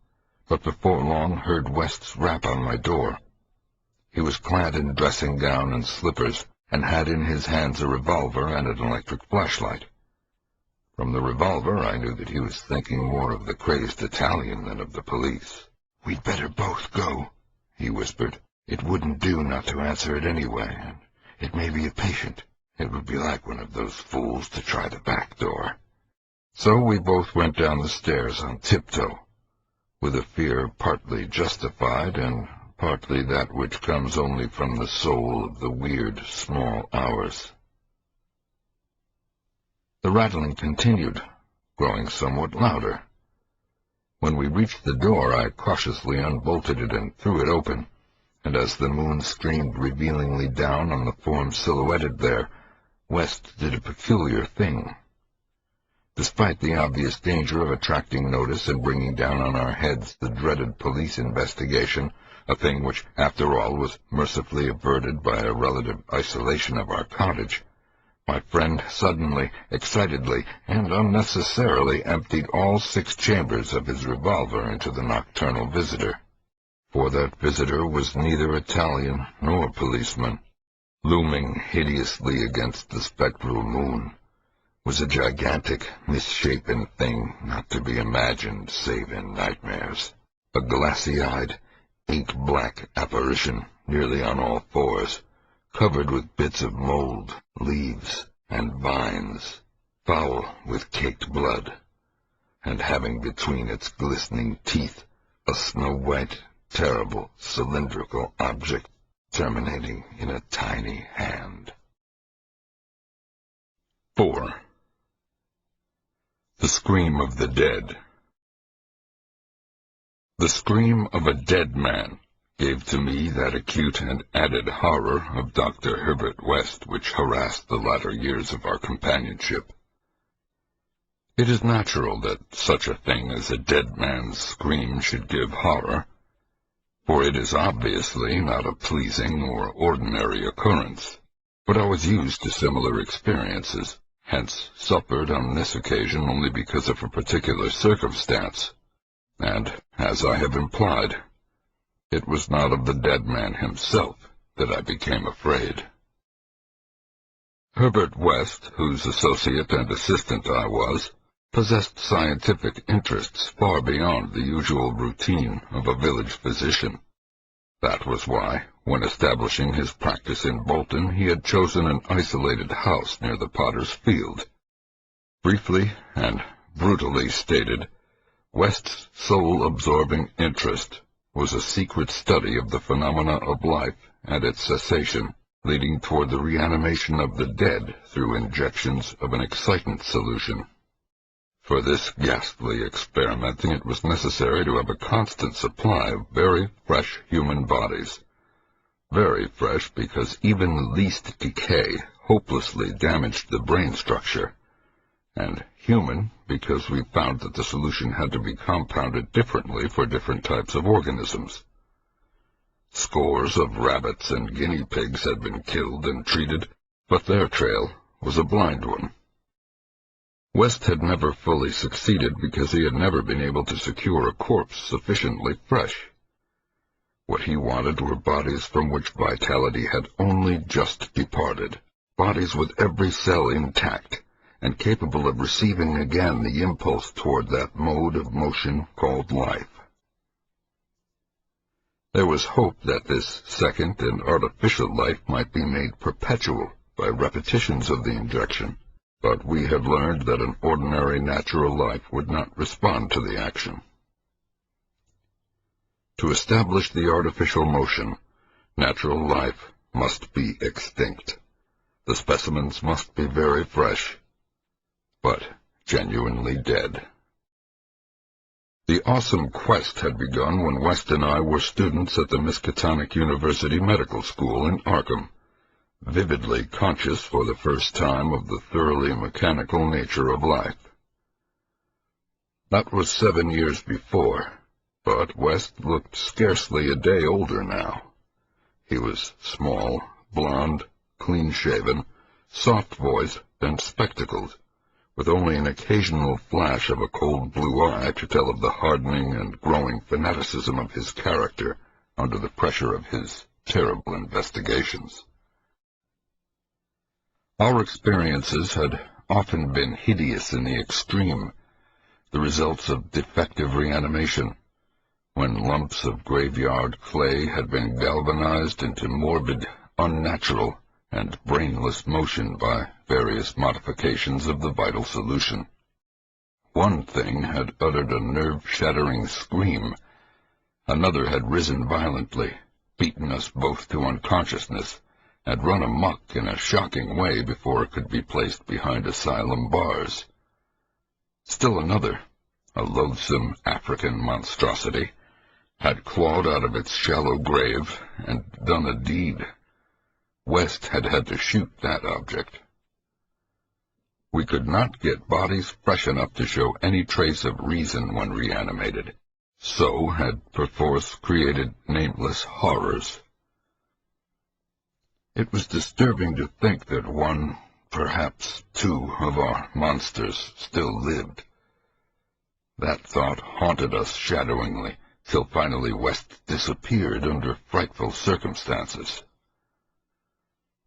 but before long heard West's rap on my door. He was clad in dressing gown and slippers, and had in his hands a revolver and an electric flashlight. From the revolver I knew that he was thinking more of the crazed Italian than of the police. "We'd better both go," he whispered. "It wouldn't do not to answer it anyway, and it may be a patient. It would be like one of those fools to try the back door." So we both went down the stairs on tiptoe, with a fear partly justified and partly that which comes only from the soul of the weird small hours. The rattling continued, growing somewhat louder. When we reached the door, I cautiously unbolted it and threw it open, and as the moon streamed revealingly down on the form silhouetted there, West did a peculiar thing. Despite the obvious danger of attracting notice and bringing down on our heads the dreaded police investigation, a thing which, after all, was mercifully averted by a relative isolation of our cottage, my friend suddenly, excitedly, and unnecessarily emptied all 6 chambers of his revolver into the nocturnal visitor. For that visitor was neither Italian nor policeman. Looming hideously against the spectral moon was a gigantic, misshapen thing not to be imagined save in nightmares. A glassy-eyed, ink-black apparition, nearly on all 4s, covered with bits of mold, leaves, and vines, foul with caked blood, and having between its glistening teeth a snow-white, terrible, cylindrical object terminating in a tiny hand. 4. The Scream of the Dead. The scream of a dead man gave to me that acute and added horror of Dr. Herbert West which harassed the latter years of our companionship. It is natural that such a thing as a dead man's scream should give horror, for it is obviously not a pleasing or ordinary occurrence. But I was used to similar experiences, hence suffered on this occasion only because of a particular circumstance, and, as I have implied, It was not of the dead man himself that I became afraid. Herbert West, whose associate and assistant I was, possessed scientific interests far beyond the usual routine of a village physician. That was why, when establishing his practice in Bolton, he had chosen an isolated house near the Potter's Field. Briefly and brutally stated, West's sole-absorbing interest was a secret study of the phenomena of life and its cessation, leading toward the reanimation of the dead through injections of an excitant solution. For this ghastly experimenting it was necessary to have a constant supply of very fresh human bodies. Very fresh because even the least decay hopelessly damaged the brain structure, and human because we found that the solution had to be compounded differently for different types of organisms. Scores of rabbits and guinea pigs had been killed and treated, but their trail was a blind one. West had never fully succeeded because he had never been able to secure a corpse sufficiently fresh. What he wanted were bodies from which vitality had only just departed, bodies with every cell intact, and capable of receiving again the impulse toward that mode of motion called life. There was hope that this second and artificial life might be made perpetual by repetitions of the injection, but we had learned that an ordinary natural life would not respond to the action. To establish the artificial motion, natural life must be extinct. The specimens must be very fresh, but genuinely dead. The awesome quest had begun when West and I were students at the Miskatonic University Medical School in Arkham, vividly conscious for the first time of the thoroughly mechanical nature of life. That was 7 years before, but West looked scarcely a day older now. He was small, blond, clean-shaven, soft-voiced, and spectacled, with only an occasional flash of a cold blue eye to tell of the hardening and growing fanaticism of his character under the pressure of his terrible investigations. Our experiences had often been hideous in the extreme, the results of defective reanimation, when lumps of graveyard clay had been galvanized into morbid, unnatural, and brainless motion by various modifications of the vital solution. One thing had uttered a nerve-shattering scream. Another had risen violently, beaten us both to unconsciousness, had run amok in a shocking way before it could be placed behind asylum bars. Still another, a loathsome African monstrosity, had clawed out of its shallow grave and done a deed. West had had to shoot that object. We could not get bodies fresh enough to show any trace of reason when reanimated, so had perforce created nameless horrors. It was disturbing to think that one, perhaps two, of our monsters still lived. That thought haunted us shadowingly, till finally West disappeared under frightful circumstances.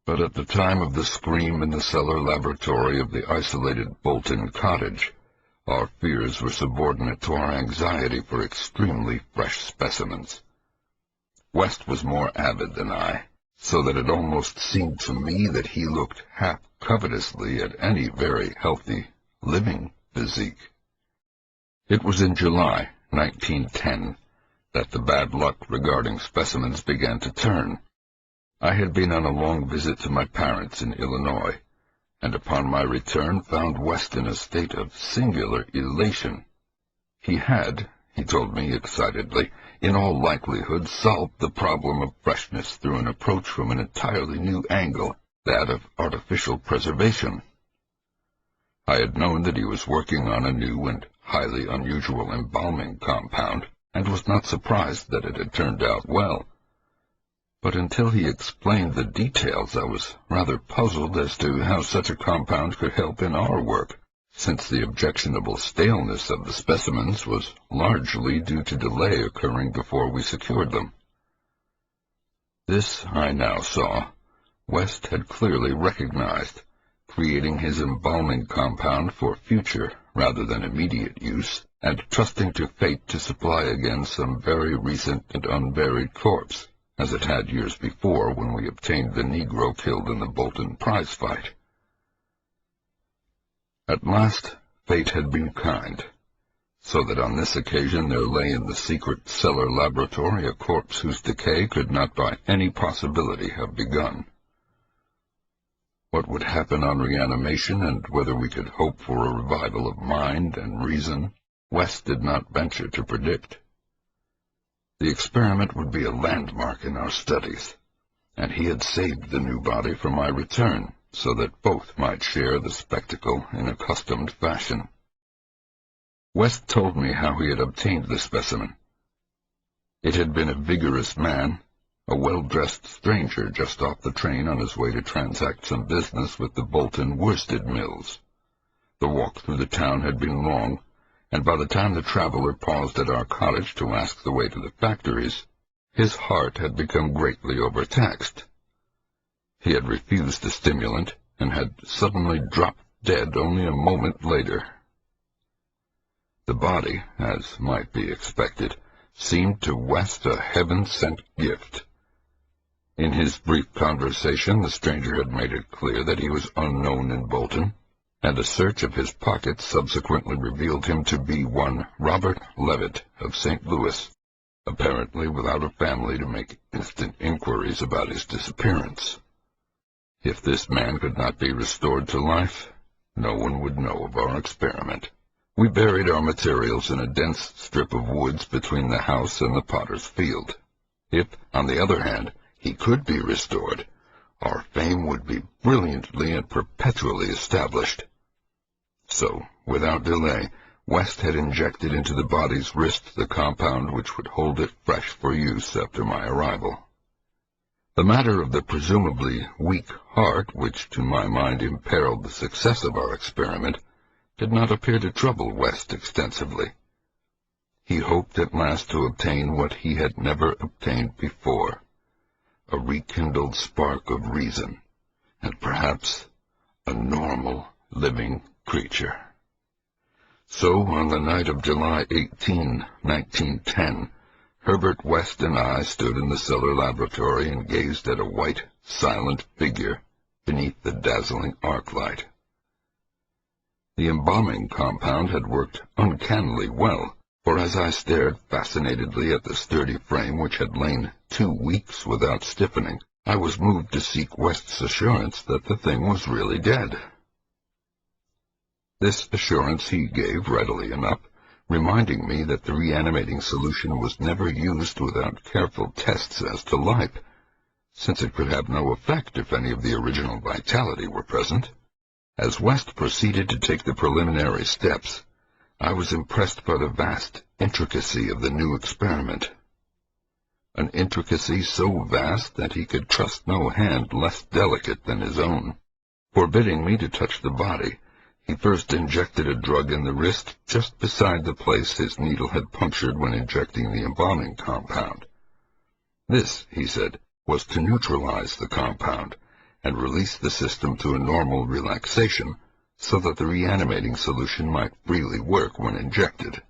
But at the time of the scream in the cellar laboratory of the isolated Bolton cottage, our fears were subordinate to our anxiety for extremely fresh specimens. West was more avid than I, so that it almost seemed to me that he looked half covetously at any very healthy, living physique. It was in July 1910 that the bad luck regarding specimens began to turn. I had been on a long visit to my parents in Illinois, and upon my return found West in a state of singular elation. He had, he told me excitedly, in all likelihood solved the problem of freshness through an approach from an entirely new angle, that of artificial preservation. I had known that he was working on a new and highly unusual embalming compound, and was not surprised that it had turned out well. But until he explained the details, I was rather puzzled as to how such a compound could help in our work, since the objectionable staleness of the specimens was largely due to delay occurring before we secured them. This, I now saw, West had clearly recognized, creating his embalming compound for future rather than immediate use, and trusting to fate to supply again some very recent and unburied corpse, as it had years before when we obtained the Negro killed in the Bolton prize fight. At last, fate had been kind, so that on this occasion there lay in the secret cellar laboratory a corpse whose decay could not by any possibility have begun. What would happen on reanimation, and whether we could hope for a revival of mind and reason, West did not venture to predict. The experiment would be a landmark in our studies, and he had saved the new body for my return, so that both might share the spectacle in accustomed fashion. West told me how he had obtained the specimen. It had been a vigorous man, a well-dressed stranger just off the train on his way to transact some business with the Bolton worsted mills. The walk through the town had been long, and by the time the traveler paused at our cottage to ask the way to the factories, his heart had become greatly overtaxed. He had refused the stimulant, and had suddenly dropped dead only a moment later. The body, as might be expected, seemed to West a heaven-sent gift. In his brief conversation, the stranger had made it clear that he was unknown in Bolton, and a search of his pockets subsequently revealed him to be one Robert Levitt of St. Louis, apparently without a family to make instant inquiries about his disappearance. If this man could not be restored to life, no one would know of our experiment. We buried our materials in a dense strip of woods between the house and the potter's field. If, on the other hand, he could be restored, our fame would be brilliantly and perpetually established. So, without delay, West had injected into the body's wrist the compound which would hold it fresh for use after my arrival. The matter of the presumably weak heart, which to my mind imperiled the success of our experiment, did not appear to trouble West extensively. He hoped at last to obtain what he had never obtained before, a rekindled spark of reason, and perhaps a normal living creature. So, on the night of July 18, 1910, Herbert West and I stood in the cellar laboratory and gazed at a white, silent figure beneath the dazzling arc light. The embalming compound had worked uncannily well, for as I stared fascinatedly at the sturdy frame which had lain 2 weeks without stiffening, I was moved to seek West's assurance that the thing was really dead. This assurance he gave readily enough, reminding me that the reanimating solution was never used without careful tests as to life, since it could have no effect if any of the original vitality were present. As West proceeded to take the preliminary steps, I was impressed by the vast intricacy of the new experiment. An intricacy so vast that he could trust no hand less delicate than his own. Forbidding me to touch the body, he first injected a drug in the wrist just beside the place his needle had punctured when injecting the embalming compound. This, he said, was to neutralize the compound and release the system to a normal relaxation so that the reanimating solution might freely work when injected.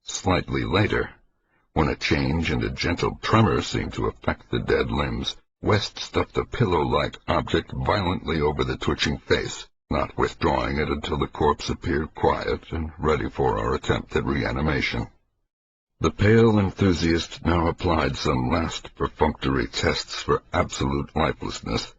Slightly later, when a change and a gentle tremor seemed to affect the dead limbs, West stuffed a pillow-like object violently over the twitching face, not withdrawing it until the corpse appeared quiet and ready for our attempt at reanimation. The pale enthusiast now applied some last perfunctory tests for absolute lifelessness,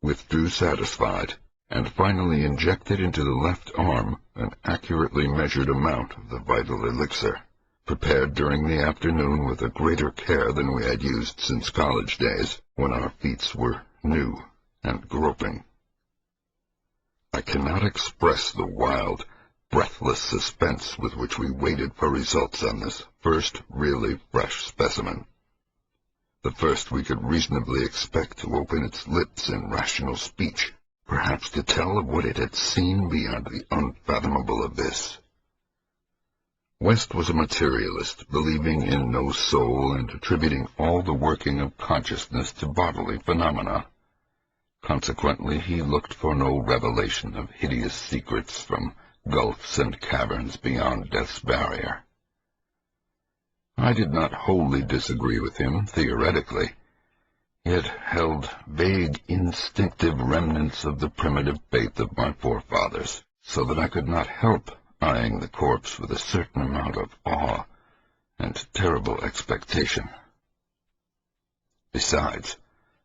withdrew satisfied, and finally injected into the left arm an accurately measured amount of the vital elixir, prepared during the afternoon with a greater care than we had used since college days, when our feats were new and groping. I cannot express the wild, breathless suspense with which we waited for results on this first really fresh specimen, the first we could reasonably expect to open its lips in rational speech, perhaps to tell of what it had seen beyond the unfathomable abyss. West was a materialist, believing in no soul and attributing all the working of consciousness to bodily phenomena. Consequently, he looked for no revelation of hideous secrets from gulfs and caverns beyond death's barrier. I did not wholly disagree with him theoretically, yet held vague, instinctive remnants of the primitive faith of my forefathers, so that I could not help eyeing the corpse with a certain amount of awe and terrible expectation. Besides,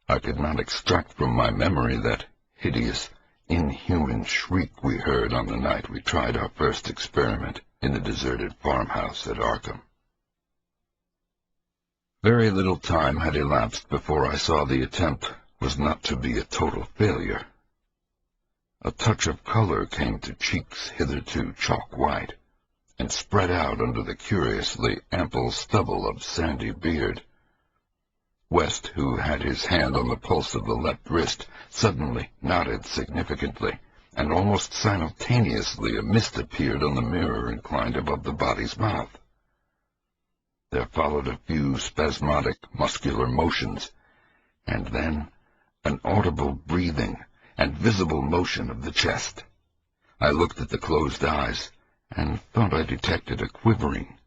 I could not extract from my memory that hideous, inhuman shriek we heard on the night we tried our first experiment in the deserted farmhouse at Arkham. Very little time had elapsed before I saw the attempt was not to be a total failure. A touch of color came to cheeks hitherto chalk-white, and spread out under the curiously ample stubble of sandy beard. West, who had his hand on the pulse of the left wrist, suddenly nodded significantly, and almost simultaneously a mist appeared on the mirror inclined above the body's mouth. There followed a few spasmodic, muscular motions, and then an audible breathing and visible motion of the chest. I looked at the closed eyes, and thought I detected a quivering.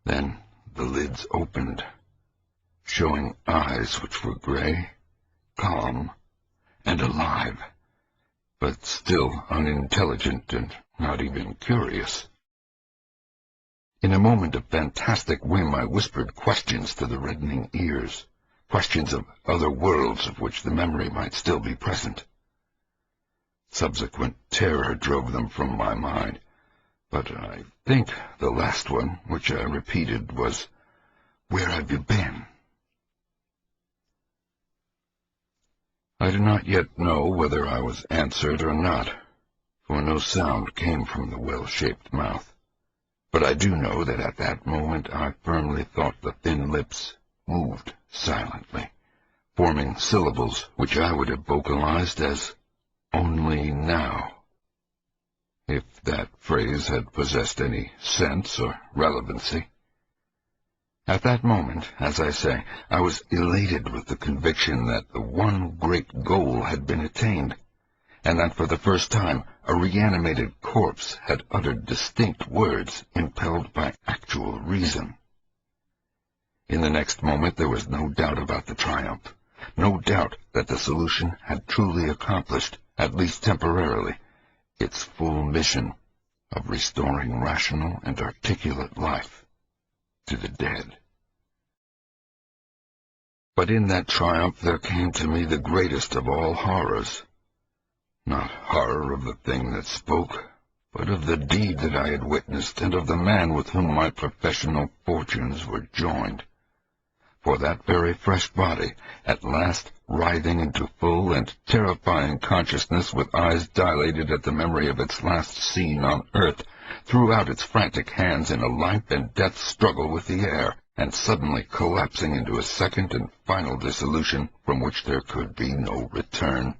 Then the lids opened, showing eyes which were gray, calm, and alive, but still unintelligent and not even curious. In a moment of fantastic whim I whispered questions to the reddening ears, questions of other worlds of which the memory might still be present. Subsequent terror drove them from my mind, but I think the last one, which I repeated, was, "Where have you been?" I do not yet know whether I was answered or not, for no sound came from the well-shaped mouth. But I do know that at that moment I firmly thought the thin lips moved silently, forming syllables which I would have vocalized as "only now," if that phrase had possessed any sense or relevancy. At that moment, as I say, I was elated with the conviction that the one great goal had been attained, and that for the first time a reanimated corpse had uttered distinct words impelled by actual reason. In the next moment there was no doubt about the triumph, no doubt that the solution had truly accomplished, at least temporarily, its full mission of restoring rational and articulate life to the dead. But in that triumph there came to me the greatest of all horrors. Not horror of the thing that spoke, but of the deed that I had witnessed, and of the man with whom my professional fortunes were joined. For that very fresh body, at last writhing into full and terrifying consciousness, with eyes dilated at the memory of its last scene on earth, threw out its frantic hands in a life and death struggle with the air, and suddenly collapsing into a second and final dissolution from which there could be no return,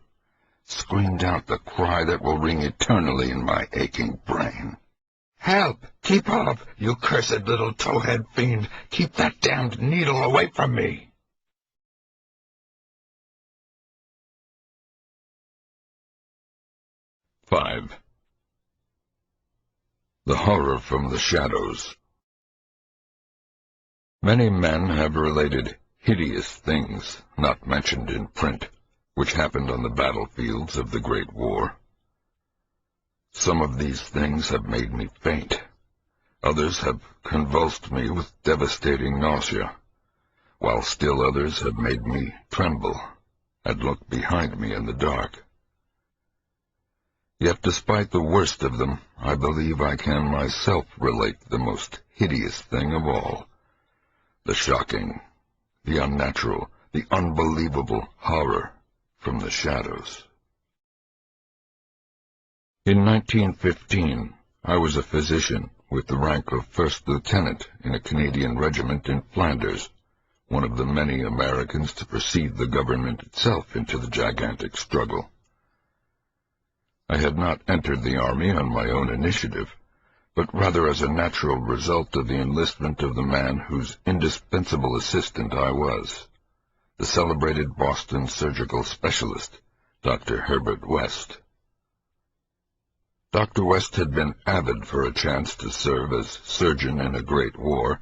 screamed out the cry that will ring eternally in my aching brain. "Help! Keep off, you cursed little towhead fiend! Keep that damned needle away from me!" "5. The Horror from the Shadows. Many men have related hideous things not mentioned in print, which happened on the battlefields of the Great War. Some of these things have made me faint. Others have convulsed me with devastating nausea, while still others have made me tremble and look behind me in the dark. Yet despite the worst of them, I believe I can myself relate the most hideous thing of all, the shocking, the unnatural, the unbelievable horror from the shadows. In 1915, I was a physician with the rank of first lieutenant in a Canadian regiment in Flanders, one of the many Americans to precede the government itself into the gigantic struggle. I had not entered the army on my own initiative, but rather as a natural result of the enlistment of the man whose indispensable assistant I was, the celebrated Boston surgical specialist, Dr. Herbert West. Dr. West had been avid for a chance to serve as surgeon in a great war,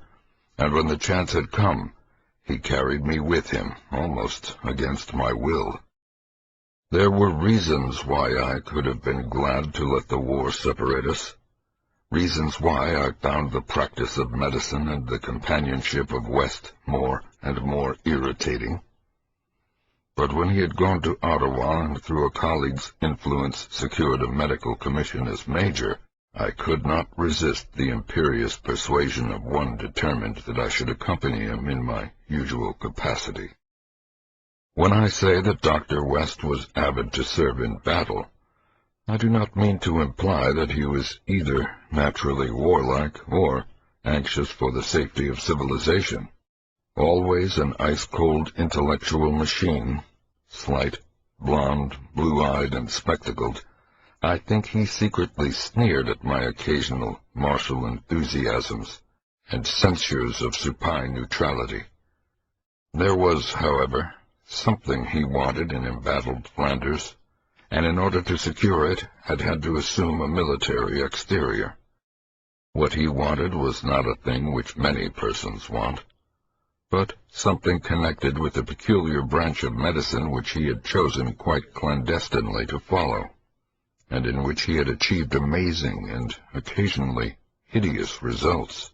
and when the chance had come, he carried me with him, almost against my will. There were reasons why I could have been glad to let the war separate us, reasons why I found the practice of medicine and the companionship of West more and more irritating. But when he had gone to Ottawa and through a colleague's influence secured a medical commission as major, I could not resist the imperious persuasion of one determined that I should accompany him in my usual capacity. When I say that Dr. West was avid to serve in battle, I do not mean to imply that he was either naturally warlike or anxious for the safety of civilization. Always an ice-cold intellectual machine, slight, blond, blue-eyed, and spectacled, I think he secretly sneered at my occasional martial enthusiasms and censures of supine neutrality. There was, however, something he wanted in embattled Flanders, and in order to secure it had had to assume a military exterior. What he wanted was not a thing which many persons want, but something connected with the peculiar branch of medicine which he had chosen quite clandestinely to follow, and in which he had achieved amazing and occasionally hideous results.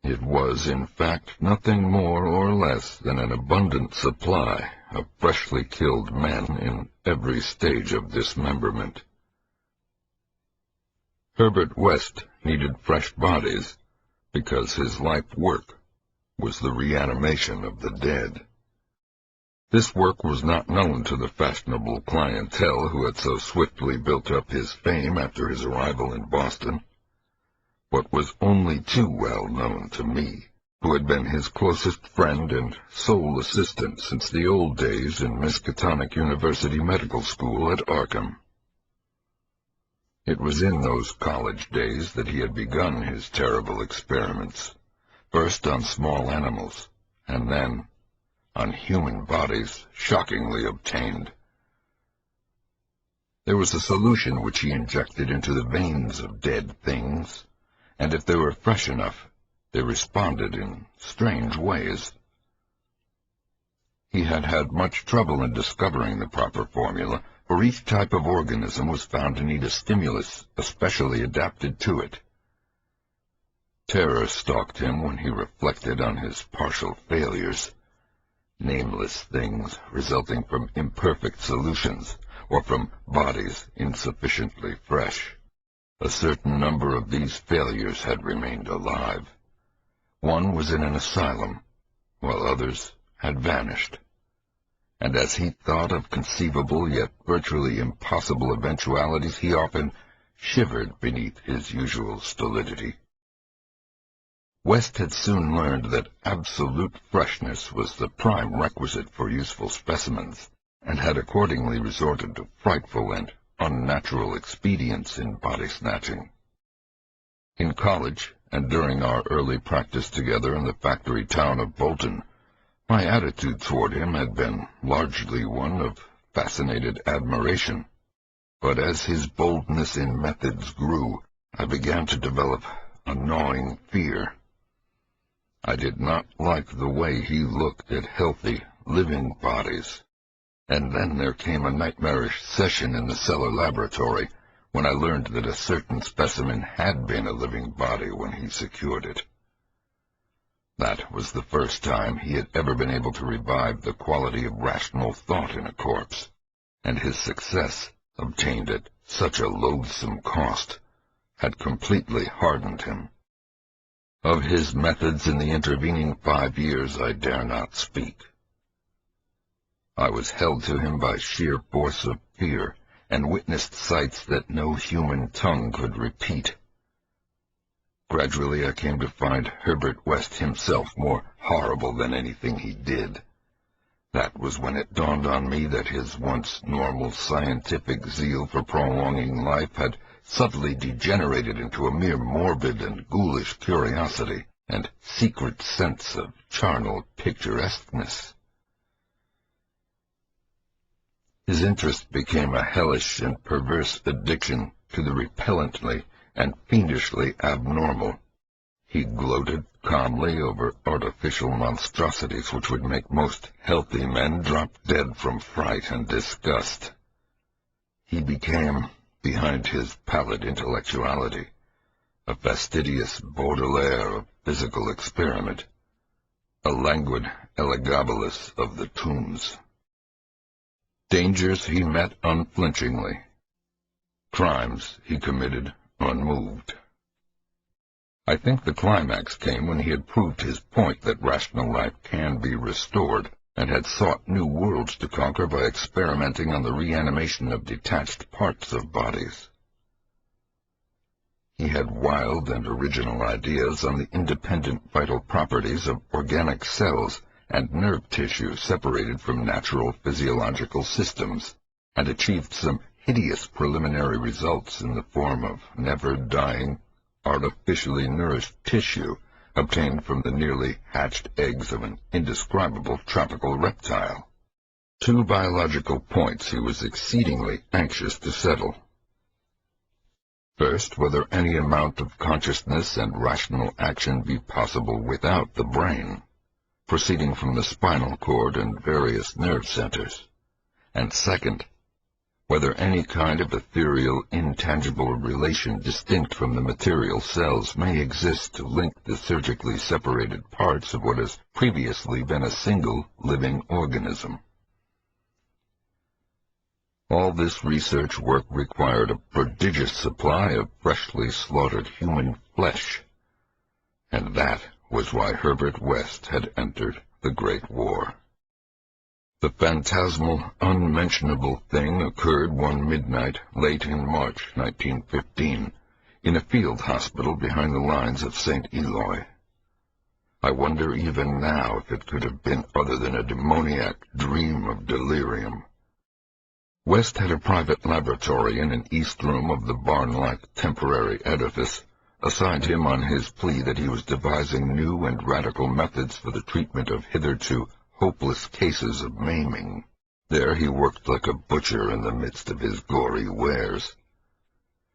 It was, in fact, nothing more or less than an abundant supply of freshly killed men in every stage of dismemberment. Herbert West needed fresh bodies because his life work was the reanimation of the dead. This work was not known to the fashionable clientele who had so swiftly built up his fame after his arrival in Boston, but was only too well known to me, who had been his closest friend and sole assistant since the old days in Miskatonic University Medical School at Arkham. It was in those college days that he had begun his terrible experiments, first on small animals, and then on human bodies shockingly obtained. There was a solution which he injected into the veins of dead things, and if they were fresh enough, they responded in strange ways. He had had much trouble in discovering the proper formula, for each type of organism was found to need a stimulus especially adapted to it. Terror stalked him when he reflected on his partial failures, nameless things resulting from imperfect solutions or from bodies insufficiently fresh. A certain number of these failures had remained alive. One was in an asylum, while others had vanished. And as he thought of conceivable yet virtually impossible eventualities, he often shivered beneath his usual stolidity. West had soon learned that absolute freshness was the prime requisite for useful specimens, and had accordingly resorted to frightful and unnatural expedients in body-snatching. In college, and during our early practice together in the factory town of Bolton, my attitude toward him had been largely one of fascinated admiration. But as his boldness in methods grew, I began to develop a gnawing fear. I did not like the way he looked at healthy, living bodies. And then there came a nightmarish session in the cellar laboratory, when I learned that a certain specimen had been a living body when he secured it. That was the first time he had ever been able to revive the quality of rational thought in a corpse, and his success, obtained at such a loathsome cost, had completely hardened him. Of his methods in the intervening 5 years I dare not speak. I was held to him by sheer force of fear, and witnessed sights that no human tongue could repeat. Gradually I came to find Herbert West himself more horrible than anything he did. That was when it dawned on me that his once normal scientific zeal for prolonging life had subtly degenerated into a mere morbid and ghoulish curiosity and secret sense of charnel picturesqueness. His interest became a hellish and perverse addiction to the repellently and fiendishly abnormal. He gloated calmly over artificial monstrosities which would make most healthy men drop dead from fright and disgust. He became, behind his pallid intellectuality, a fastidious Baudelaire of physical experiment, a languid Elagabalus of the tombs. Dangers he met unflinchingly. Crimes he committed unmoved. I think the climax came when he had proved his point that rational life can be restored, and had sought new worlds to conquer by experimenting on the reanimation of detached parts of bodies. He had wild and original ideas on the independent vital properties of organic cells and nerve tissue separated from natural physiological systems, and achieved some hideous preliminary results in the form of never-dying, artificially nourished tissue obtained from the nearly hatched eggs of an indescribable tropical reptile. 2 biological points he was exceedingly anxious to settle. First, whether any amount of consciousness and rational action be possible without the brain, proceeding from the spinal cord and various nerve centers. And second, whether any kind of ethereal, intangible relation distinct from the material cells may exist to link the surgically separated parts of what has previously been a single living organism. All this research work required a prodigious supply of freshly slaughtered human flesh, and that was why Herbert West had entered the Great War. The phantasmal, unmentionable thing occurred one midnight late in March 1915, in a field hospital behind the lines of St. Eloi. I wonder even now if it could have been other than a demoniac dream of delirium. West had a private laboratory in an east room of the barn-like temporary edifice, assigned him on his plea that he was devising new and radical methods for the treatment of hitherto hopeless cases of maiming. There he worked like a butcher in the midst of his gory wares.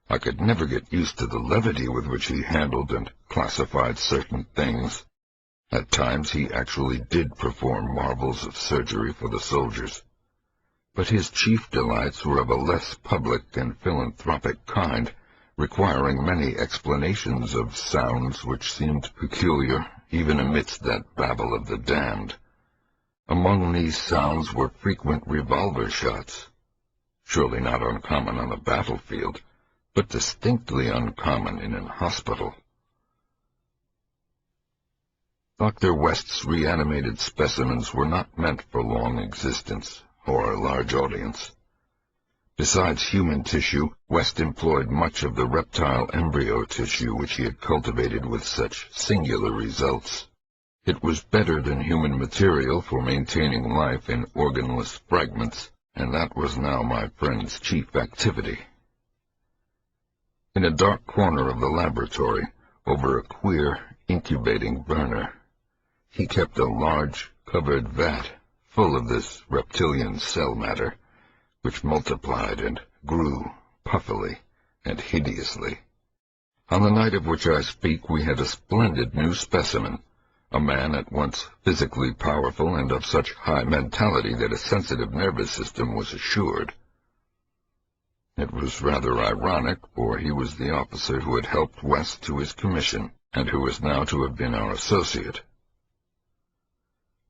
I could never get used to the levity with which he handled and classified certain things. At times he actually did perform marvels of surgery for the soldiers. But his chief delights were of a less public and philanthropic kind, requiring many explanations of sounds which seemed peculiar, even amidst that babble of the damned. Among these sounds were frequent revolver shots, surely not uncommon on a battlefield, but distinctly uncommon in an hospital. Dr. West's reanimated specimens were not meant for long existence or a large audience. Besides human tissue, West employed much of the reptile embryo tissue which he had cultivated with such singular results. It was better than human material for maintaining life in organless fragments, and that was now my friend's chief activity. In a dark corner of the laboratory, over a queer incubating burner, he kept a large covered vat full of this reptilian cell matter, which multiplied and grew puffily and hideously. On the night of which I speak, we had a splendid new specimen, a man at once physically powerful and of such high mentality that a sensitive nervous system was assured. It was rather ironic, for he was the officer who had helped West to his commission, and who was now to have been our associate.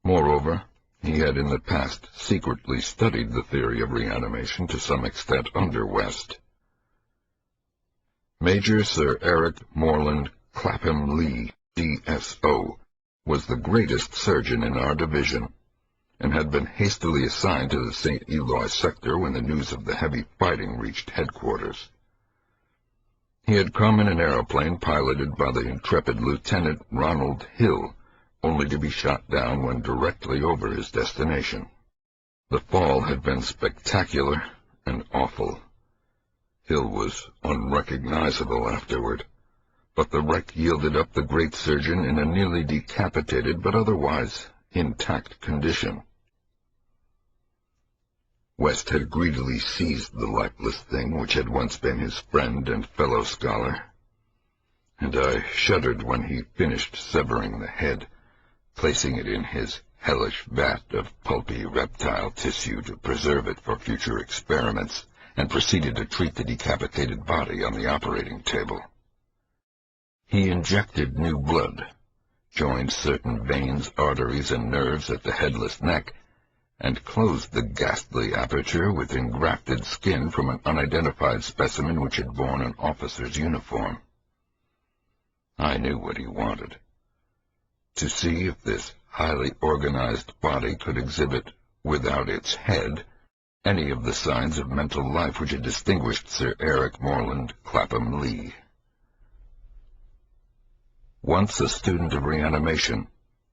Moreover, he had in the past secretly studied the theory of reanimation to some extent under West. Major Sir Eric Moreland Clapham Lee, D.S.O., was the greatest surgeon in our division, and had been hastily assigned to the St. Eloi sector when the news of the heavy fighting reached headquarters. He had come in an aeroplane piloted by the intrepid Lieutenant Ronald Hill, only to be shot down when directly over his destination. The fall had been spectacular and awful. Hill was unrecognizable afterward, but the wreck yielded up the great surgeon in a nearly decapitated but otherwise intact condition. West had greedily seized the lifeless thing which had once been his friend and fellow scholar, and I shuddered when he finished severing the head, placing it in his hellish vat of pulpy reptile tissue to preserve it for future experiments, and proceeded to treat the decapitated body on the operating table. He injected new blood, joined certain veins, arteries, and nerves at the headless neck, and closed the ghastly aperture with engrafted skin from an unidentified specimen which had worn an officer's uniform. I knew what he wanted: to see if this highly organized body could exhibit, without its head, any of the signs of mental life which had distinguished Sir Eric Morland Clapham Lee. Once a student of reanimation,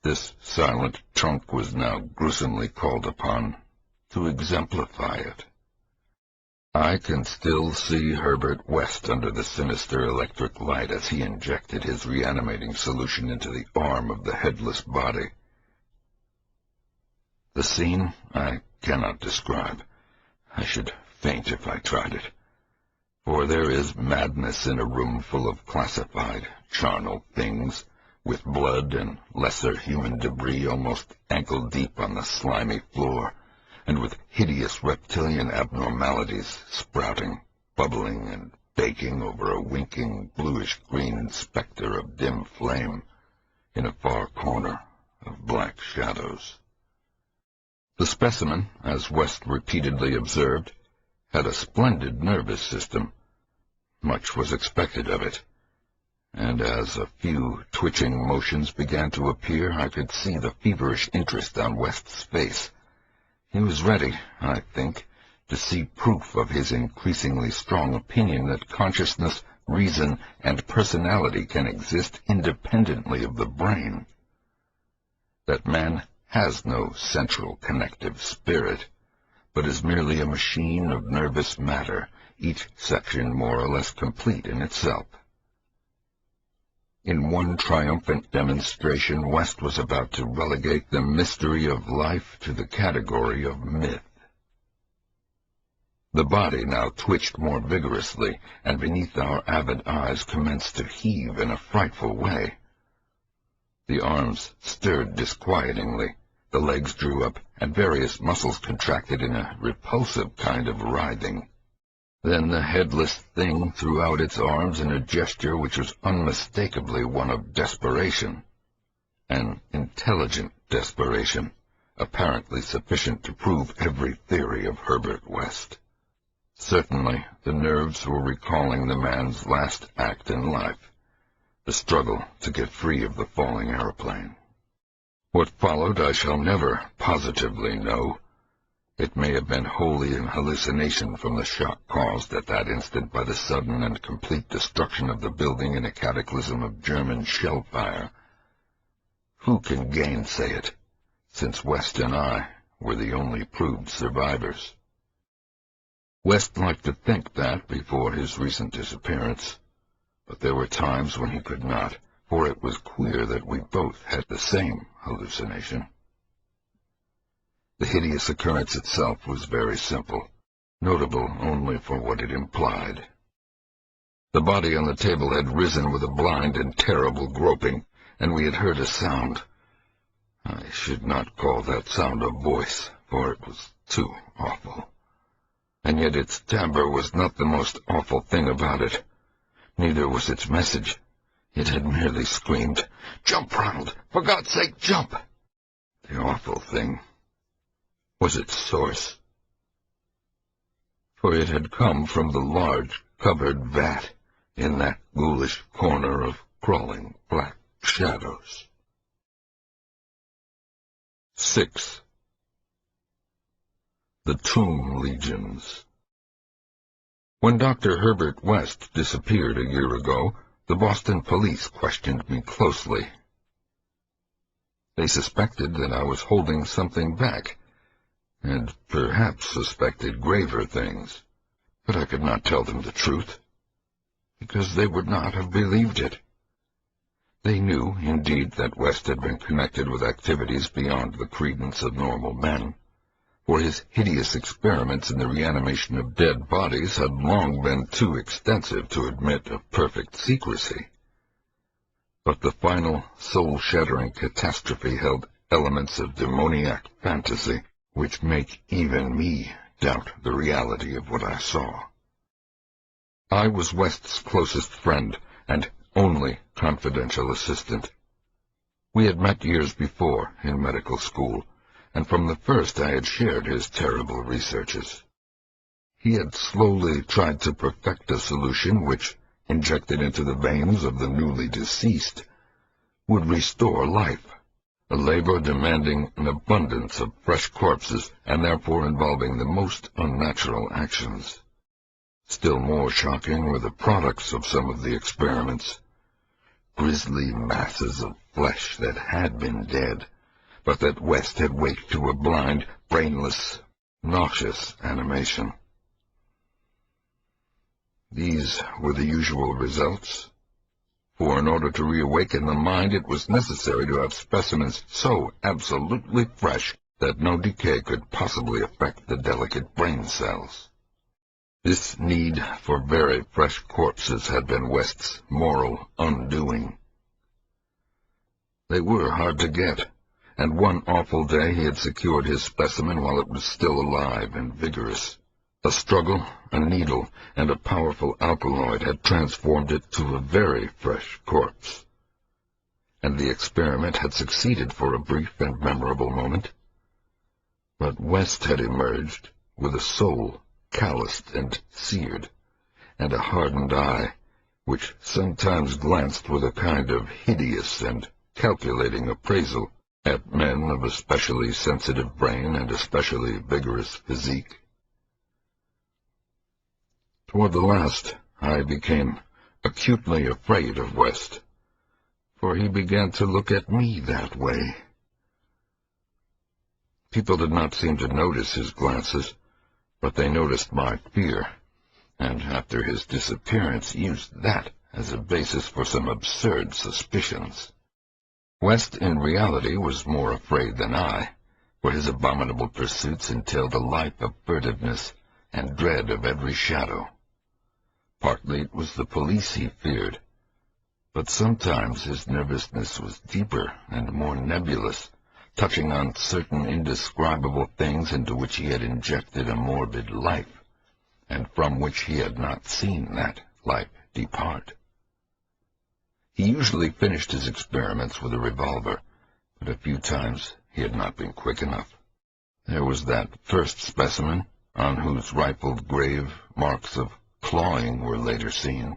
this silent trunk was now gruesomely called upon to exemplify it. I can still see Herbert West under the sinister electric light as he injected his reanimating solution into the arm of the headless body. The scene I cannot describe. I should faint if I tried it, for there is madness in a room full of classified, charnel things, with blood and lesser human debris almost ankle-deep on the slimy floor, and with hideous reptilian abnormalities sprouting, bubbling, and baking over a winking, bluish-green specter of dim flame in a far corner of black shadows. The specimen, as West repeatedly observed, had a splendid nervous system. Much was expected of it, and as a few twitching motions began to appear, I could see the feverish interest on West's face. He was ready, I think, to see proof of his increasingly strong opinion that consciousness, reason, and personality can exist independently of the brain. That man has no central connective spirit, but is merely a machine of nervous matter, each section more or less complete in itself. In one triumphant demonstration, West was about to relegate the mystery of life to the category of myth. The body now twitched more vigorously, and beneath our avid eyes commenced to heave in a frightful way. The arms stirred disquietingly, the legs drew up, and various muscles contracted in a repulsive kind of writhing. Then the headless thing threw out its arms in a gesture which was unmistakably one of desperation, an intelligent desperation, apparently sufficient to prove every theory of Herbert West. Certainly the nerves were recalling the man's last act in life, the struggle to get free of the falling aeroplane. What followed I shall never positively know. It may have been wholly an hallucination from the shock caused at that instant by the sudden and complete destruction of the building in a cataclysm of German shell fire. Who can gainsay it, since West and I were the only proved survivors? West liked to think that before his recent disappearance, but there were times when he could not, for it was clear that we both had the same hallucination. The hideous occurrence itself was very simple, notable only for what it implied. The body on the table had risen with a blind and terrible groping, and we had heard a sound. I should not call that sound a voice, for it was too awful. And yet its timbre was not the most awful thing about it. Neither was its message. It had merely screamed, "Jump round! For God's sake, jump!" The awful thing was its source, for it had come from the large covered vat in that ghoulish corner of crawling black shadows. 6. The Tomb Legions. When Dr. Herbert West disappeared a year ago, the Boston police questioned me closely. They suspected that I was holding something back, and perhaps suspected graver things. But I could not tell them the truth, because they would not have believed it. They knew, indeed, that West had been connected with activities beyond the credence of normal men, for his hideous experiments in the reanimation of dead bodies had long been too extensive to admit of perfect secrecy. But the final, soul-shattering catastrophe held elements of demoniac fantasy which make even me doubt the reality of what I saw. I was West's closest friend and only confidential assistant. We had met years before in medical school, and from the first I had shared his terrible researches. He had slowly tried to perfect a solution which, injected into the veins of the newly deceased, would restore life, a labor demanding an abundance of fresh corpses and therefore involving the most unnatural actions. Still more shocking were the products of some of the experiments. Grisly masses of flesh that had been dead, but that West had waked to a blind, brainless, nauseous animation. These were the usual results, for in order to reawaken the mind it was necessary to have specimens so absolutely fresh that no decay could possibly affect the delicate brain cells. This need for very fresh corpses had been West's moral undoing. They were hard to get, and one awful day he had secured his specimen while it was still alive and vigorous. A struggle, a needle, and a powerful alkaloid had transformed it to a very fresh corpse. And the experiment had succeeded for a brief and memorable moment. But West had emerged with a soul calloused and seared, and a hardened eye, which sometimes glanced with a kind of hideous and calculating appraisal at men of especially sensitive brain and especially vigorous physique. Toward the last, I became acutely afraid of West, for he began to look at me that way. People did not seem to notice his glances, but they noticed my fear, and after his disappearance used that as a basis for some absurd suspicions. West, in reality, was more afraid than I, for his abominable pursuits entailed a life of furtiveness and dread of every shadow. Partly it was the police he feared, but sometimes his nervousness was deeper and more nebulous, touching on certain indescribable things into which he had injected a morbid life, and from which he had not seen that life depart. He usually finished his experiments with a revolver, but a few times he had not been quick enough. There was that first specimen, on whose rifled grave marks of clawing were later seen.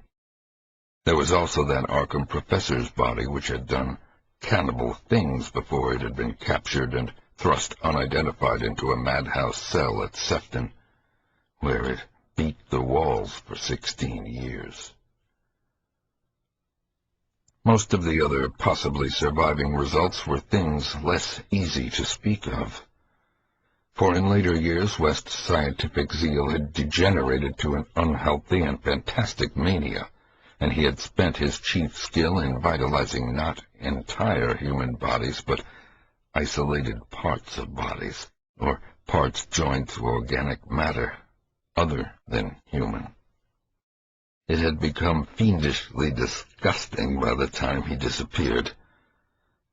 There was also that Arkham professor's body which had done cannibal things before it had been captured and thrust unidentified into a madhouse cell at Sefton, where it beat the walls for 16 years. Most of the other possibly surviving results were things less easy to speak of, for in later years West's scientific zeal had degenerated to an unhealthy and fantastic mania, and he had spent his chief skill in vitalizing not entire human bodies, but isolated parts of bodies, or parts joined to organic matter, other than human. It had become fiendishly disgusting by the time he disappeared.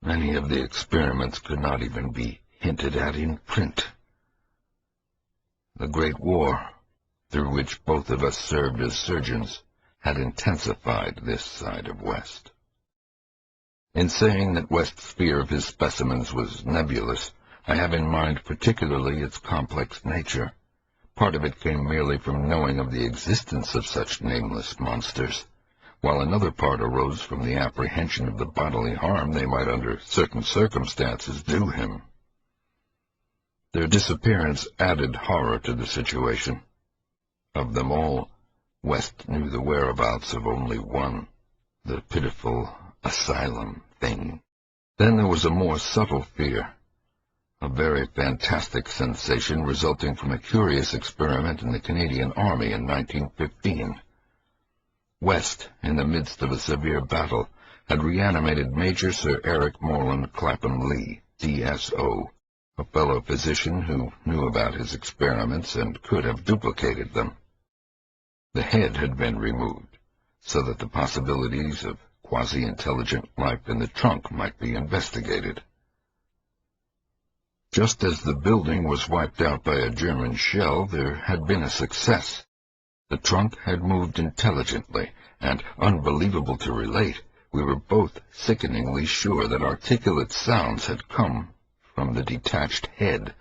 Many of the experiments could not even be hinted at in print. The Great War, through which both of us served as surgeons, had intensified this side of West. In saying that West's fear of his specimens was nebulous, I have in mind particularly its complex nature. Part of it came merely from knowing of the existence of such nameless monsters, while another part arose from the apprehension of the bodily harm they might under certain circumstances do him. Their disappearance added horror to the situation. Of them all, West knew the whereabouts of only one, the pitiful asylum thing. Then there was a more subtle fear, a very fantastic sensation resulting from a curious experiment in the Canadian Army in 1915. West, in the midst of a severe battle, had reanimated Major Sir Eric Morland Clapham Lee, D.S.O., a fellow physician who knew about his experiments and could have duplicated them. The head had been removed, so that the possibilities of quasi-intelligent life in the trunk might be investigated. Just as the building was wiped out by a German shell, there had been a success. The trunk had moved intelligently, and, unbelievable to relate, we were both sickeningly sure that articulate sounds had come from the detached head,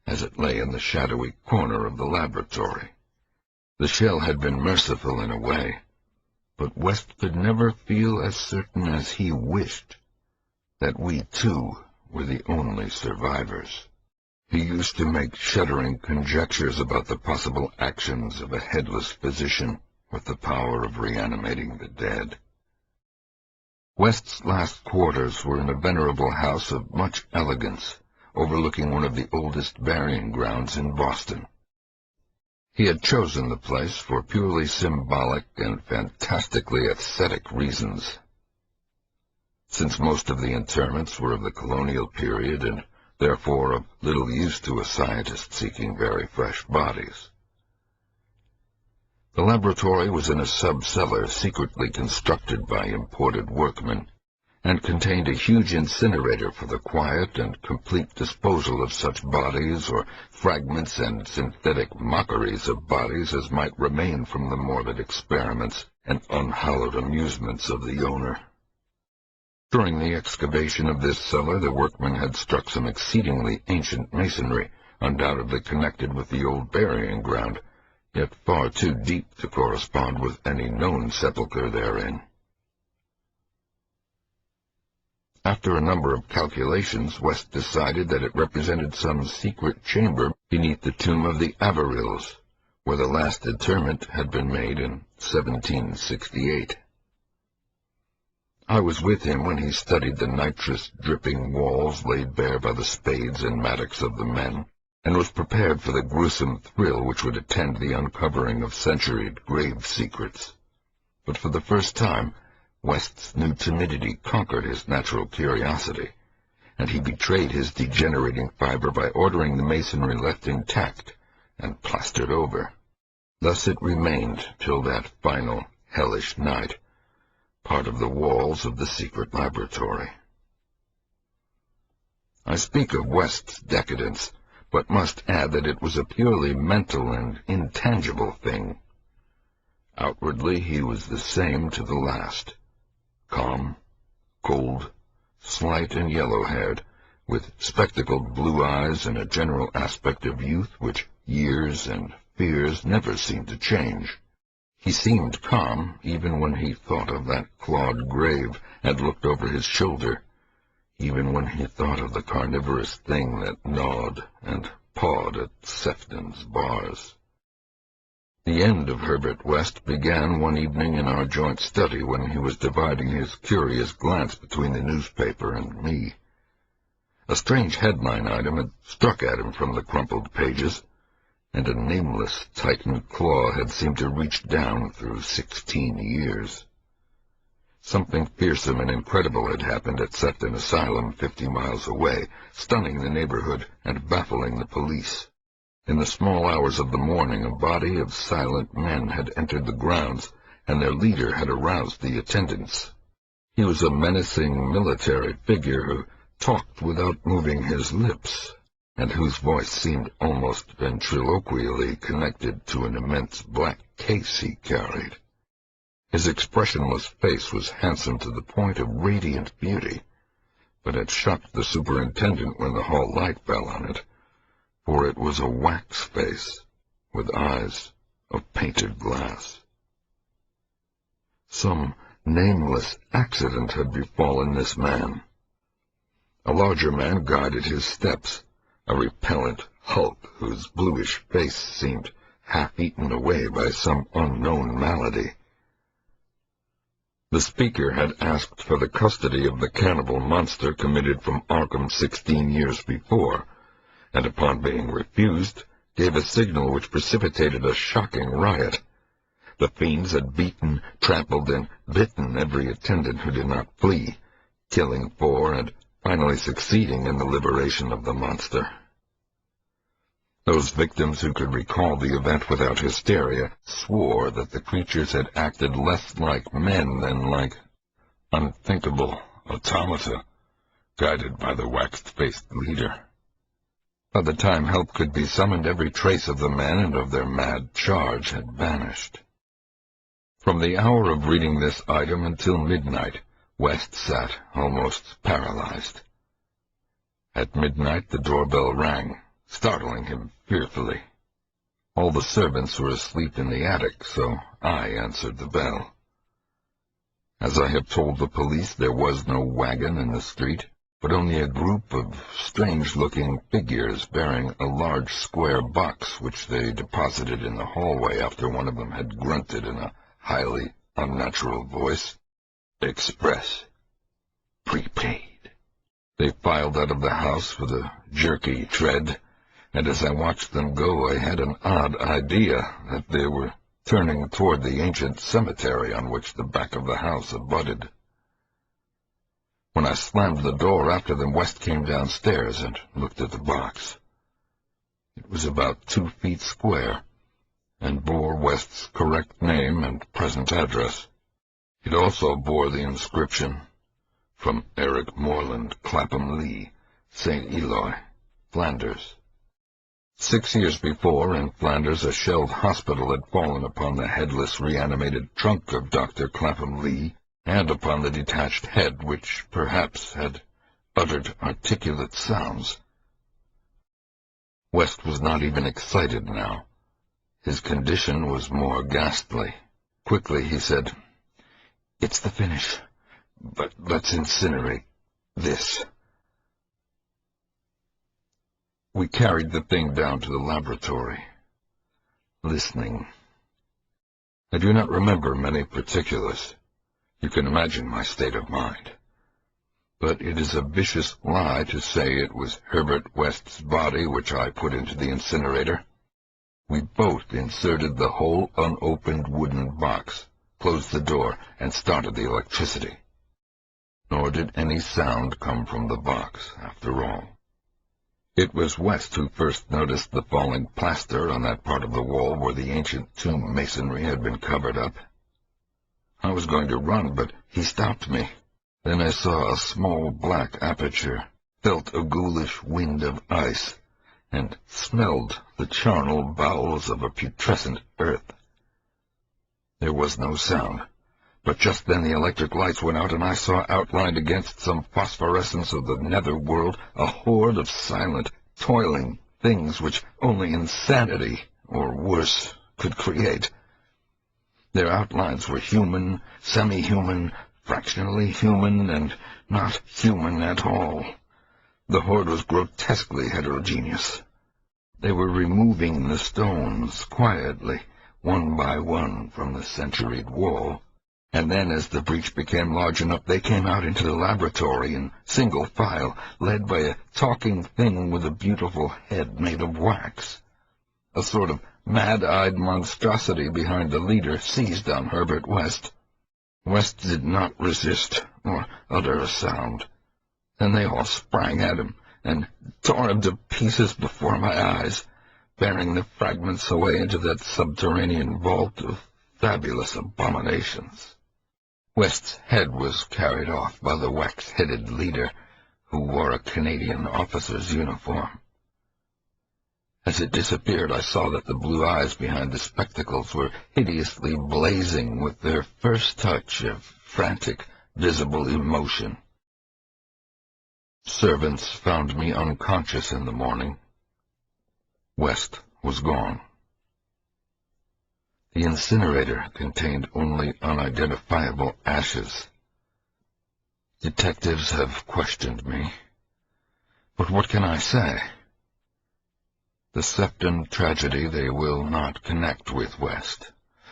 as it lay in the shadowy corner of the laboratory. The shell had been merciful in a way, but West could never feel as certain as he wished that we, too, were the only survivors. He used to make shuddering conjectures about the possible actions of a headless physician with the power of reanimating the dead. West's last quarters were in a venerable house of much elegance, overlooking one of the oldest burying grounds in Boston. He had chosen the place for purely symbolic and fantastically aesthetic reasons. Since most of the interments were of the colonial period and therefore of little use to a scientist seeking very fresh bodies. The laboratory was in a sub-cellar secretly constructed by imported workmen, and contained a huge incinerator for the quiet and complete disposal of such bodies or fragments and synthetic mockeries of bodies as might remain from the morbid experiments and unhallowed amusements of the owner. During the excavation of this cellar, the workmen had struck some exceedingly ancient masonry, undoubtedly connected with the old burying ground, yet far too deep to correspond with any known sepulchre therein. After a number of calculations, West decided that it represented some secret chamber beneath the tomb of the Averills, where the last interment had been made in 1768. I was with him when he studied the nitrous-dripping walls laid bare by the spades and mattocks of the men, and was prepared for the gruesome thrill which would attend the uncovering of centuried grave secrets. But for the first time, West's new timidity conquered his natural curiosity, and he betrayed his degenerating fiber by ordering the masonry left intact and plastered over. Thus it remained till that final hellish night, part of the walls of the secret laboratory. I speak of West's decadence, but must add that it was a purely mental and intangible thing. Outwardly he was the same to the last, calm, cold, slight and yellow-haired, with spectacled blue eyes and a general aspect of youth which years and fears never seemed to change. He seemed calm even when he thought of that clawed grave and looked over his shoulder, even when he thought of the carnivorous thing that gnawed and pawed at Sefton's bars. The end of Herbert West began one evening in our joint study when he was dividing his curious glance between the newspaper and me. A strange headline item had struck at him from the crumpled pages, and a nameless, tightened claw had seemed to reach down through 16 years. Something fearsome and incredible had happened at Sefton Asylum 50 miles away, stunning the neighborhood and baffling the police. In the small hours of the morning, a body of silent men had entered the grounds, and their leader had aroused the attendants. He was a menacing military figure who talked without moving his lips, and whose voice seemed almost ventriloquially connected to an immense black case he carried. His expressionless face was handsome to the point of radiant beauty, but it shocked the superintendent when the hall light fell on it, for it was a wax face with eyes of painted glass. Some nameless accident had befallen this man. A larger man guided his steps, a repellent hulk whose bluish face seemed half-eaten away by some unknown malady. The speaker had asked for the custody of the cannibal monster committed from Arkham 16 years before, and upon being refused, gave a signal which precipitated a shocking riot. The fiends had beaten, trampled, and bitten every attendant who did not flee, killing 4 and finally succeeding in the liberation of the monster. Those victims who could recall the event without hysteria swore that the creatures had acted less like men than like unthinkable automata, guided by the waxed-faced leader. By the time help could be summoned, every trace of the men and of their mad charge had vanished. From the hour of reading this item until midnight, West sat almost paralyzed. At midnight the doorbell rang, startling him fearfully. All the servants were asleep in the attic, so I answered the bell. As I have told the police, there was no wagon in the street, but only a group of strange-looking figures bearing a large square box which they deposited in the hallway after one of them had grunted in a highly unnatural voice, "Express. Prepaid." They filed out of the house with a jerky tread, and as I watched them go I had an odd idea that they were turning toward the ancient cemetery on which the back of the house abutted. When I slammed the door after them, West came downstairs and looked at the box. It was about 2 feet square, and bore West's correct name and present address. It also bore the inscription, "From Eric Moreland Clapham Lee, St. Eloi, Flanders." 6 years before, in Flanders, a shelled hospital had fallen upon the headless, reanimated trunk of Dr. Clapham Lee, and upon the detached head, which perhaps had uttered articulate sounds. West was not even excited now. His condition was more ghastly. Quickly he said, "It's the finish, but let's incinerate this." We carried the thing down to the laboratory, listening. I do not remember many particulars. You can imagine my state of mind. But it is a vicious lie to say it was Herbert West's body which I put into the incinerator. We both inserted the whole unopened wooden box, closed the door, and started the electricity. Nor did any sound come from the box, after all. It was West who first noticed the falling plaster on that part of the wall where the ancient tomb masonry had been covered up. I was going to run, but he stopped me. Then I saw a small black aperture, felt a ghoulish wind of ice, and smelled the charnel bowels of a putrescent earth. There was no sound, but just then the electric lights went out, and I saw outlined against some phosphorescence of the nether world a horde of silent, toiling things which only insanity, or worse, could create. Their outlines were human, semi-human, fractionally human, and not human at all. The horde was grotesquely heterogeneous. They were removing the stones quietly, one by one, from the centuried wall, and then as the breach became large enough, they came out into the laboratory in single file, led by a talking thing with a beautiful head made of wax. A sort of mad-eyed monstrosity behind the leader seized on Herbert West. West did not resist or utter a sound. Then they all sprang at him and tore him to pieces before my eyes, bearing the fragments away into that subterranean vault of fabulous abominations. West's head was carried off by the wax-headed leader, who wore a Canadian officer's uniform. As it disappeared, I saw that the blue eyes behind the spectacles were hideously blazing with their first touch of frantic, visible emotion. Servants found me unconscious in the morning. West was gone. The incinerator contained only unidentifiable ashes. Detectives have questioned me, but what can I say? The Sefton tragedy they will not connect with West.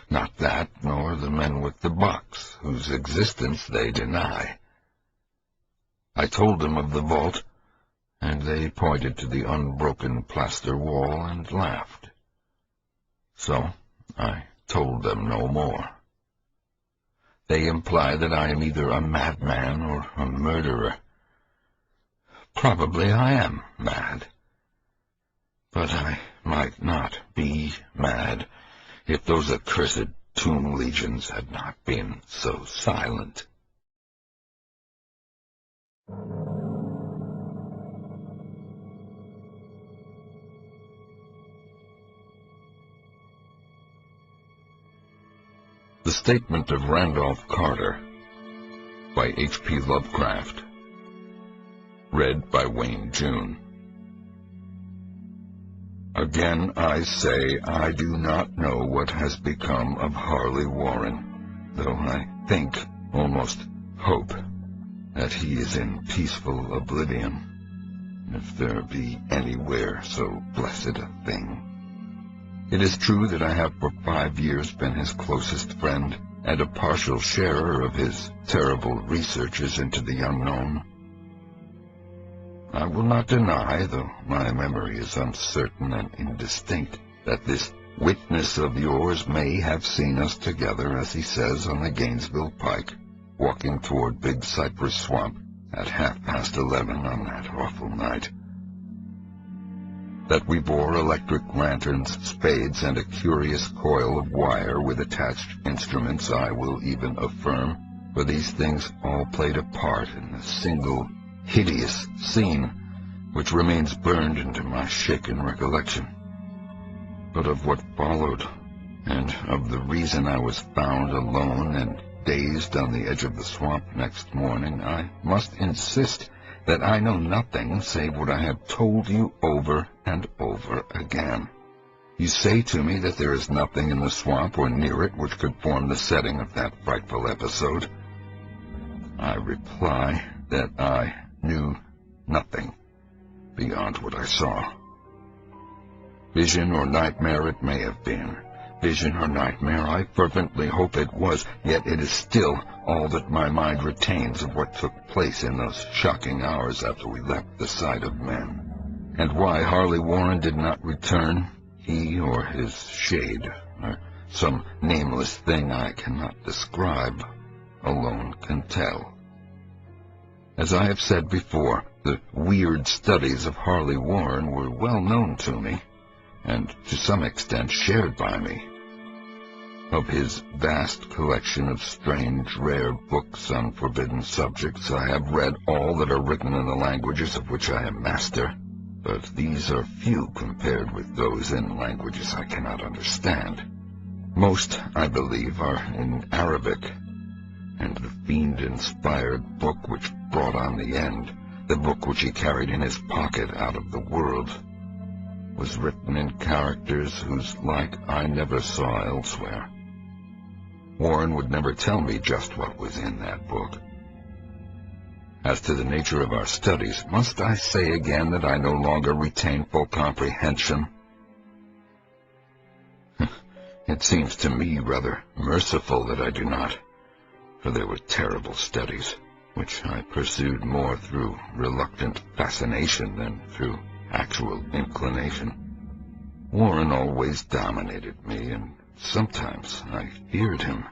Not that, nor the men with the box, whose existence they deny. I told them of the vault, and they pointed to the unbroken plaster wall and laughed. So I told them no more. They imply that I am either a madman or a murderer. Probably I am mad. But I might not be mad if those accursed tomb legions had not been so silent. The Statement of Randolph Carter by H.P. Lovecraft. Read by Wayne June. Again I say I do not know what has become of Harley Warren, though I think, almost hope, that he is in peaceful oblivion, if there be anywhere so blessed a thing. It is true that I have for 5 years been his closest friend, and a partial sharer of his terrible researches into the unknown. I will not deny, though my memory is uncertain and indistinct, that this witness of yours may have seen us together, as he says, on the Gainesville Pike, walking toward Big Cypress Swamp at 11:30 on that awful night. That we bore electric lanterns, spades, and a curious coil of wire with attached instruments I will even affirm, for these things all played a part in the single hideous scene which remains burned into my shaken recollection. But of what followed, and of the reason I was found alone and dazed on the edge of the swamp next morning, I must insist that I know nothing save what I have told you over and over again. You say to me that there is nothing in the swamp or near it which could form the setting of that frightful episode. I reply that I knew nothing beyond what I saw. Vision or nightmare it may have been. Vision or nightmare, I fervently hope it was, yet it is still all that my mind retains of what took place in those shocking hours after we left the sight of men. And why Harley Warren did not return, he or his shade, or some nameless thing I cannot describe, alone can tell. As I have said before, the weird studies of Harley Warren were well known to me, and to some extent shared by me. Of his vast collection of strange, rare books on forbidden subjects, I have read all that are written in the languages of which I am master, but these are few compared with those in languages I cannot understand. Most, I believe, are in Arabic, and the fiend-inspired book which brought on the end, the book which he carried in his pocket out of the world, was written in characters whose like I never saw elsewhere. Warren would never tell me just what was in that book. As to the nature of our studies, must I say again that I no longer retain full comprehension? It seems to me rather merciful that I do not, for they were terrible studies, which I pursued more through reluctant fascination than through actual inclination. Warren always dominated me, and sometimes I feared him.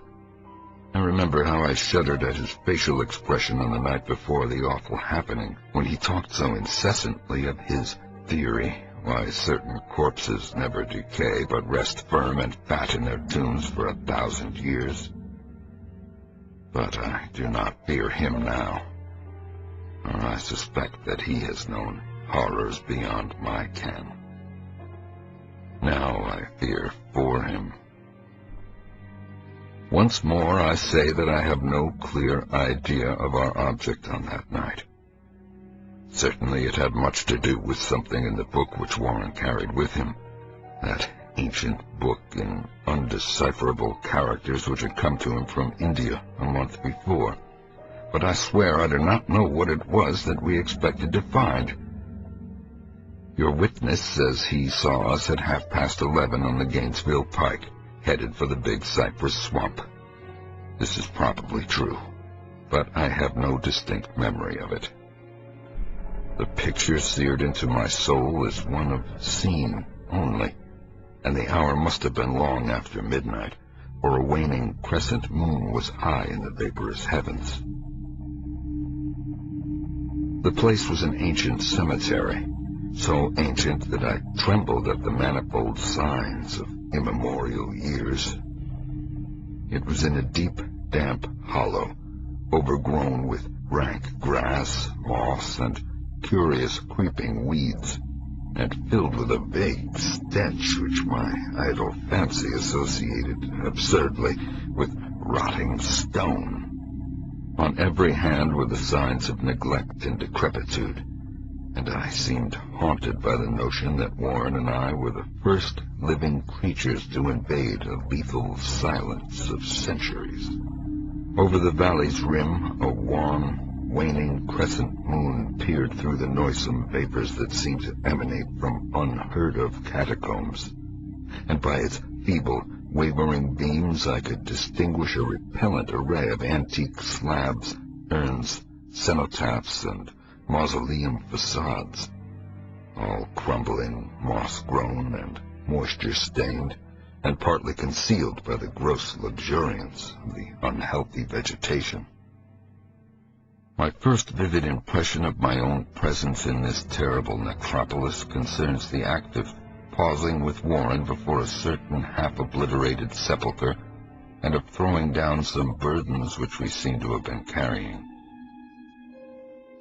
I remember how I shuddered at his facial expression on the night before the awful happening, when he talked so incessantly of his theory, why certain corpses never decay, but rest firm and fat in their tombs for 1,000 years. But I do not fear him now, or I suspect that he has known horrors beyond my ken. Now I fear for him. Once more I say that I have no clear idea of our object on that night. Certainly it had much to do with something in the book which Warren carried with him, that ancient book in undecipherable characters which had come to him from India a month before. But I swear I do not know what it was that we expected to find. Your witness says he saw us at 11:30 on the Gainesville Pike, headed for the Big Cypress Swamp. This is probably true, but I have no distinct memory of it. The picture seared into my soul is one of scene only, and the hour must have been long after midnight, for a waning crescent moon was high in the vaporous heavens. The place was an ancient cemetery, so ancient that I trembled at the manifold signs of immemorial years. It was in a deep, damp hollow, overgrown with rank grass, moss, and curious creeping weeds, and filled with a vague stench which my idle fancy associated absurdly with rotting stone. On every hand were the signs of neglect and decrepitude, and I seemed haunted by the notion that Warren and I were the first living creatures to invade a lethal silence of centuries. Over the valley's rim, a wan, waning crescent moon peered through the noisome vapors that seemed to emanate from unheard-of catacombs, and by its feeble, wavering beams I could distinguish a repellent array of antique slabs, urns, cenotaphs, and mausoleum facades, all crumbling, moss-grown, and moisture-stained, and partly concealed by the gross luxuriance of the unhealthy vegetation. My first vivid impression of my own presence in this terrible necropolis concerns the act of pausing with Warren before a certain half-obliterated sepulchre, and of throwing down some burdens which we seemed to have been carrying.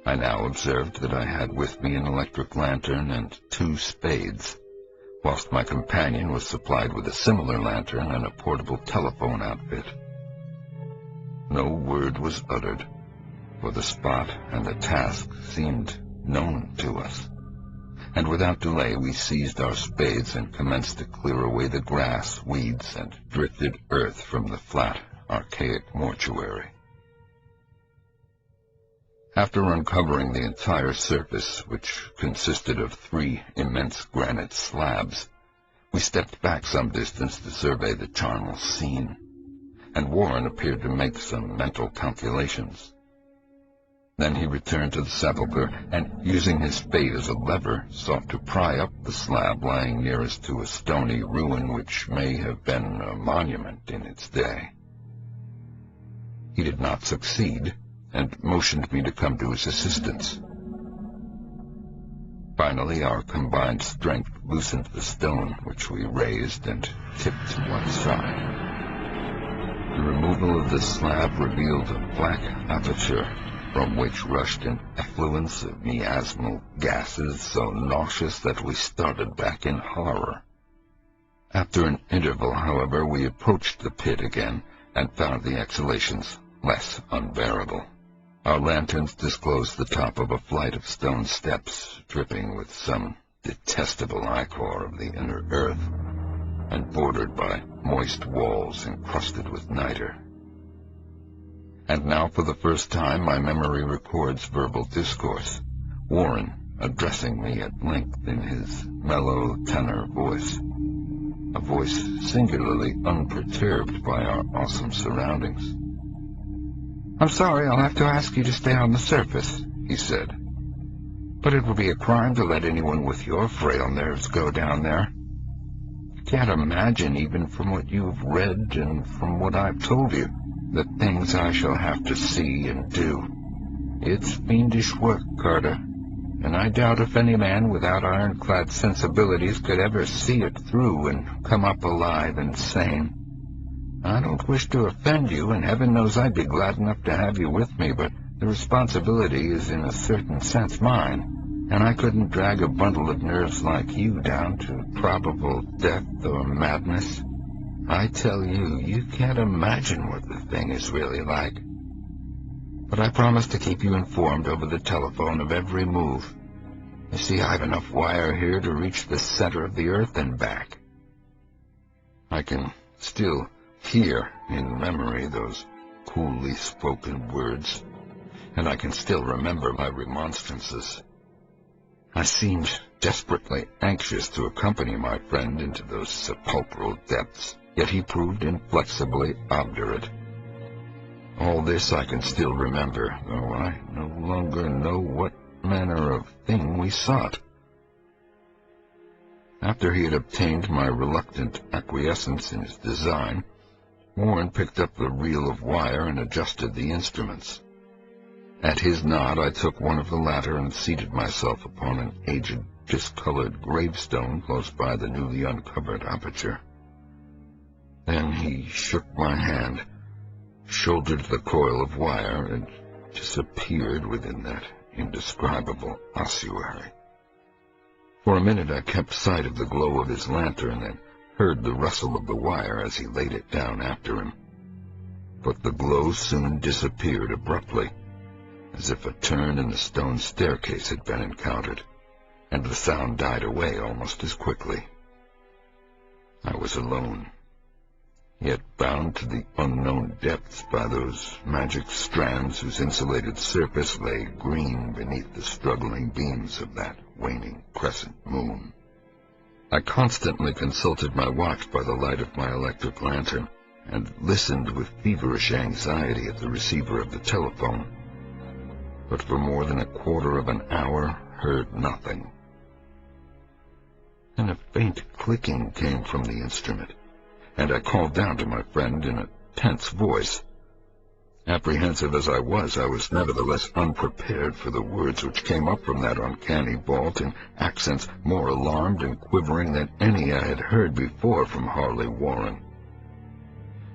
I now observed that I had with me an electric lantern and 2 spades, whilst my companion was supplied with a similar lantern and a portable telephone outfit. No word was uttered, for the spot and the task seemed known to us, and without delay we seized our spades and commenced to clear away the grass, weeds, and drifted earth from the flat, archaic mortuary. After uncovering the entire surface, which consisted of 3 immense granite slabs, we stepped back some distance to survey the charnel scene, and Warren appeared to make some mental calculations. Then he returned to the sepulchre, and, using his spade as a lever, sought to pry up the slab lying nearest to a stony ruin which may have been a monument in its day. He did not succeed, and motioned me to come to his assistance. Finally, our combined strength loosened the stone, which we raised and tipped to one side. The removal of the slab revealed a black aperture, from which rushed an effluence of miasmal gases so nauseous that we started back in horror. After an interval, however, we approached the pit again, and found the exhalations less unbearable. Our lanterns disclosed the top of a flight of stone steps, dripping with some detestable ichor of the inner earth, and bordered by moist walls encrusted with niter. And now, for the first time, my memory records verbal discourse, Warren addressing me at length in his mellow tenor voice, a voice singularly unperturbed by our awesome surroundings. "I'm sorry I'll have to ask you to stay on the surface," he said. "But it would be a crime to let anyone with your frail nerves go down there. You can't imagine, even from what you've read and from what I've told you, the things I shall have to see and do. It's fiendish work, Carter, and I doubt if any man without ironclad sensibilities could ever see it through and come up alive and sane. I don't wish to offend you, and heaven knows I'd be glad enough to have you with me, but the responsibility is in a certain sense mine, and I couldn't drag a bundle of nerves like you down to probable death or madness. I tell you, you can't imagine what the thing is really like. But I promise to keep you informed over the telephone of every move. You see, I've enough wire here to reach the center of the earth and back." I can still hear in memory those coolly spoken words, and I can still remember my remonstrances. I seemed desperately anxious to accompany my friend into those sepulchral depths, yet he proved inflexibly obdurate. All this I can still remember, though I no longer know what manner of thing we sought. After he had obtained my reluctant acquiescence in his design, Warren picked up the reel of wire and adjusted the instruments. At his nod, I took one of the latter and seated myself upon an aged, discolored gravestone close by the newly uncovered aperture. Then he shook my hand, shouldered the coil of wire, and disappeared within that indescribable ossuary. For a minute I kept sight of the glow of his lantern and heard the rustle of the wire as he laid it down after him. But the glow soon disappeared abruptly, as if a turn in the stone staircase had been encountered, and the sound died away almost as quickly. I was alone, yet bound to the unknown depths by those magic strands whose insulated surface lay green beneath the struggling beams of that waning crescent moon. I constantly consulted my watch by the light of my electric lantern, and listened with feverish anxiety at the receiver of the telephone, but for more than a quarter of an hour heard nothing. Then a faint clicking came from the instrument, and I called down to my friend in a tense voice. Apprehensive as I was nevertheless unprepared for the words which came up from that uncanny vault in accents more alarmed and quivering than any I had heard before from Harley Warren.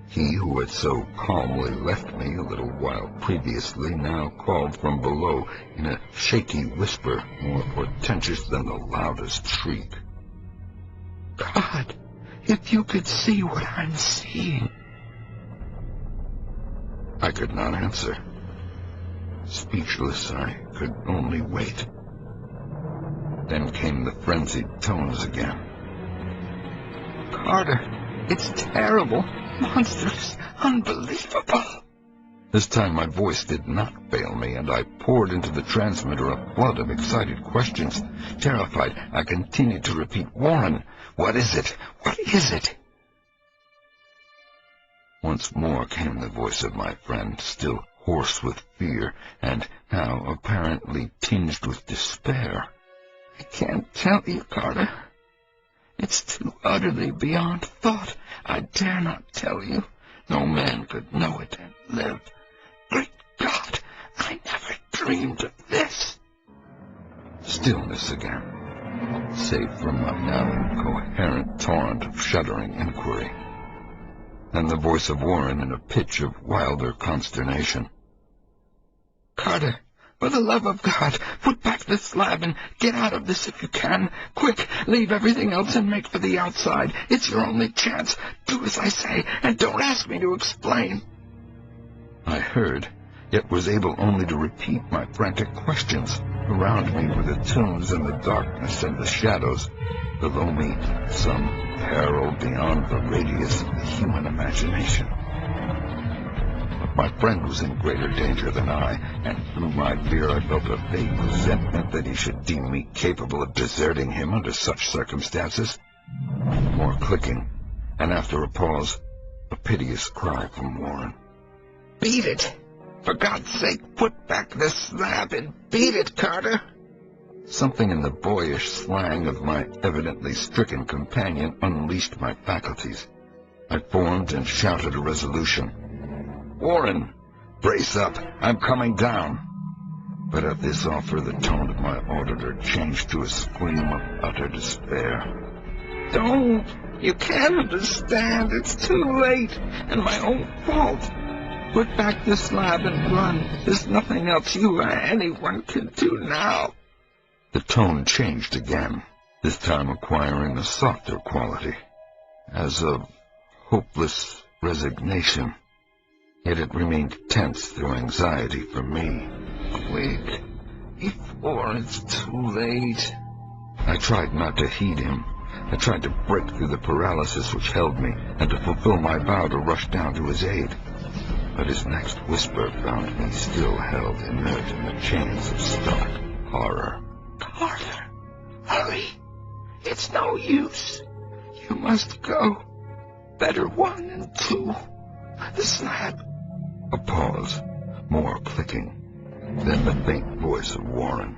He who had so calmly left me a little while previously now called from below in a shaky whisper more portentous than the loudest shriek. "God, if you could see what I'm seeing!" I could not answer. Speechless, I could only wait. Then came the frenzied tones again. "Carter, it's terrible, monstrous, unbelievable!" This time my voice did not fail me, and I poured into the transmitter a flood of excited questions. Terrified, I continued to repeat, "Warren, what is it? What is it?" Once more came the voice of my friend, still hoarse with fear, and now apparently tinged with despair. "I can't tell you, Carter. It's too utterly beyond thought. I dare not tell you. No man could know it and live. Great God, I never dreamed of this." Stillness again, save from my now incoherent torrent of shuddering inquiry, and the voice of Warren in a pitch of wilder consternation. "Carter, for the love of God, put back the slab and get out of this if you can. Quick, leave everything else and make for the outside. It's your only chance. Do as I say, and don't ask me to explain." I heard, yet was able only to repeat my frantic questions. Around me were the tombs and the darkness and the shadows. Below me, some peril beyond the radius of the human imagination. But my friend was in greater danger than I, and through my fear I felt a vague resentment that he should deem me capable of deserting him under such circumstances. More clicking, and after a pause, a piteous cry from Warren. "Beat it! For God's sake, put back the slab and beat it, Carter!" Something in the boyish slang of my evidently stricken companion unleashed my faculties. I formed and shouted a resolution. "Warren, brace up! I'm coming down!" But at this offer, the tone of my auditor changed to a scream of utter despair. "Don't! You can't understand! It's too late, and my own fault! Put back the slab and run! There's nothing else you or anyone can do now!" The tone changed again, this time acquiring a softer quality, as of hopeless resignation. Yet it remained tense through anxiety for me. "Quick, before it's too late." I tried not to heed him. I tried to break through the paralysis which held me, and to fulfill my vow to rush down to his aid. But his next whisper found me still held inert in the chains of stark horror. "Carter, hurry! It's no use. You must go. Better 1 and 2. The slab." A pause, more clicking, then the faint voice of Warren.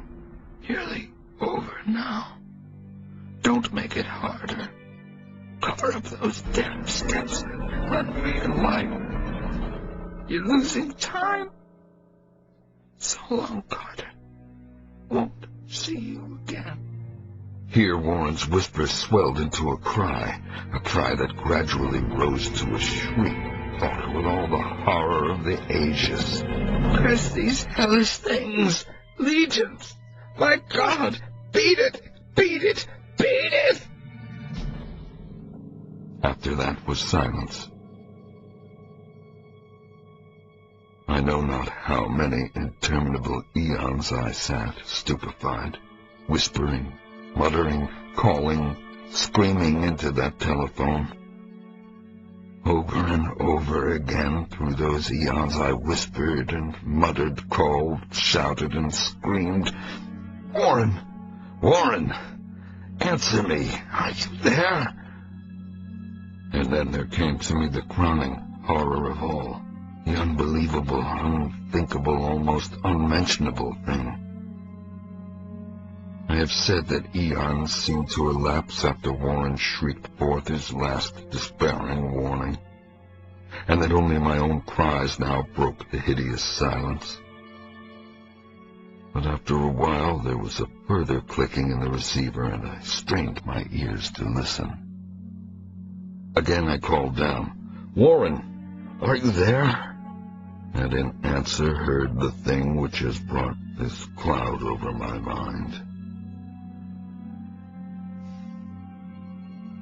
nearly over now. Don't make it harder. Cover up those damn steps and let me in light. You're losing time. So long, Carter. Won't see you again. Here Warren's whisper swelled into a cry that gradually rose to a shriek, thought with all the horror of the ages. Curse these hellish things! Legions! My God! Beat it! Beat it! Beat it! After that was silence. I know not how many interminable eons I sat, stupefied, whispering, muttering, calling, screaming into that telephone. Over and over again through those eons I whispered and muttered, called, shouted, and screamed, "Warren! Warren! Answer me! Are you there?" And then there came to me the crowning horror of all, the unbelievable, unthinkable, almost unmentionable thing. I have said that eons seemed to elapse after Warren shrieked forth his last despairing warning, and that only my own cries now broke the hideous silence. But after a while there was a further clicking in the receiver, and I strained my ears to listen. Again I called down, "Warren, are you there?" And in answer heard the thing which has brought this cloud over my mind.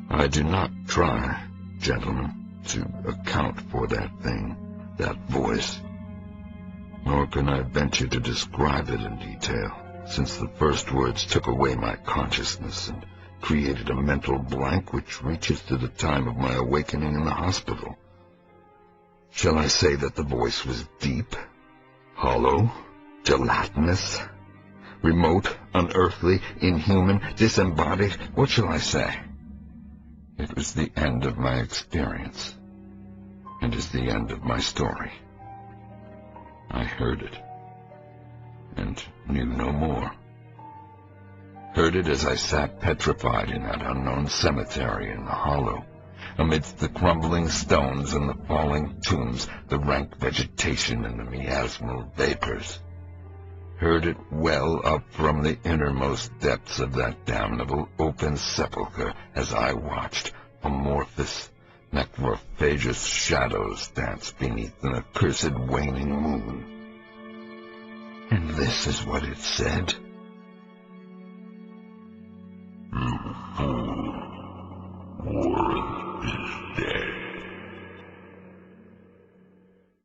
I do not try, gentlemen, to account for that thing, that voice, nor can I venture to describe it in detail, since the first words took away my consciousness and created a mental blank which reaches to the time of my awakening in the hospital. Shall I say that the voice was deep, hollow, gelatinous, remote, unearthly, inhuman, disembodied? What shall I say? It was the end of my experience, and is the end of my story. I heard it, and knew no more. Heard it as I sat petrified in that unknown cemetery in the hollow, amidst the crumbling stones and the falling tombs, the rank vegetation and the miasmal vapors. Heard it well up from the innermost depths of that damnable open sepulchre as I watched amorphous, necrophagous shadows dance beneath an accursed waning moon. And this is what it said. "You fool, Warren.